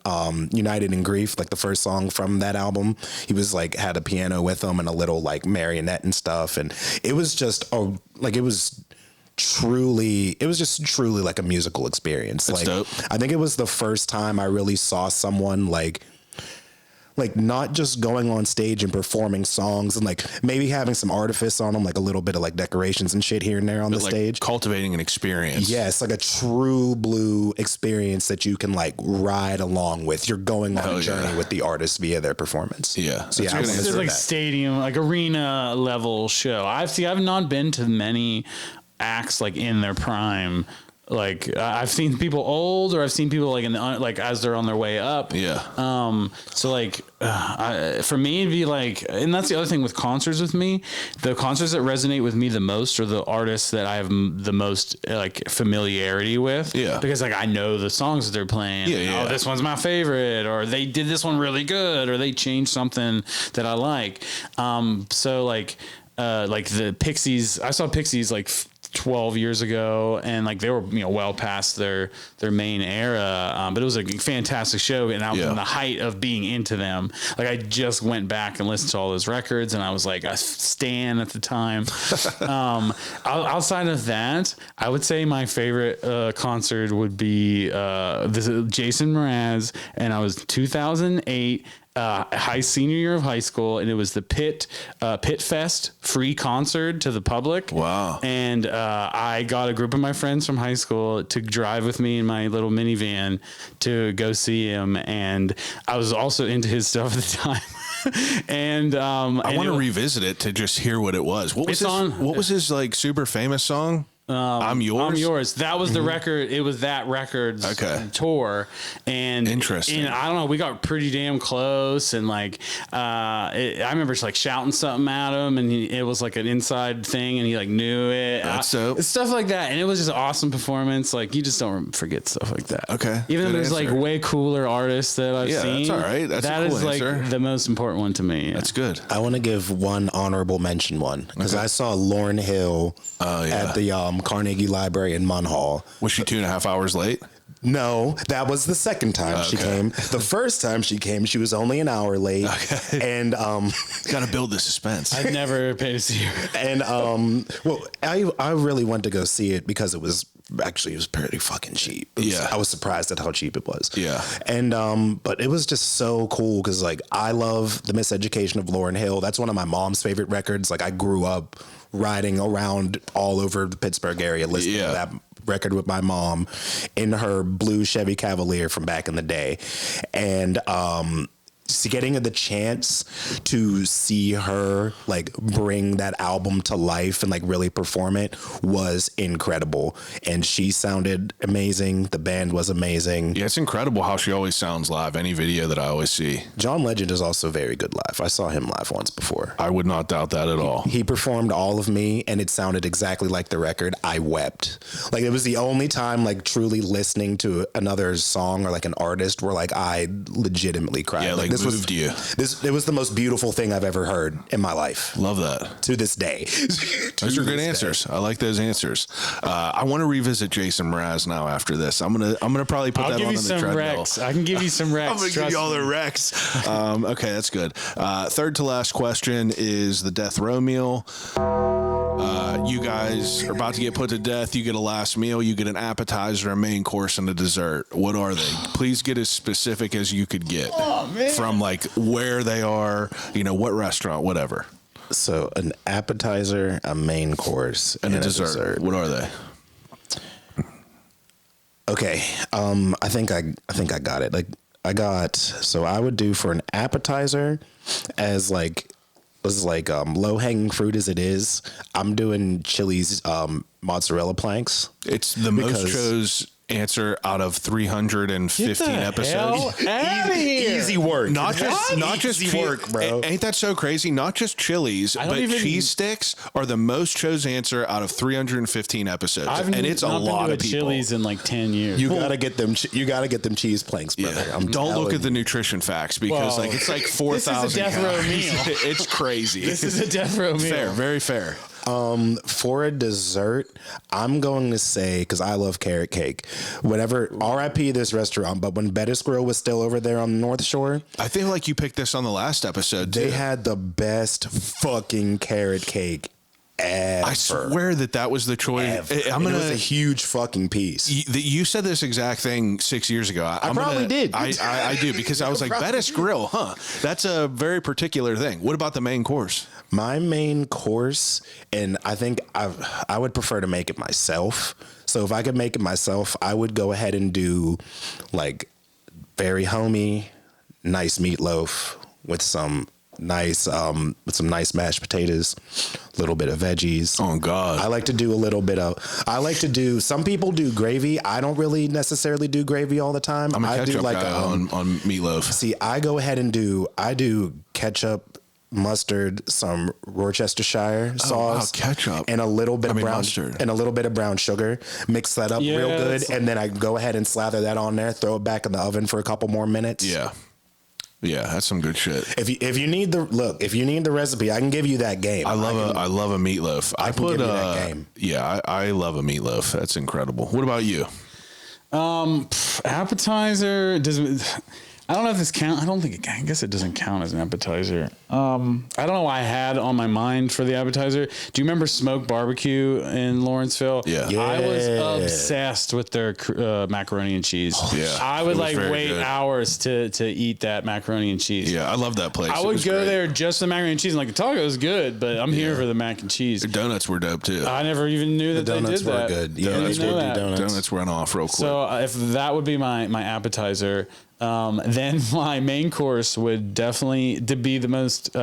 S3: United in Grief, like the first song from that album. He was like had a piano with him and a little like marionette and stuff, and it was just it was truly like a musical experience.
S1: That's dope.
S3: I think it was the first time I really saw someone like not just going on stage and performing songs and like maybe having some artifice on them, like a little bit of like decorations and shit here and there on the stage.
S1: Cultivating an experience.
S3: Yes, like a true blue experience that you can like ride along with. You're going on a journey with the artist via their performance.
S1: Yeah.
S3: So yeah,
S4: It's like stadium, like arena level show. I've not been to many acts like in their prime. Like I've seen people old, or I've seen people like like as they're on their way up.
S1: Yeah.
S4: So like for me, it'd be like, and that's the other thing with concerts with me. The concerts that resonate with me the most are the artists that I have the most like familiarity with. Yeah. Because like I know the songs that they're playing. Yeah. Oh, this one's my favorite, or they did this one really good, or they changed something that I like. So like the Pixies, I saw Pixies like 12 years ago, and like they were well past their main era, but it was a fantastic show, and I was in the height of being into them. Like I just went back and listened to all those records, and I was like a stan at the time. Outside of that, I would say my favorite concert would be Jason Mraz, and I was 2008 senior year of high school, and it was the Pit Fest free concert to the public.
S1: Wow.
S4: And I got a group of my friends from high school to drive with me in my little minivan to go see him, and I was also into his stuff at the time. And I
S1: want to revisit it to just hear what it was. What was his like super famous song? I'm yours. That was the record. It was that record's tour. And interesting.
S4: And I don't know. We got pretty damn close. And like, I remember just like shouting something at him, and it was like an inside thing, and he like knew it.
S1: That's so
S4: stuff like that. And it was just an awesome performance. Like you just don't forget stuff like that.
S1: Okay.
S4: Even though there's like way cooler artists that I've seen.
S1: That's all right. That's
S4: that
S1: a cool
S4: is like
S1: answer.
S4: the most important one to me.
S1: That's good.
S3: I want to give one honorable mention because I saw Lauryn Hill at the Carnegie Library in Munhall.
S1: Was she 2.5 hours late?
S3: No, that was the second time she came. The first time she came, she was only an hour late. Okay. And
S1: gotta build the suspense.
S4: I've never paid to see her.
S3: And I really wanted to go see it because it was pretty fucking cheap. I was surprised at how cheap it was.
S1: Yeah.
S3: And but it was just so cool because like I love The Miseducation of Lauryn Hill. That's one of my mom's favorite records. Like I grew up riding around all over the Pittsburgh area listening to that record with my mom in her blue Chevy Cavalier from back in the day. And getting the chance to see her like bring that album to life and like really perform it was incredible. And she sounded amazing. The band was amazing.
S1: Yeah, it's incredible how she always sounds live. Any video that I always see.
S3: John Legend is also very good live. I saw him live once before.
S1: I would not doubt that at all.
S3: He performed All of Me, and it sounded exactly like the record. I wept. Like it was the only time like truly listening to another song or like an artist where like I legitimately cried.
S1: Yeah, like
S3: this
S1: moved you?
S3: It was the most beautiful thing I've ever heard in my life.
S1: Love that.
S3: To this day.
S1: Those are good answers. I like those answers. I want to revisit Jason Mraz now after this. I'm gonna probably put that on in the treadmill.
S4: I can give you some recs.
S1: I'm gonna give you all the recs. Okay, that's good. Third to last question is the death row meal. You guys are about to get put to death. You get a last meal. You get an appetizer, a main course, and a dessert. What are they? Please get as specific as you could get. From like where they are, what restaurant, whatever.
S3: So an appetizer, a main course,
S1: and a dessert. What are they?
S3: Okay. I think I got it. So I would do for an appetizer as low hanging fruit as it is. I'm doing Chili's mozzarella planks.
S1: It's the most chose answer out of 315 episodes.
S3: Easy work.
S1: Not just
S3: easy work, bro.
S1: Ain't that so crazy? Not just Chili's, but cheese sticks are the most chose answer out of 315 episodes, and it's a lot of people.
S4: Chili's in like 10 years.
S3: You gotta get them. You gotta get them cheese planks, brother.
S1: Yeah. Don't look at the nutrition facts because it's like 4,000.
S4: This is a death row meal.
S1: It's crazy.
S4: This is a death row meal.
S1: Fair, very fair.
S3: For a dessert, I'm going to say, because I love carrot cake. Whenever RIP this restaurant, but when Bettis Grill was still over there on the North Shore,
S1: I feel like you picked this on the last episode.
S3: They had the best fucking carrot cake ever.
S1: I swear that was the choice.
S3: It was a huge fucking piece.
S1: You said this exact thing 6 years ago.
S3: I probably did.
S1: I do because I was like, Bettis Grill, huh? That's a very particular thing. What about the main course?
S3: My main course, and I think I would prefer to make it myself. So if I could make it myself, I would go ahead and do like very homey, nice meatloaf with some nice mashed potatoes, a little bit of veggies.
S1: Oh God.
S3: I like to do some people do gravy. I don't really necessarily do gravy all the time.
S1: I'm a ketchup guy on meatloaf.
S3: See, I go ahead and do ketchup, mustard, some Worcestershire sauce,
S1: ketchup,
S3: and a little bit of brown
S1: mustard,
S3: and a little bit of brown sugar. Mix that up real good, and then I go ahead and slather that on there. Throw it back in the oven for a couple more minutes.
S1: Yeah, that's some good shit.
S3: If you need the recipe, I can give you that game.
S1: I love a meatloaf. I can give you that game. Yeah, I love a meatloaf. That's incredible. What about you?
S4: Appetizer I don't know if this counts. I guess it doesn't count as an appetizer. I don't know why I had on my mind for the appetizer. Do you remember Smoked Barbecue in Lawrenceville?
S1: Yeah.
S4: I was obsessed with their macaroni and cheese.
S1: Yeah.
S4: I would wait
S1: good.
S4: hours to eat that macaroni and cheese.
S1: Yeah, I love that place.
S4: I would go there just for the macaroni and cheese. And the taco is good, but I'm here for the mac and cheese.
S1: The donuts were dope too.
S4: I never even knew that they did that.
S3: Donuts were good. Yeah,
S1: donuts went off real quick.
S4: So if that would be my appetizer. Then my main course would definitely be the most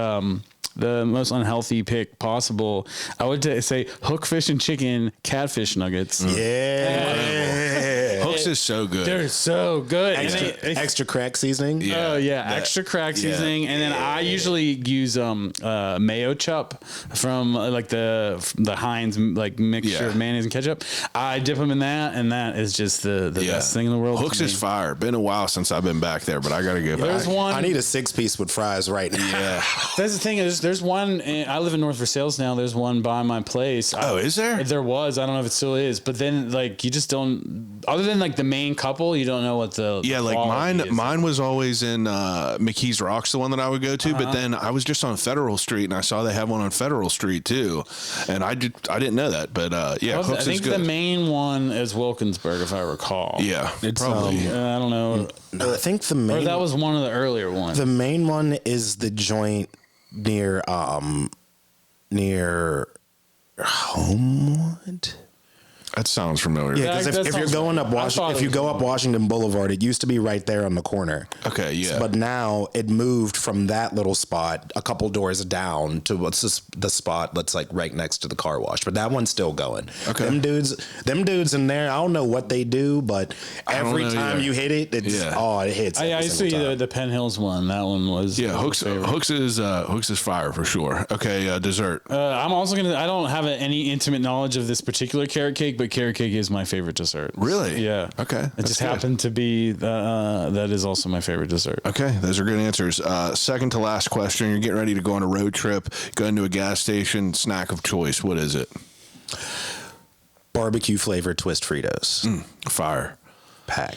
S4: unhealthy pick possible. I would say hookfish and chicken catfish nuggets.
S3: Yeah.
S1: Hooks is so good.
S4: They're so good.
S3: Extra crack seasoning.
S4: Yeah. Extra crack seasoning. And then I usually use mayo chup from the Heinz mixture of mayonnaise and ketchup. I dip them in that, and that is just the best thing in the world.
S1: Hooks is fire. Been a while since I've been back there, but I gotta go back.
S3: I need a 6-piece with fries right now.
S1: Yeah.
S4: That's the thing is there's one. I live in North Versailles now. There's one by my place.
S1: Is there?
S4: There was. I don't know if it still is. But then you just don't. Other than the main couple, you don't know what the
S1: mine was always in McKee's Rocks, the one that I would go to. But then I was just on Federal Street, and I saw they have one on Federal Street too, and I didn't know that. But Hooks
S4: I think
S1: is good.
S4: the main one is Wilkinsburg, if I recall.
S1: Yeah,
S3: it's
S1: probably.
S4: I don't know.
S3: I think the main.
S4: Or that was one of the earlier ones.
S3: The main one is the joint near Homewood.
S1: That sounds familiar.
S3: Yeah, because if you're going up Washington Boulevard, it used to be right there on the corner.
S1: Okay, yeah.
S3: But now it moved from that little spot a couple doors down to what's the spot that's right next to the car wash. But that one's still going.
S1: Okay.
S3: Them dudes in there, I don't know what they do, but every time you hit it, it hits.
S4: I see the Penn Hills one. That one was
S1: Hooks is fire for sure. Okay, dessert.
S4: I'm also I don't have any intimate knowledge of this particular carrot cake but carrot cake is my favorite dessert.
S1: Really?
S4: Yeah.
S1: Okay.
S4: It
S1: That's
S4: just
S1: good.
S4: happened to be that is also my favorite dessert.
S1: Okay, those are good answers. Second to last question. You're getting ready to go on a road trip, go into a gas station, snack of choice. What is it?
S3: Barbecue flavored twist Fritos.
S1: Fire.
S3: Pack.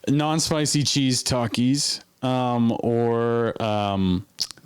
S4: Non-spicy cheese Takis, or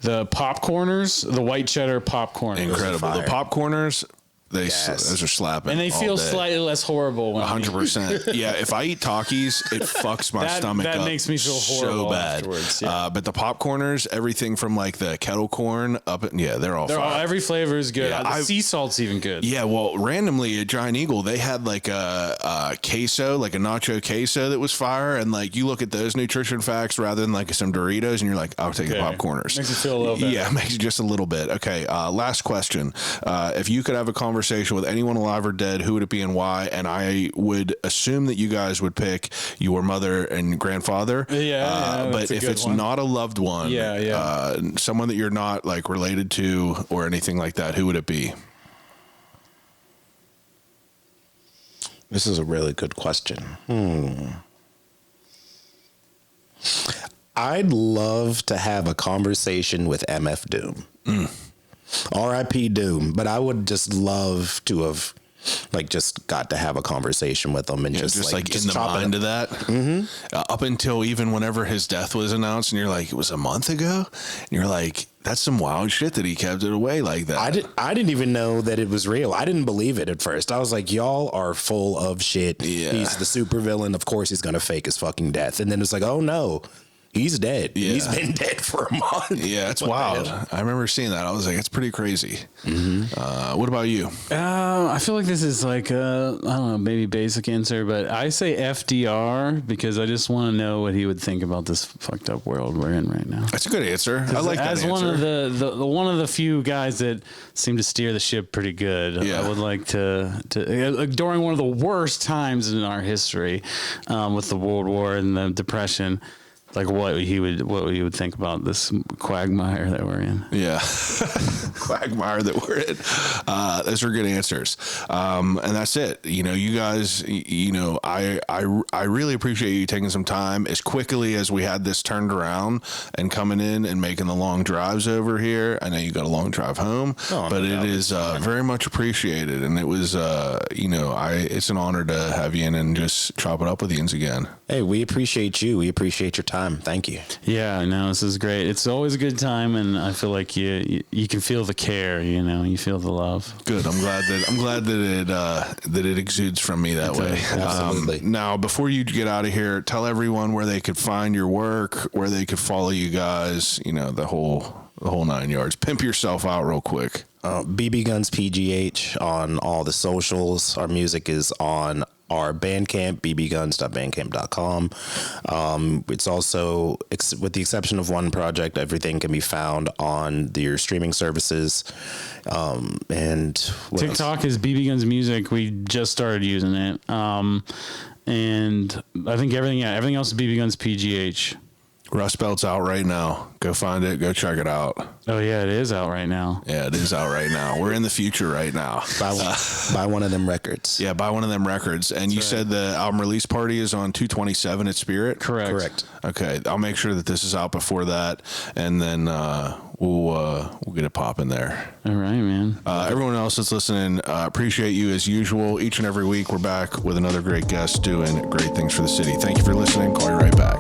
S4: the popcorners, the white cheddar popcorn.
S1: Incredible. The
S3: fire.
S1: popcorners,
S3: Yes.
S1: those are slapping.
S4: And they
S1: all
S4: feel
S1: day.
S4: slightly less horrible. When
S1: 100%. Yeah, if I eat Takis, it fucks my stomach
S4: that
S1: up.
S4: makes me feel
S1: so
S4: horrible
S1: bad.
S4: afterwards, yeah.
S1: But the popcorners, everything from like the kettle corn they're all fire.
S4: every flavor is good.
S1: Yeah,
S4: The sea salt's even good.
S1: Yeah, well, randomly at Giant Eagle, they had like a queso, like a nacho queso that was fire. And like you look at those nutrition facts rather than like some Doritos, and you're like, I'll take the
S4: Okay.
S1: popcorners.
S4: Makes you feel a little better.
S1: Yeah, makes you just a little bit. Okay, last question. If you could have a conversation with anyone alive or dead, who would it be and why? And I would assume that you guys would pick your mother and grandfather.
S4: Yeah,
S1: but
S4: that's a
S1: if
S4: good
S1: it's
S4: one.
S1: not a loved one, someone that you're not like related to or anything like that, who would it be?
S3: This is a really good question. I'd love to have a conversation with MF Doom. R.I.P. Doom. But I would just love to have just got to have a conversation with him and just
S1: in the
S3: chop it
S1: mind
S3: up.
S1: of that. Mm-hmm. Up until even whenever his death was announced, and you're like, it was a month ago, and you're like, that's some wild shit that he kept it away like that.
S3: I didn't even know that it was real. I didn't believe it at first. I was like, y'all are full of shit.
S1: Yeah.
S3: He's the supervillain. Of course he's gonna fake his fucking death. And then it's like, oh no, he's dead.
S1: Yeah.
S3: He's been dead for a month.
S1: Yeah, it's
S3: What the
S1: wild.
S3: hell?
S1: I remember seeing that. I was like, it's pretty crazy. What about you?
S4: I feel like this is like I don't know, maybe basic answer, but I say FDR because I just want to know what he would think about this fucked up world we're in right now.
S1: That's a good answer. I like that
S4: As
S1: answer.
S4: one of the one of the few guys that seem to steer the ship pretty good.
S1: Yeah.
S4: I would like to during one of the worst times in our history, with the World War and the Depression. Like what he would think about this quagmire that we're in.
S1: Yeah. Quagmire that we're in. Those are good answers. And that's it. You know, you guys, I really appreciate you taking some time as quickly as we had this turned around and coming in and making the long drives over here. I know you got a long drive home, but it is very much appreciated. And it was, it's an honor to have you in and just chop it up with you again.
S3: Hey, we appreciate you. We appreciate your time. Thank you.
S4: Yeah, no, this is great. It's always a good time, and I feel like you can feel the care. You feel the love.
S1: Good. I'm glad that it exudes from me that way.
S3: Absolutely.
S1: Now, before you get out of here, tell everyone where they could find your work, where they could follow you guys. You know, the whole 9 yards. Pimp yourself out real quick.
S3: BBGuns PGH on all the socials. Our music is on our Bandcamp, bbguns.bandcamp.com. It's also, with the exception of one project, everything can be found on your streaming services. And what else?
S4: TikTok is BBGuns Music. We just started using it, and I think everything else is BBGuns PGH.
S1: Rust Belt's out right now. Go find it. Go check it out.
S4: Oh yeah, it is out right now.
S1: Yeah, it is out right now. We're in the future right now.
S3: Buy one of them records.
S1: Yeah, buy one of them records. And you said the album release party is on 2/27 at Spirit?
S4: Correct.
S1: Okay, I'll make sure that this is out before that, and then we'll get it popping there.
S4: All right, man.
S1: Everyone else that's listening, appreciate you as usual. Each and every week, we're back with another great guest doing great things for the city. Thank you for listening. Call you right back.